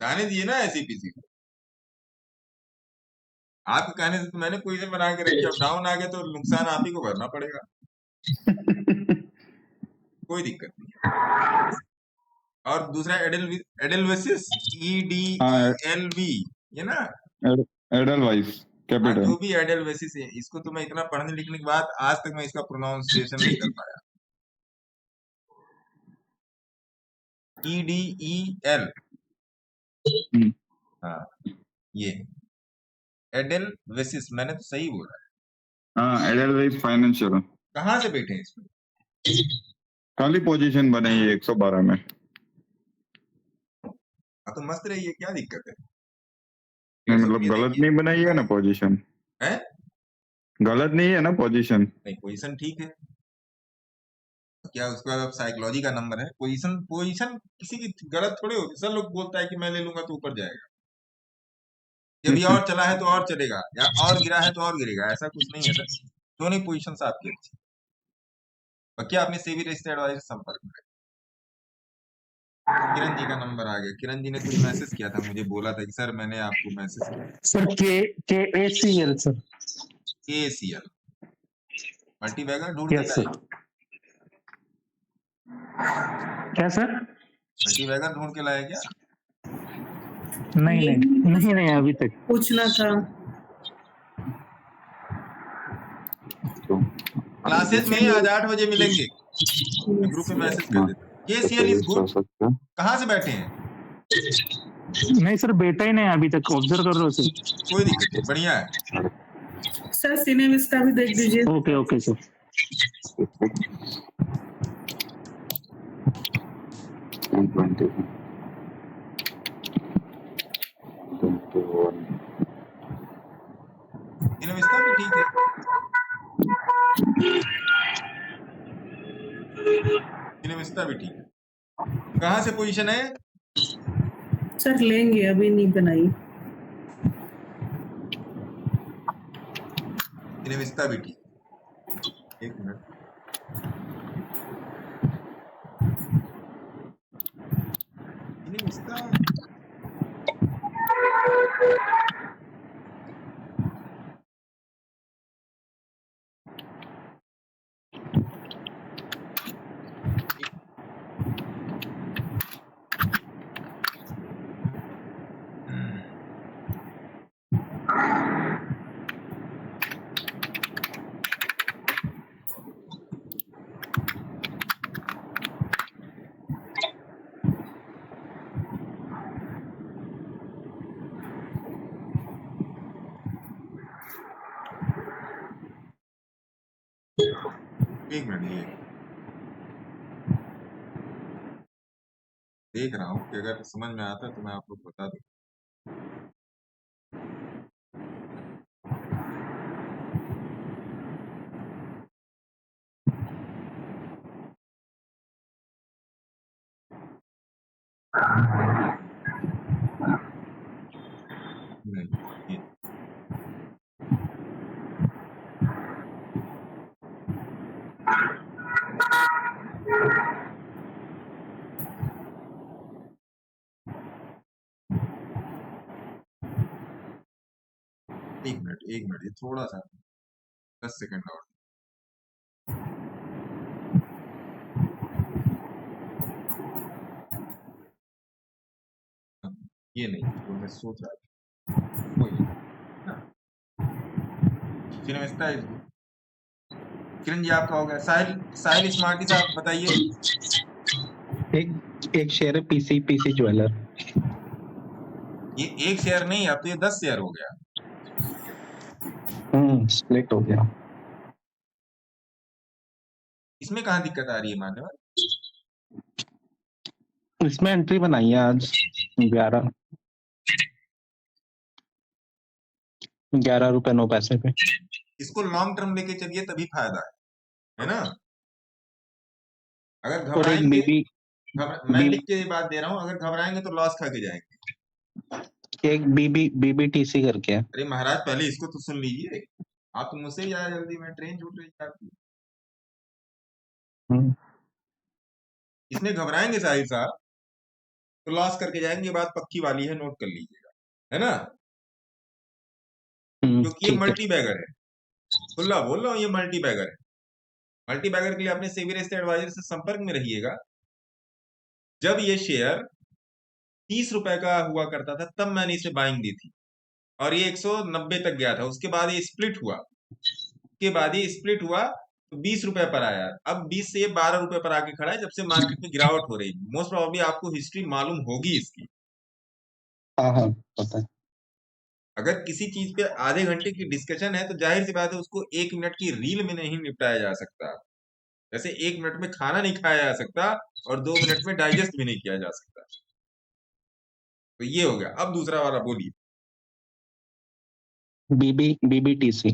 कहने दिए ना SCPC, आपके कहने से तो मैंने पोजीशन बना के रखी, अब डाउन आ गया तो नुकसान आप ही को भरना पड़ेगा। कोई दिक्कत नहीं। और दूसरा एडलवेसिस EDELV, ये ना एडलवाइज कैपिटल। जो भी एडलवेसिस है, इसको तो मैं इतना पढ़ने लिखने के बाद आज तक मैं इसका प्रोनाउंसिएशन नहीं कर पाया। EDEL, हाँ ये एडलवेसिस, मैंने तो सही बोला है। हाँ एडलवाइज फाइनेंशियल। कहाँ से बैठे हैं इसमें? खाली पोजीशन बने है 112 में। हाँ तो मस्त रहिए, क्या दिक्कत है? नहीं मतलब गलत नहीं बनाई है ना पोजीशन? है गलत नहीं है ना पोजीशन? नहीं, पोजीशन ठीक है। क्या उसके बाद अब साइकोलॉजी का नंबर है। पोजीशन किसी की गलत थोड़ी होगी। सब लोग बोलता है कि मैं ले लूंगा तो ऊपर जाएगा, जब ये और चला है तो और चलेगा, या और गिरा है तो और गिरेगा, ऐसा कुछ नहीं है सर। दोनों पोजीशन आपकी अच्छी। बाकी आपने सेबी रजिस्टर्ड एडवाइजर संपर्क करें। किरण जी का नंबर आ गया। किरण जी ने कुछ मैसेज किया था, मुझे बोला था कि सर मैंने आपको मैसेज किया। Sir KACL sir. KACL multibagger ढूंढ यस सर। क्या सर? मल्टीबैगर ढूंढ के लाया क्या? नहीं अभी तक पूछना था। क्लासेस में आज 8 बजे मिलेंगे, ग्रुप में मैसेज कर देता। KCL is good. कहाँ से बैठे हैं? नहीं सर, बेटा ही नहीं अभी तक, ऑब्जर्व कर रहे हो सर। कोई दिक्कत नहीं, बढ़िया है सर सिनेमिस का भी देख दीजिए। Okay sir. सिनेमिस का भी ठीक है। सिनेमिस्टा भी ठीक है। कहाँ से पोजीशन है? सर लेंगे, अभी नहीं बनाई। सिनेमिस्टा भी ठीक है। एक मिनट, सिनेमिस्टा एक मिनट, ये देख रहा हूँ कि अगर समझ में आता तो मैं आप लोग बता दूँ। नहीं, ये एक मिनट, ये थोड़ा सा 10 सेकंड और। ये नहीं, जो मैं सोच रहा था वो ये सिनेमिस्टा इज गुड। किरण जी आपका हो गया। साहिल स्मार्टी साहब बताइए। एक शेयर है पीसी ज्वेलर। ये एक शेयर नहीं, अब तो ये 10 शेयर हो गया। स्प्लिट हो गया। इसमें कहाँ दिक्कत आ रही है मान्यवर? इसमें एंट्री बनाई है आज 11 रुपए 9 पैसे पे। इसको लॉन्ग टर्म लेके चलिए तभी फायदा है ना? अगर और एक घबराएंगे, मैं लिख के ये बात दे रहा हूँ, अगर घबराएंगे तो लॉस खा के जाएंगे। एक बीबीटीसी करके है। अरे महाराज पहले इसको तो सुन लीजिए, आप तो मुझसे ज्यादा जल्दी में, ट्रेन छूट रही है आपकी। इसमें घबराएंगे साहिल साहब तो लॉस करके जाएंगे, बात पक्की वाली है, नोट कर लीजिएगा, है ना? क्योंकि ये मल्टी बैगर है, खुला बोल रहा हूँ, ये मल्टी बैगर है। मल्टी बैगर के लिए अपने सेबी रजिस्टर्ड एडवाइजर से संपर्क में रहिएगा। जब ये शेयर 30 रुपए का हुआ करता था तब मैंने इसे बाइंग दी थी और ये 190 तक गया था। उसके बाद ये स्प्लिट हुआ तो 20 रुपए पर आया। अब 20 से ये 12 रुपए पर आके खड़ा है जब से मार्केट में गिरावट हो रही है। मोस्ट प्रोबेबली आपको हिस्ट्री मालूम होगी इसकी। हाँ पता है। अगर किसी चीज पे आधे घंटे की डिस्कशन है तो जाहिर सी बात है उसको 1 मिनट की रील में नहीं निपटाया जा सकता। जैसे 1 मिनट में खाना नहीं खाया जा सकता और 2 मिनट में डाइजेस्ट भी नहीं किया जा सकता। तो ये हो गया। अब दूसरा वाला बोलिए। बीबीटीसी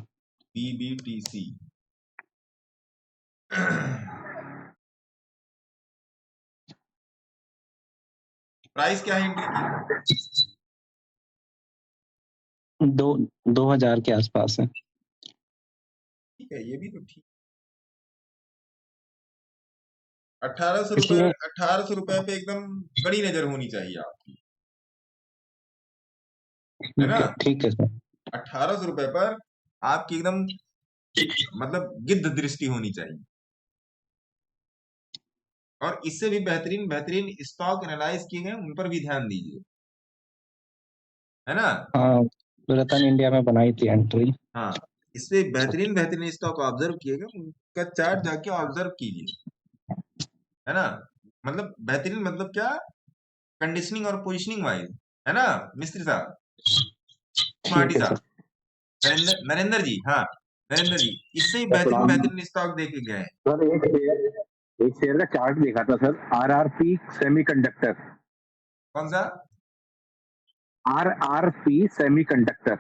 प्राइस क्या है एंट्री की? 2000 के आसपास है। ठीक है, ये भी तो ठीक। 1800 रुपए पे एकदम कड़ी नजर होनी चाहिए आपकी, है ना? ठीक है सर। 1800 रुपए पर आपकी एकदम मतलब गिद्ध दृष्टि होनी चाहिए। और इससे भी बेहतरीन स्टॉक एनालाइज किए गए उन पर भी ध्यान दीजिए, है ना? हाँ, रतन इंडिया में बनाई थी एंट्री। हाँ, इससे बेहतरीन स्टॉक ऑब्जर्व किए गए, उनका चार्ट जाके ऑब्जर्व कीजिए, है ना? मतलब बेहतरीन मतलब क्या, कंडीशनिंग और पोजिशनिंग वाइज, है ना मिस्त्री साहब, स्मार्टी साहब, नरेंद्र जी? हाँ नरेंद्र जी, इससे ही बेहतरीन स्टॉक देखे गए हैं। सर एक शेयर का चार्ट देखा था सर, आरआरपी सेमीकंडक्टर। कौन सा? RRP semiconductor.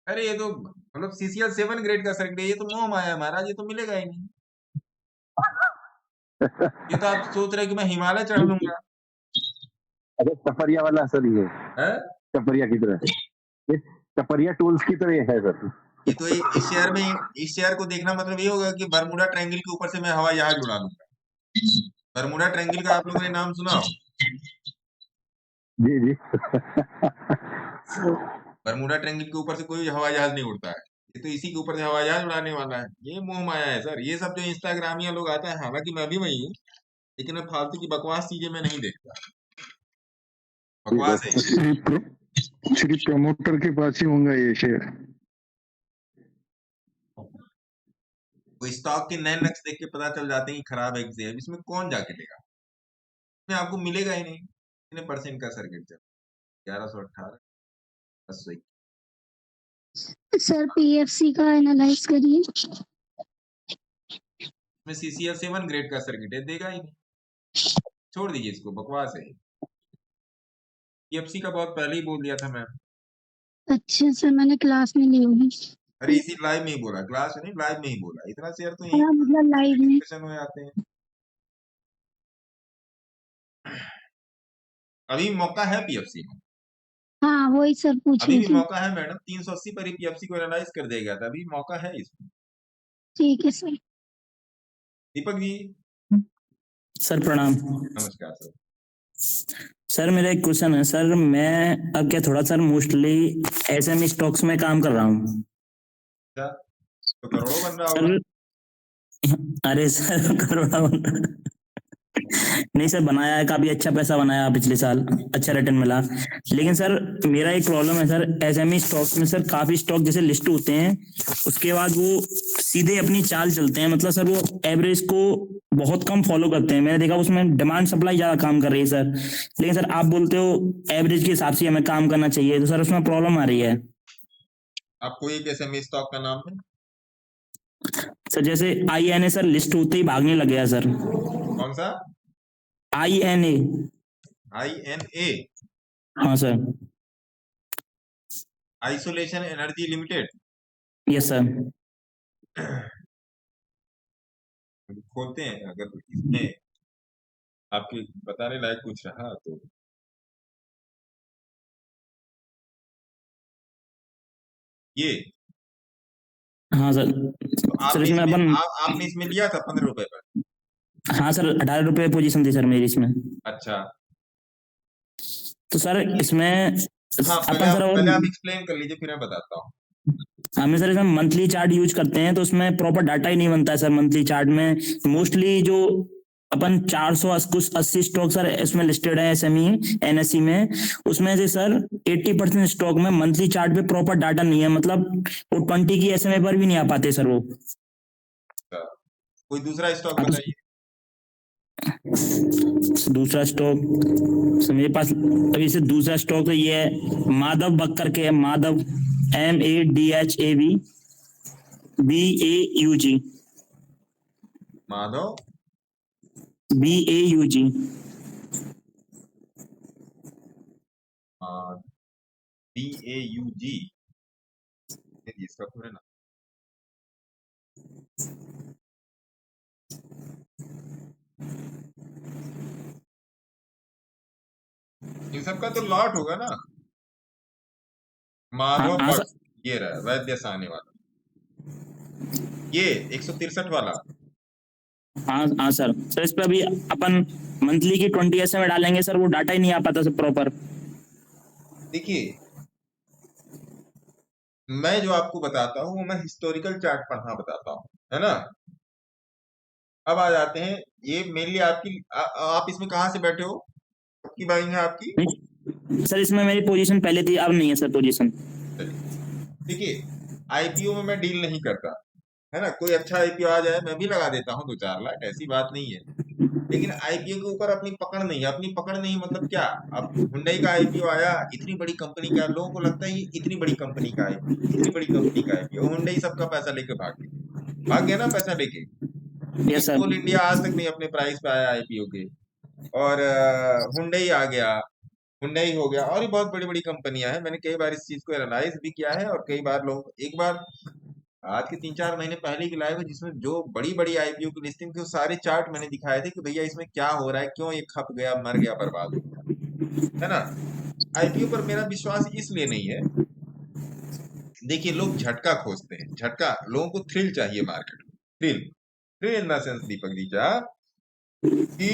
अरे ये तो मतलब CCL 7 ग्रेड का सर्किट है, ये तो मोह माया है महाराज, ये तो मिलेगा ही नहीं। ये तो आप सोच रहे हैं कि मैं हिमालय चढ़ लूंगा। अरे टपरिया वाला सर, ये है टपरिया की तरह, ये टपरिया टूल्स की तरह है सर। ये तो इस शहर को देखना मतलब ये होगा कि बरमुडा ट्रायंगल के ऊपर से मैं हवाई जहाज उड़ा लूंगा। बरमुडा ट्रायंगल का आप लोगों ने नाम सुना हो? जी जी। बरमुडा ट्रायंगल के ऊपर से कोई हवाई जहाज नहीं उड़ता है, ये तो इसी के ऊपर से हवाई जहाज उड़ाने वाला है। ये मोह माया है सर। ये सब जो इंस्टाग्रामिया लोग आते हैं, हालांकि मैं भी वही हूँ, लेकिन मैं फालतू की बकवास चीजें मैं नहीं देखता। बकवास है। श्री प्रमोटर के पास ही होगा ये शेयर। वो स्टॉक के नए नक्श देख के पता चल जाते हैं कि खराब है कि सही है। अब इसमें कौन जाके लेगा? इसमें आपको मिलेगा ही नहीं। कितने परसेंट का सर्किट चल 1118 80। सर पीएफसी का एनालाइज करिए। इसमें CCL 7 ग्रेड का सर्किट है, देगा ही नहीं। छोड़ दीजिए इसको, बकवास है। PFC का बहुत पहले ही बोल दिया था मैं। अच्छा सर, मैंने क्लास में ली होगी। अरे इसी लाइव में ही बोला, क्लास में नहीं, लाइव में ही बोला। इतना शेयर तो यही मतलब लाइव में डिस्कशन हो जाते हैं। अभी मौका है PFC में, हाँ वही सर पूछ अभी रही भी थी। मौका है मैडम। 380 पर ही PFC को एनालाइज कर दिया गया था, अभी मौका है इसमें। ठीक है सर। दीपक जी सर प्रणाम। नमस्कार सर। सर मेरा एक क्वेश्चन है सर, मैं अब क्या थोड़ा सर मोस्टली SME स्टॉक्स में काम कर रहा हूँ। तो करोड़ों बन रहा होगा। अरे सर करोड़ा नहीं सर, बनाया है, काफी अच्छा पैसा बनाया पिछले साल, अच्छा रिटर्न मिला। लेकिन सर मेरा एक प्रॉब्लम है सर, SME स्टॉक्स में सर काफी स्टॉक जैसे लिस्ट होते हैं, उसके बाद वो सीधे अपनी चाल चलते हैं, मतलब सर वो एवरेज को बहुत कम फॉलो करते हैं। मैंने देखा उसमें डिमांड सप्लाई ज्यादा काम कर रही है सर। लेकिन सर आप बोलते हो एवरेज के हिसाब से हमें काम करना चाहिए, तो सर उसमें प्रॉब्लम आ रही है। आपको एक SME स्टॉक का नाम है सर? जैसे INA सर लिस्ट होते ही भागने लग गया सर। कौन सा? INA। हाँ sir. Isolation energy limited. Yes sir. खोलते हैं, अगर इसमें आपके बताने लायक कुछ रहा तो। ये हाँ सर। तो सर इसमें अपन आपने इसमें लिया था 15 रुपए पर? हाँ सर, 18 रुपए पोजीशन थी सर मेरी इसमें। अच्छा तो सर इसमें हाँ, पहले आप एक्सप्लेन कर लीजिए, फिर मैं बताता हूँ। हमें सर इसमें मंथली चार्ट यूज करते हैं, तो उसमें प्रॉपर डाटा ही नहीं बनता है सर। मंथली चार्ट में मोस्टली जो अपन 480 स्टॉक सर इसमें लिस्टेड है SME NSE में, उसमें से सर 80% स्टॉक में मंथली चार्ट पे प्रॉपर डाटा नहीं है, मतलब वो 20 की SMA पर भी नहीं आ पाते सर वो। कोई दूसरा स्टॉक बताइए। दूसरा स्टॉक मेरे पास अभी से दूसरा स्टॉक तो ये है माधव बक्कर के, Madhav MADHAV BAUG। Madhav BAUG। BAUG इसका पूरा नाम। इन सबका तो लॉट होगा ना। माधव भट्ट, ये रहा वैद्य साने वाला, ये 163 वाला। हाँ सर। सर इस पे अभी अपन मंथली की 20 SMA डालेंगे सर, वो डाटा ही नहीं आ पाता सर प्रॉपर। देखिए मैं जो आपको बताता हूँ वो मैं हिस्टोरिकल चार्ट पढ़ना बताता हूँ, है ना। अब आ जाते हैं, ये मेनली आपकी आप इसमें कहाँ से बैठे हो, आपकी बाइंग है आपकी? सर इसमें मेरी पोजीशन पहले थी, अब नहीं है सर पोजीशन। देखिए IPO में मैं डील नहीं करता, है ना। कोई अच्छा IPO आ जाए मैं भी लगा देता हूँ 2-4 लाख, ऐसी बात नहीं है। लेकिन IPO के ऊपर अपनी पकड़ नहीं है। अपनी पकड़ नहीं मतलब क्या? अब हुंडई का IPO आया, इतनी बड़ी कंपनी का, लोगों को लगता है ये इतनी बड़ी कंपनी का है, इतनी बड़ी कंपनी का IPO। हुंडई सबका पैसा लेके भाग गया ना, पैसा लेके। कोल इंडिया आज तक नहीं अपने प्राइस पे आया IPO के, और हुंडई आ गया, हुंडई हो गया, और भी बहुत बड़ी बड़ी कंपनियां हैं। मैंने कई बार इस चीज को एनालाइज भी किया है, और कई बार लोग, एक बार आज के 3-4 महीने पहले की लाइव है जिसमें जो बड़ी बड़ी आईपीओ की लिस्टिंग थी, वो सारे चार्ट मैंने दिखाए थे कि भैया इसमें क्या हो रहा है, क्यों ये खप गया, मर गया, बर्बाद हो गया, है ना। आईपीओ पर मेरा विश्वास इसलिए नहीं है, देखिए लोग झटका खोजते हैं, झटका, लोगों को थ्रिल चाहिए मार्केट में, thrill, thrill in the sense Deepak दीजा कि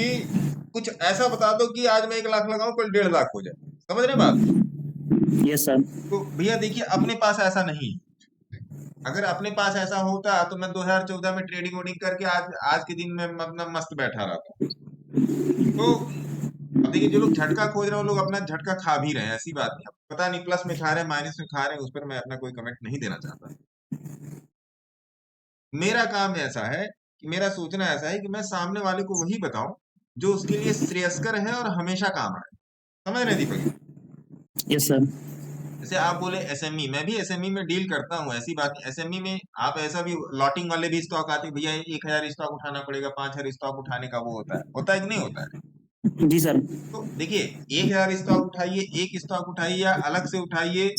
कुछ ऐसा बता दो कि आज मैं 1 लाख लगाऊं कल 1.5 लाख हो जाए, समझ रहे बात। Yes sir. तो भैया देखिए अपने पास ऐसा नहीं, अगर अपने पास ऐसा होता तो मैं 2014 में ट्रेडिंग वोडिंग करके आज के दिन में अपना मस्त बैठा रहता। तो अब देखिए जो लोग झटका खोज रहे हैं वो लोग अपना झटका खा भी रहे हैं, ऐसी बात नहीं, पता नहीं प्लस में खा रहे हैं माइनस में खा रहे हैं, उस पर मैं अपना कोई कमेंट नहीं देना चाहता। मेरा काम ऐसा है कि मेरा सोचना ऐसा है कि मैं सामने वाले को वही बताऊं जो उसके लिए श्रेयस्कर है और हमेशा काम आए, समझ रहे दीपक। Yes sir. जैसे आप बोले एसएमई, मैं भी एसएमई में डील करता हूँ, ऐसी बात नहीं। एसएमई में आप ऐसा भी लॉटिंग वाले भी स्टॉक आते हैं, भैया 1000 स्टॉक उठाना पड़ेगा, 5000 स्टॉक उठाने का वो होता है कि नहीं होता है। जी सर। तो देखिए 1000 स्टॉक उठाइए, एक स्टॉक उठाइए या अलग से उठाइए,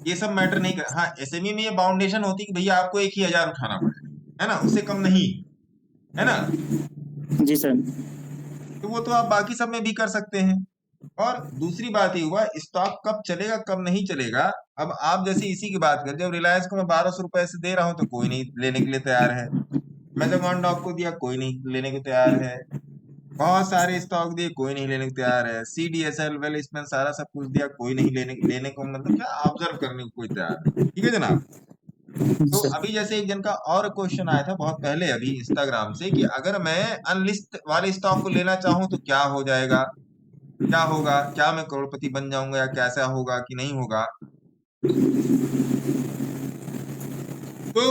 ये सब मैटर नहीं कर। हाँ एसएमई में ये बाउंडेशन होती है कि भैया आपको 1000 उठाना पड़ेगा, है ना, उससे कम नहीं, है ना। जी सर। तो वो तो आप बाकी सब में भी कर सकते हैं। और दूसरी बात ये हुआ स्टॉक कब चलेगा कब नहीं चलेगा। अब आप जैसे इसी की बात कर, जब रिलायंस को मैं 1200 रुपए से दे रहा हूं तो कोई नहीं लेने के लिए तैयार है। मैं जब वन डॉक को दिया कोई नहीं लेने को तैयार है। बहुत सारे स्टॉक दिए कोई नहीं लेने को तैयार है। CDSL वेल इसमें सारा सब कुछ दिया कोई नहीं लेने को, मतलब क्या ऑब्जर्व करने को कोई तैयार है। ठीक है जनाब। तो अभी जैसे एक जन का और क्वेश्चन आया था बहुत पहले अभी इंस्टाग्राम से कि अगर मैं अनलिस्ट वाले स्टॉक को लेना चाहूं तो क्या हो जाएगा, क्या होगा, क्या मैं करोड़पति बन जाऊंगा या कैसा होगा कि नहीं होगा। तो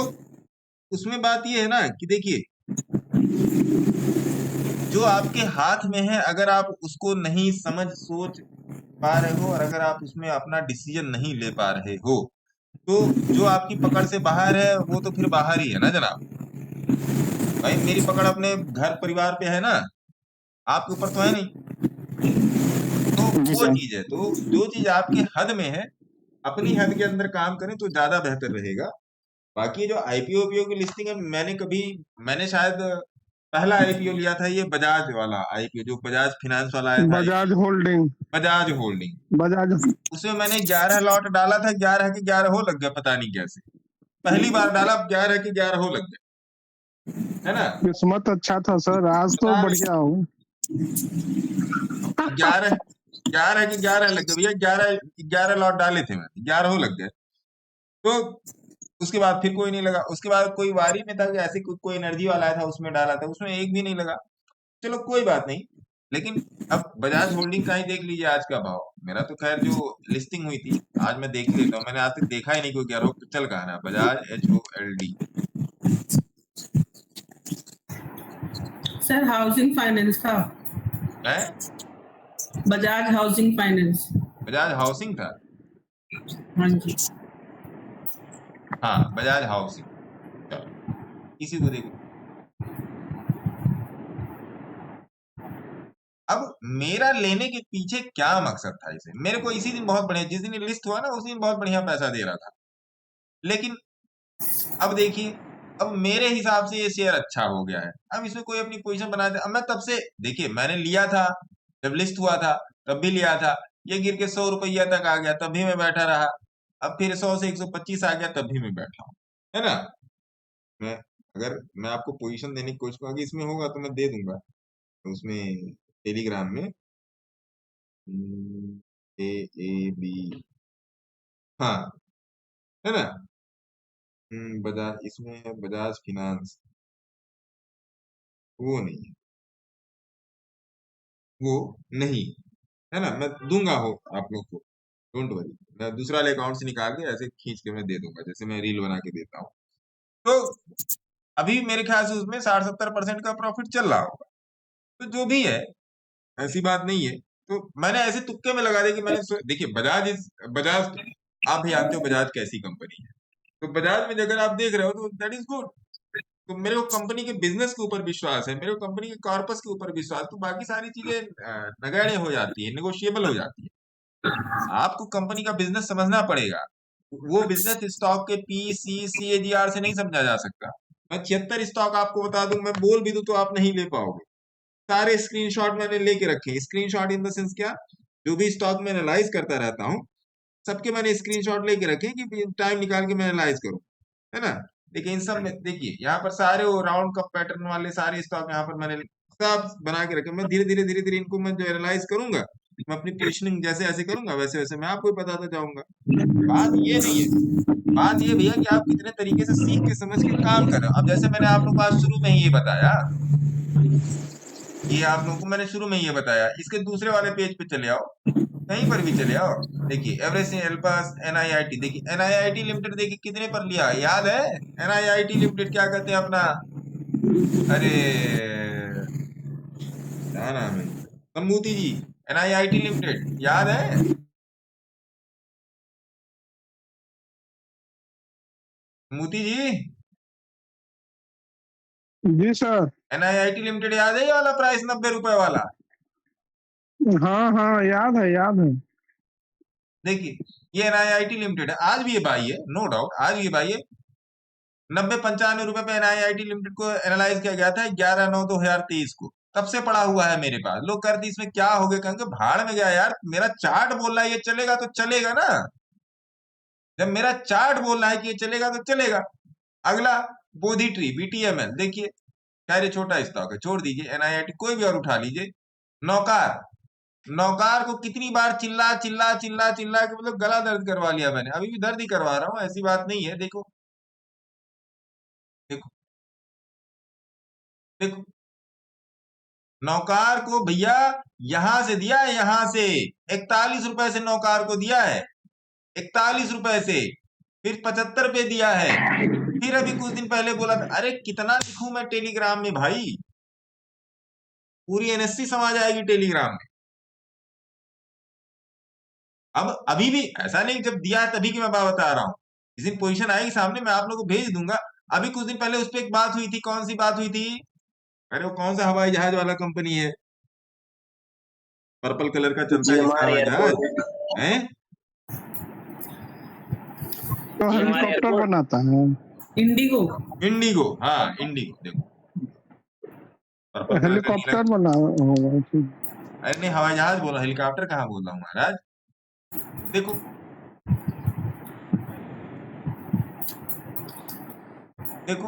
उसमें बात ये है ना कि देखिए जो आपके हाथ में है अगर आप उसको नहीं समझ सोच पा रहे हो और अगर आप उसमें अपना डिसीजन नहीं ले पा रहे हो तो जो आपकी पकड़ से बाहर है वो तो फिर बाहर ही है ना जनाब। भाई मेरी पकड़ अपने घर परिवार पे है ना, आपके ऊपर तो है नहीं। तो वो चीज है, तो जो चीज आपके हद में है अपनी हद के अंदर काम करें तो ज्यादा बेहतर रहेगा। बाकी जो आईपीओ की लिस्टिंग है, मैंने शायद पहला आईपीओ लिया था ये बजाज वाला आईपीओ, जो बजाज फिनेंस वाला आया था, बजाज होल्डिंग। उसमें मैंने 11 लॉट डाला था, 11 के 11 हो लग गया, पता नहीं कैसे। पहली बार डाला 11 के 11 हो लग गया, है ना। किस्मत अच्छा था सर, आज तो बढ़िया हूँ। 11 के 11 लग गए भैया, 11 लॉट डाले थे मैंने, 11 हो लग गए। तो उसके बाद फिर कोई नहीं लगा। उसके बाद कोई वारी में था कि ऐसे कोई एनर्जी वाला आया था उसमें डाला था, उसमें एक भी नहीं लगा। चलो कोई बात नहीं, लेकिन अब बजाज होल्डिंग का ही देख लीजिए आज का भाव। मेरा तो खैर जो लिस्टिंग हुई थी आज मैं देख लेता हूँ, मैंने आज तक देखा ही नहीं कोई 11 चल कहा ना। Bajaj HOLD sir housing finance था, है, Bajaj housing finance. Bajaj housing था, हाँ जी, हाँ बजाज हाउसिंग। चलो इसी को देखो। अब मेरा लेने के पीछे क्या मकसद था इसे, मेरे को इसी दिन बहुत बढ़िया, जिस दिन लिस्ट हुआ ना उस दिन बहुत बढ़िया पैसा दे रहा था। लेकिन अब देखिए अब मेरे हिसाब से ये शेयर अच्छा हो गया है, अब इसमें कोई अपनी पोजीशन बना दे। अब मैं तब से देखिए मैंने लिया था जब लिस्ट हुआ था तब भी लिया था, ये गिर के 100 रुपया तक आ गया तब भी मैं बैठा रहा, अब फिर 100 से 125 आ गया तब भी मैं बैठा हूँ, है ना। अगर मैं आपको पोजीशन देने की कोशिश करूंगा इसमें होगा तो मैं दे दूंगा उसमें टेलीग्राम में AAB, हाँ है ना। बजाज इसमें है, बजाज फिनांस, वो नहीं है, वो नहीं है ना। मैं दूंगा हो आप लोग को, डोंट वरी, मैं दूसरा वाले अकाउंट से निकाल के ऐसे खींच के मैं दे दूंगा जैसे मैं रील बना के देता हूँ। तो अभी मेरे ख्याल से उसमें 60-70% का प्रॉफिट चल रहा होगा। तो जो भी है ऐसी बात नहीं है, तो मैंने ऐसे तुक्के में लगा दिया कि मैंने देखिए बजाज आप भी जानते हो बजाज कैसी कंपनी है, तो बजाज में अगर आप देख रहे हो तो दैट इज गुड, तो मेरे को कंपनी के बिजनेस के ऊपर विश्वास है, मेरे को कंपनी के कॉर्पस के ऊपर विश्वास, तो बाकी सारी चीजें नगण्य हो जाती है, नेगोशिएबल हो जाती है। आपको कंपनी का बिजनेस समझना पड़ेगा। वो बिजनेस स्टॉक के पी सी CAGR से नहीं समझा जा सकता। मैं 76 स्टॉक आपको बता दूं, मैं बोल भी दूं तो आप नहीं ले पाओगे। सारे स्क्रीनशॉट मैंने लेके रखे। स्क्रीनशॉट इन द सेंस क्या, जो भी स्टॉक में एनालाइज करता रहता हूँ सबके मैंने स्क्रीनशॉट लेके रखे कि टाइम निकाल के मैं एनालाइज करूं, है ना। देखिए इन सब में देखिए यहाँ पर सारे वो राउंड कप पैटर्न वाले सारे स्टॉक यहाँ पर मैंने सब बना के रखे। मैं धीरे धीरे इनको मैं जो एनालाइज करूंगा, मैं अपनी पोजिशनिंग जैसे ऐसे करूंगा वैसे वैसे मैं आपको भी बताता जाऊंगा। बात ये नहीं है, बात ये भैया कि आप कितने तरीके से सीख के समझ के काम कर रहे हो। अब जैसे मैंने आप लोगों को आज शुरू में ही ये बताया, ये आप लोगों को मैंने शुरू में ये बताया, इसके दूसरे वाले पेज पे चले आओ, कहीं पर भी चले आओ। देखिए एवरेज एल्पास NIIT, देखिए NIIT लिमिटेड देखिए कितने पर लिया, याद है? NIIT लिमिटेड क्या कहते हैं अपना, अरे क्या नाम है, कमूती जी, NIIT लिमिटेड याद है? मोती जी, जी सर। NIIT लिमिटेड याद है, ये वाला प्राइस 90 रुपए वाला? हाँ हाँ याद है याद है। देखिए ये NIIT लिमिटेड है, आज भी ये बाई है, नो डाउट आज भी ये बाई है। 90-95 रुपए पे NIIT लिमिटेड को एनालाइज किया गया था 11/9/2023 को, तब से पड़ा हुआ है मेरे पास। लोग करते इसमें क्या हो गया, कहेंगे भाड़ में गया यार, मेरा चार्ट बोल रहा है ये चलेगा तो चलेगा ना। जब मेरा चार्ट बोल रहा है कि ये चलेगा तो चलेगा। अगला बोधी ट्री BTML, देखिए खैर ये छोटा स्टॉक है, छोड़ दीजिए। NIIT कोई भी और उठा लीजिए। नौकार, नौकार को कितनी बार चिल्ला चिल्ला चिल्ला चिल्ला के मतलब गला दर्द करवा लिया मैंने, अभी भी दर्द ही करवा रहा हूँ, ऐसी बात नहीं है। देखो देखो देखो, नौकार को भैया यहां से दिया है, यहां से 41 रुपए से नौकार को दिया है, 41 रुपए से, फिर 75 पे दिया है, फिर अभी कुछ दिन पहले बोला था। अरे कितना लिखूं मैं टेलीग्राम में भाई, पूरी NSC समा जाएगी टेलीग्राम में। अब अभी भी ऐसा नहीं जब दिया है तभी की मैं बात बता रहा हूँ, जिस दिन पोजीशन आएगी सामने मैं आप लोगों को भेज दूंगा। अभी कुछ दिन पहले उस पर एक बात हुई थी, कौन सी बात हुई थी, अरे वो कौन सा हवाई जहाज वाला कंपनी है, पर्पल कलर का चलता है जिसका हवाई जहाज है, तो हेलीकॉप्टर बनाता है इंडिगो। इंडिगो, हाँ इंडिगो। देखो पर्पल कलर का हेलीकॉप्टर बना होगा। अरे नहीं हवाई जहाज बोला, हेलीकॉप्टर कहाँ बोल रहा हूँ महाराज। देखो देखो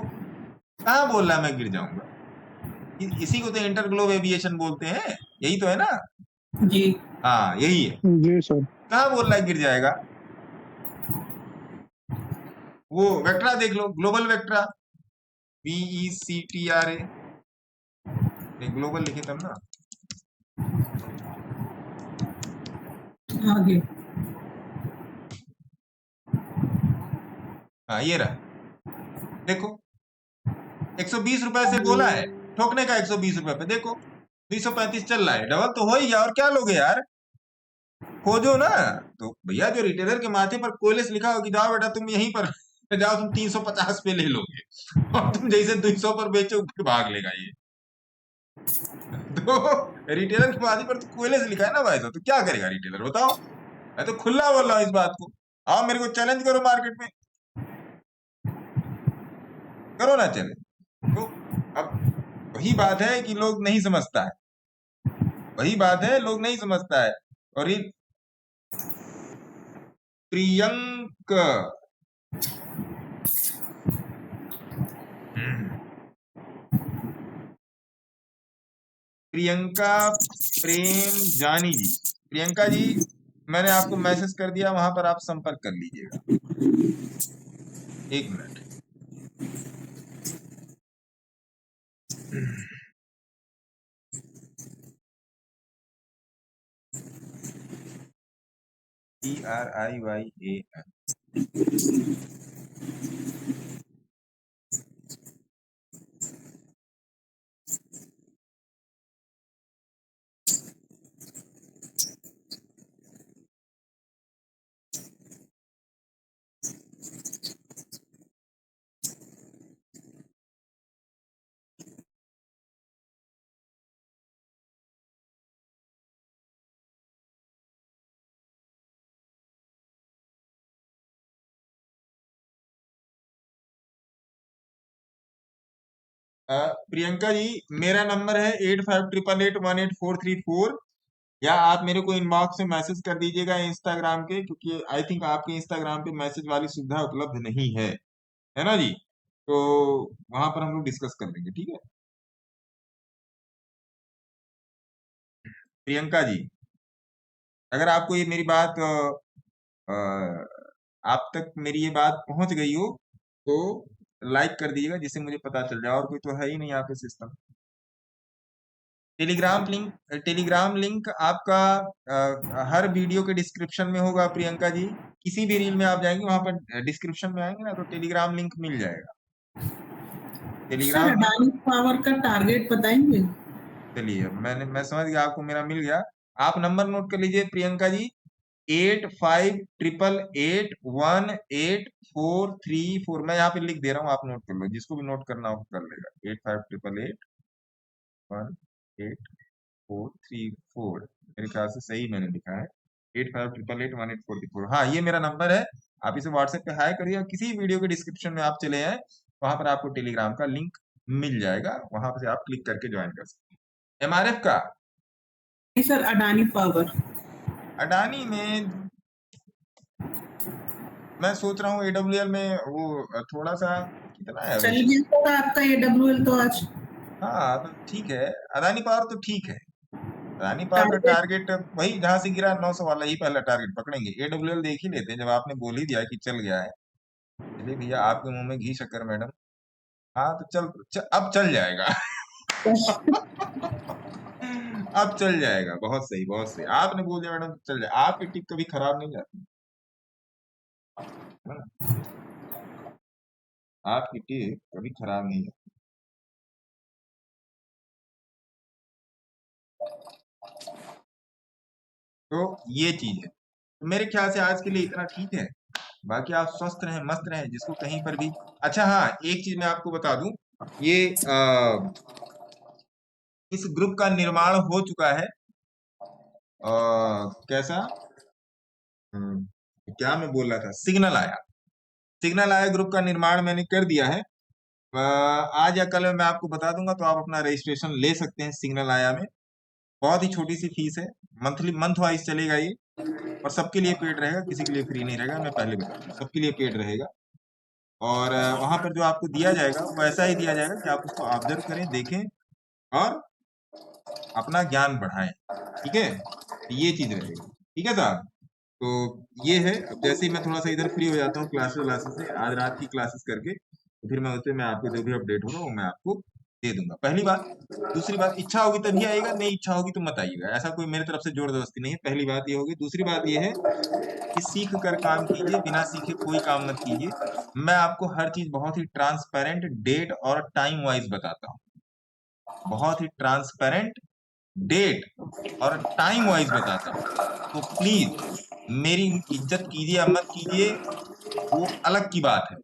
कहाँ बोल रहा मैं गिर जाऊंगा, इसी को तो इंटर ग्लोब एविएशन बोलते हैं, यही तो है ना जी। हाँ यही है जी सर। कहाँ बोल रहा है गिर जाएगा। वो वेक्ट्रा देख लो, ग्लोबल वेक्ट्रा, VECTRA, ग्लोबल लिखे तब ना, आगे हाँ ये रहा। देखो 120 रुपए से बोला है ठोकने का, 120 रुपए पे देखो 235 चल रहा है, डबल तो हो ही गया। और क्या लोगे यार, खोजो ना। तो भैया जो रिटेलर के माथे पर कोयलेस लिखा हो कि जाओ बेटा तुम यहीं पर जाओ, तुम 350 पे ले लोगे, और तुम जैसे 200 पर बेचो फिर भाग लेगा ये। तो रिटेलर के माथे पर तो कोयलेस लिखा है ना भाई, तो क्या करेगा रिटेलर बताओ। मैं तो खुला बोल रहा हूँ इस बात को, आओ मेरे को चैलेंज करो मार्केट में, करो ना चैलेंज। तो अब वही बात है कि लोग नहीं समझता है, वही बात है लोग नहीं समझता है। और ये प्रियंक प्रियंका प्रेम जानी जी, प्रियंका जी मैंने आपको मैसेज कर दिया, वहां पर आप संपर्क कर लीजिएगा। 1 मिनट। TRIYAN प्रियंका जी, मेरा नंबर है 8588188434, या आप मेरे को इनबॉक्स में मैसेज कर दीजिएगा इंस्टाग्राम के, क्योंकि आई थिंक आपके इंस्टाग्राम पे मैसेज वाली सुविधा उपलब्ध नहीं है ना जी? तो वहां पर हम लोग डिस्कस कर लेंगे, ठीक है? प्रियंका जी, अगर आपको ये मेरी बात आप तक मेरी ये बात पहुंच गई हो तो लाइक कर दीजिएगा, जिससे मुझे पता चल जाए। और कोई तो है ही नहीं यहाँ पे सिस्टम। टेलीग्राम लिंक आपका हर वीडियो के डिस्क्रिप्शन में होगा प्रियंका जी। किसी भी रील में आप जाएंगे, वहां पर डिस्क्रिप्शन में आएंगे ना, तो टेलीग्राम लिंक मिल जाएगा। टेलीग्राम अडानी पावर का टारगेट बताएंगे? चलिए, मैं समझ गया, आपको मेरा मिल गया। आप नंबर नोट कर लीजिए प्रियंका जी, 8588188434। मैं यहाँ पे लिख दे रहा हूँ, आप नोट कर लो, जिसको भी नोट करना हो कर लेगा। 8588188434। मेरे ख्याल से सही मैंने लिखा है, 8588188434। हाँ, ये मेरा नंबर है। आप इसे व्हाट्सएप पे हाई करिए, और किसी वीडियो के डिस्क्रिप्शन में आप चले आए, वहां पर आपको टेलीग्राम का लिंक मिल जाएगा, वहां से आप क्लिक करके ज्वाइन कर सकते हैं। MRF का सर अडानी पावर, अडानी में मैं सोच रहा हूँ AWL में वो थोड़ा सा कितना है, चल गया था आपका AWL तो आज। हाँ तो ठीक है, अडानी पावर तो ठीक है। अडानी पावर का टारगेट वही जहां से गिरा 900 वाला ही पहला टारगेट पकड़ेंगे। AWL देख ही लेते हैं, जब आपने बोल ही दिया कि चल गया है। चलिए भैया, आपके मुंह में घी शक्कर मैडम। हाँ तो अब चल जाएगा। अब चल जाएगा। बहुत सही, बहुत सही, आपने बोल दिया मैडम, चल जाए। आपकी टिक कभी खराब नहीं जाती, है ना? आपकी टिक कभी खराब नहीं जाती। तो ये चीज है। तो मेरे ख्याल से आज के लिए इतना ठीक है। बाकी आप स्वस्थ रहें, मस्त रहें, जिसको कहीं पर भी। अच्छा हाँ, एक चीज मैं आपको बता दूं, ये इस ग्रुप का निर्माण हो चुका है। कैसा क्या मैं बोल रहा था, सिग्नल आया ग्रुप का निर्माण मैंने कर दिया है। आज या कल में मैं आपको बता दूंगा, तो आप अपना रजिस्ट्रेशन ले सकते हैं सिग्नल आया में। बहुत ही छोटी सी फीस है, मंथ वाइज चलेगा ये, और सबके लिए पेड रहेगा, किसी के लिए फ्री नहीं रहेगा। मैं पहले बता दूं, सबके लिए पेड रहेगा। और वहां पर जो आपको दिया जाएगा वो ऐसा ही दिया जाएगा कि आप उसको ऑब्जर्व करें, देखें और अपना ज्ञान बढ़ाएं। ठीक है, ये चीज रहेगी। ठीक है साहब, तो ये है। अब जैसे ही मैं थोड़ा सा इधर फ्री हो जाता हूँ क्लासेस से, आज रात की क्लासेस करके, तो फिर मैं उससे आपको जो भी अपडेट होगा वो मैं आपको दे दूंगा। पहली बात। दूसरी बात, इच्छा होगी तभी आएगा, नहीं इच्छा होगी तो मत आइएगा। ऐसा कोई मेरे तरफ से जोर जबरदस्ती नहीं है। पहली बात ये होगी। दूसरी बात ये है कि सीख कर काम कीजिए, बिना सीखे कोई काम मत कीजिए। मैं आपको हर चीज बहुत ही ट्रांसपेरेंट, डेट और टाइम वाइज बताता हूँ। बहुत ही ट्रांसपेरेंट, डेट और टाइम वाइज बताता हूँ। तो प्लीज मेरी इज्जत कीजिए या मत कीजिए, वो अलग की बात है,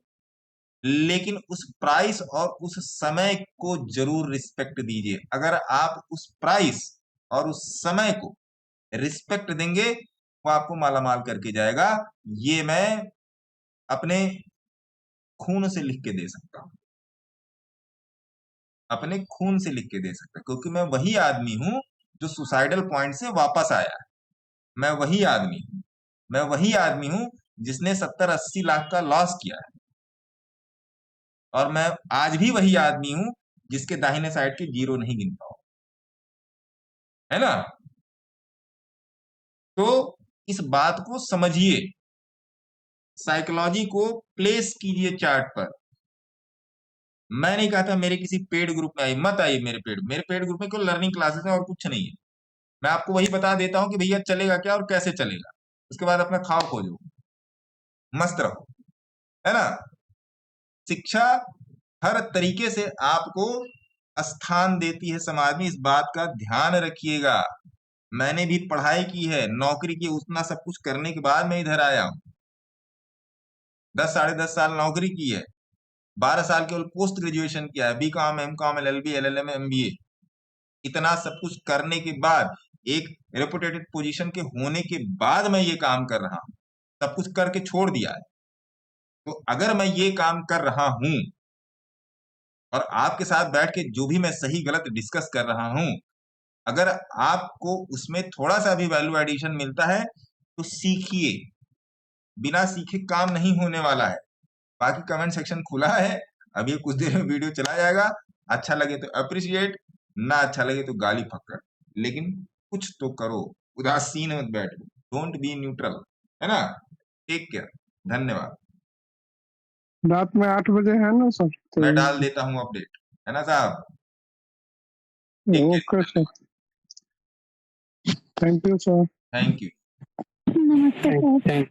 लेकिन उस प्राइस और उस समय को जरूर रिस्पेक्ट दीजिए। अगर आप उस प्राइस और उस समय को रिस्पेक्ट देंगे, वो आपको मालामाल करके जाएगा। ये मैं अपने खून से लिख के दे सकता हूं, अपने खून से लिख के दे सकता हूं, क्योंकि मैं वही आदमी हूं जो सुसाइडल पॉइंट से वापस आया है। मैं वही आदमी हूं जिसने 70-80 लाख का लॉस किया है। और मैं आज भी वही आदमी हूं जिसके दाहिने साइड के जीरो नहीं गिन पाओ, है ना? तो इस बात को समझिए, साइकोलॉजी को प्लेस कीजिए चार्ट पर। मैं नहीं कहता मेरे किसी पेड ग्रुप में मत आइए। मेरे पेड ग्रुप में कोई लर्निंग क्लासेस है और कुछ नहीं है। मैं आपको वही बता देता हूं कि भैया चलेगा क्या और कैसे चलेगा। उसके बाद अपना खाओ खोजो, मस्त रहो, है ना? शिक्षा हर तरीके से आपको स्थान देती है समाज में, इस बात का ध्यान रखिएगा। मैंने भी पढ़ाई की है, नौकरी की, उतना सब कुछ करने के बाद मैं इधर आया हूं। 10-10.5 साल नौकरी की है, 12 साल केवल पोस्ट ग्रेजुएशन किया है, BCom, MCom, LLB, LLM, MBA। इतना सब कुछ करने के बाद, एक रेपुटेटेड पोजीशन के होने के बाद मैं ये काम कर रहा हूं। सब कुछ करके छोड़ दिया है। तो अगर मैं ये काम कर रहा हूं और आपके साथ बैठ के जो भी मैं सही गलत डिस्कस कर रहा हूं, अगर आपको उसमें थोड़ा सा भी वैल्यू एडिशन मिलता है तो सीखिए, बिना सीखे काम नहीं होने वाला है। बाकी कमेंट सेक्शन खुला है, अभी कुछ देर में वीडियो चला जाएगा, अच्छा लगे तो अप्रिशिएट, ना अच्छा लगे तो गाली फक्कड़, लेकिन कुछ तो करो, उदासीन मत बैठो, डोंट बी न्यूट्रल, है ना। टेक केयर, धन्यवाद। रात में 8 बजे है ना सर? मैं डाल देता हूं अपडेट, है ना साहब। Okay sir, thank you sir. Thank you. नमस्ते सर।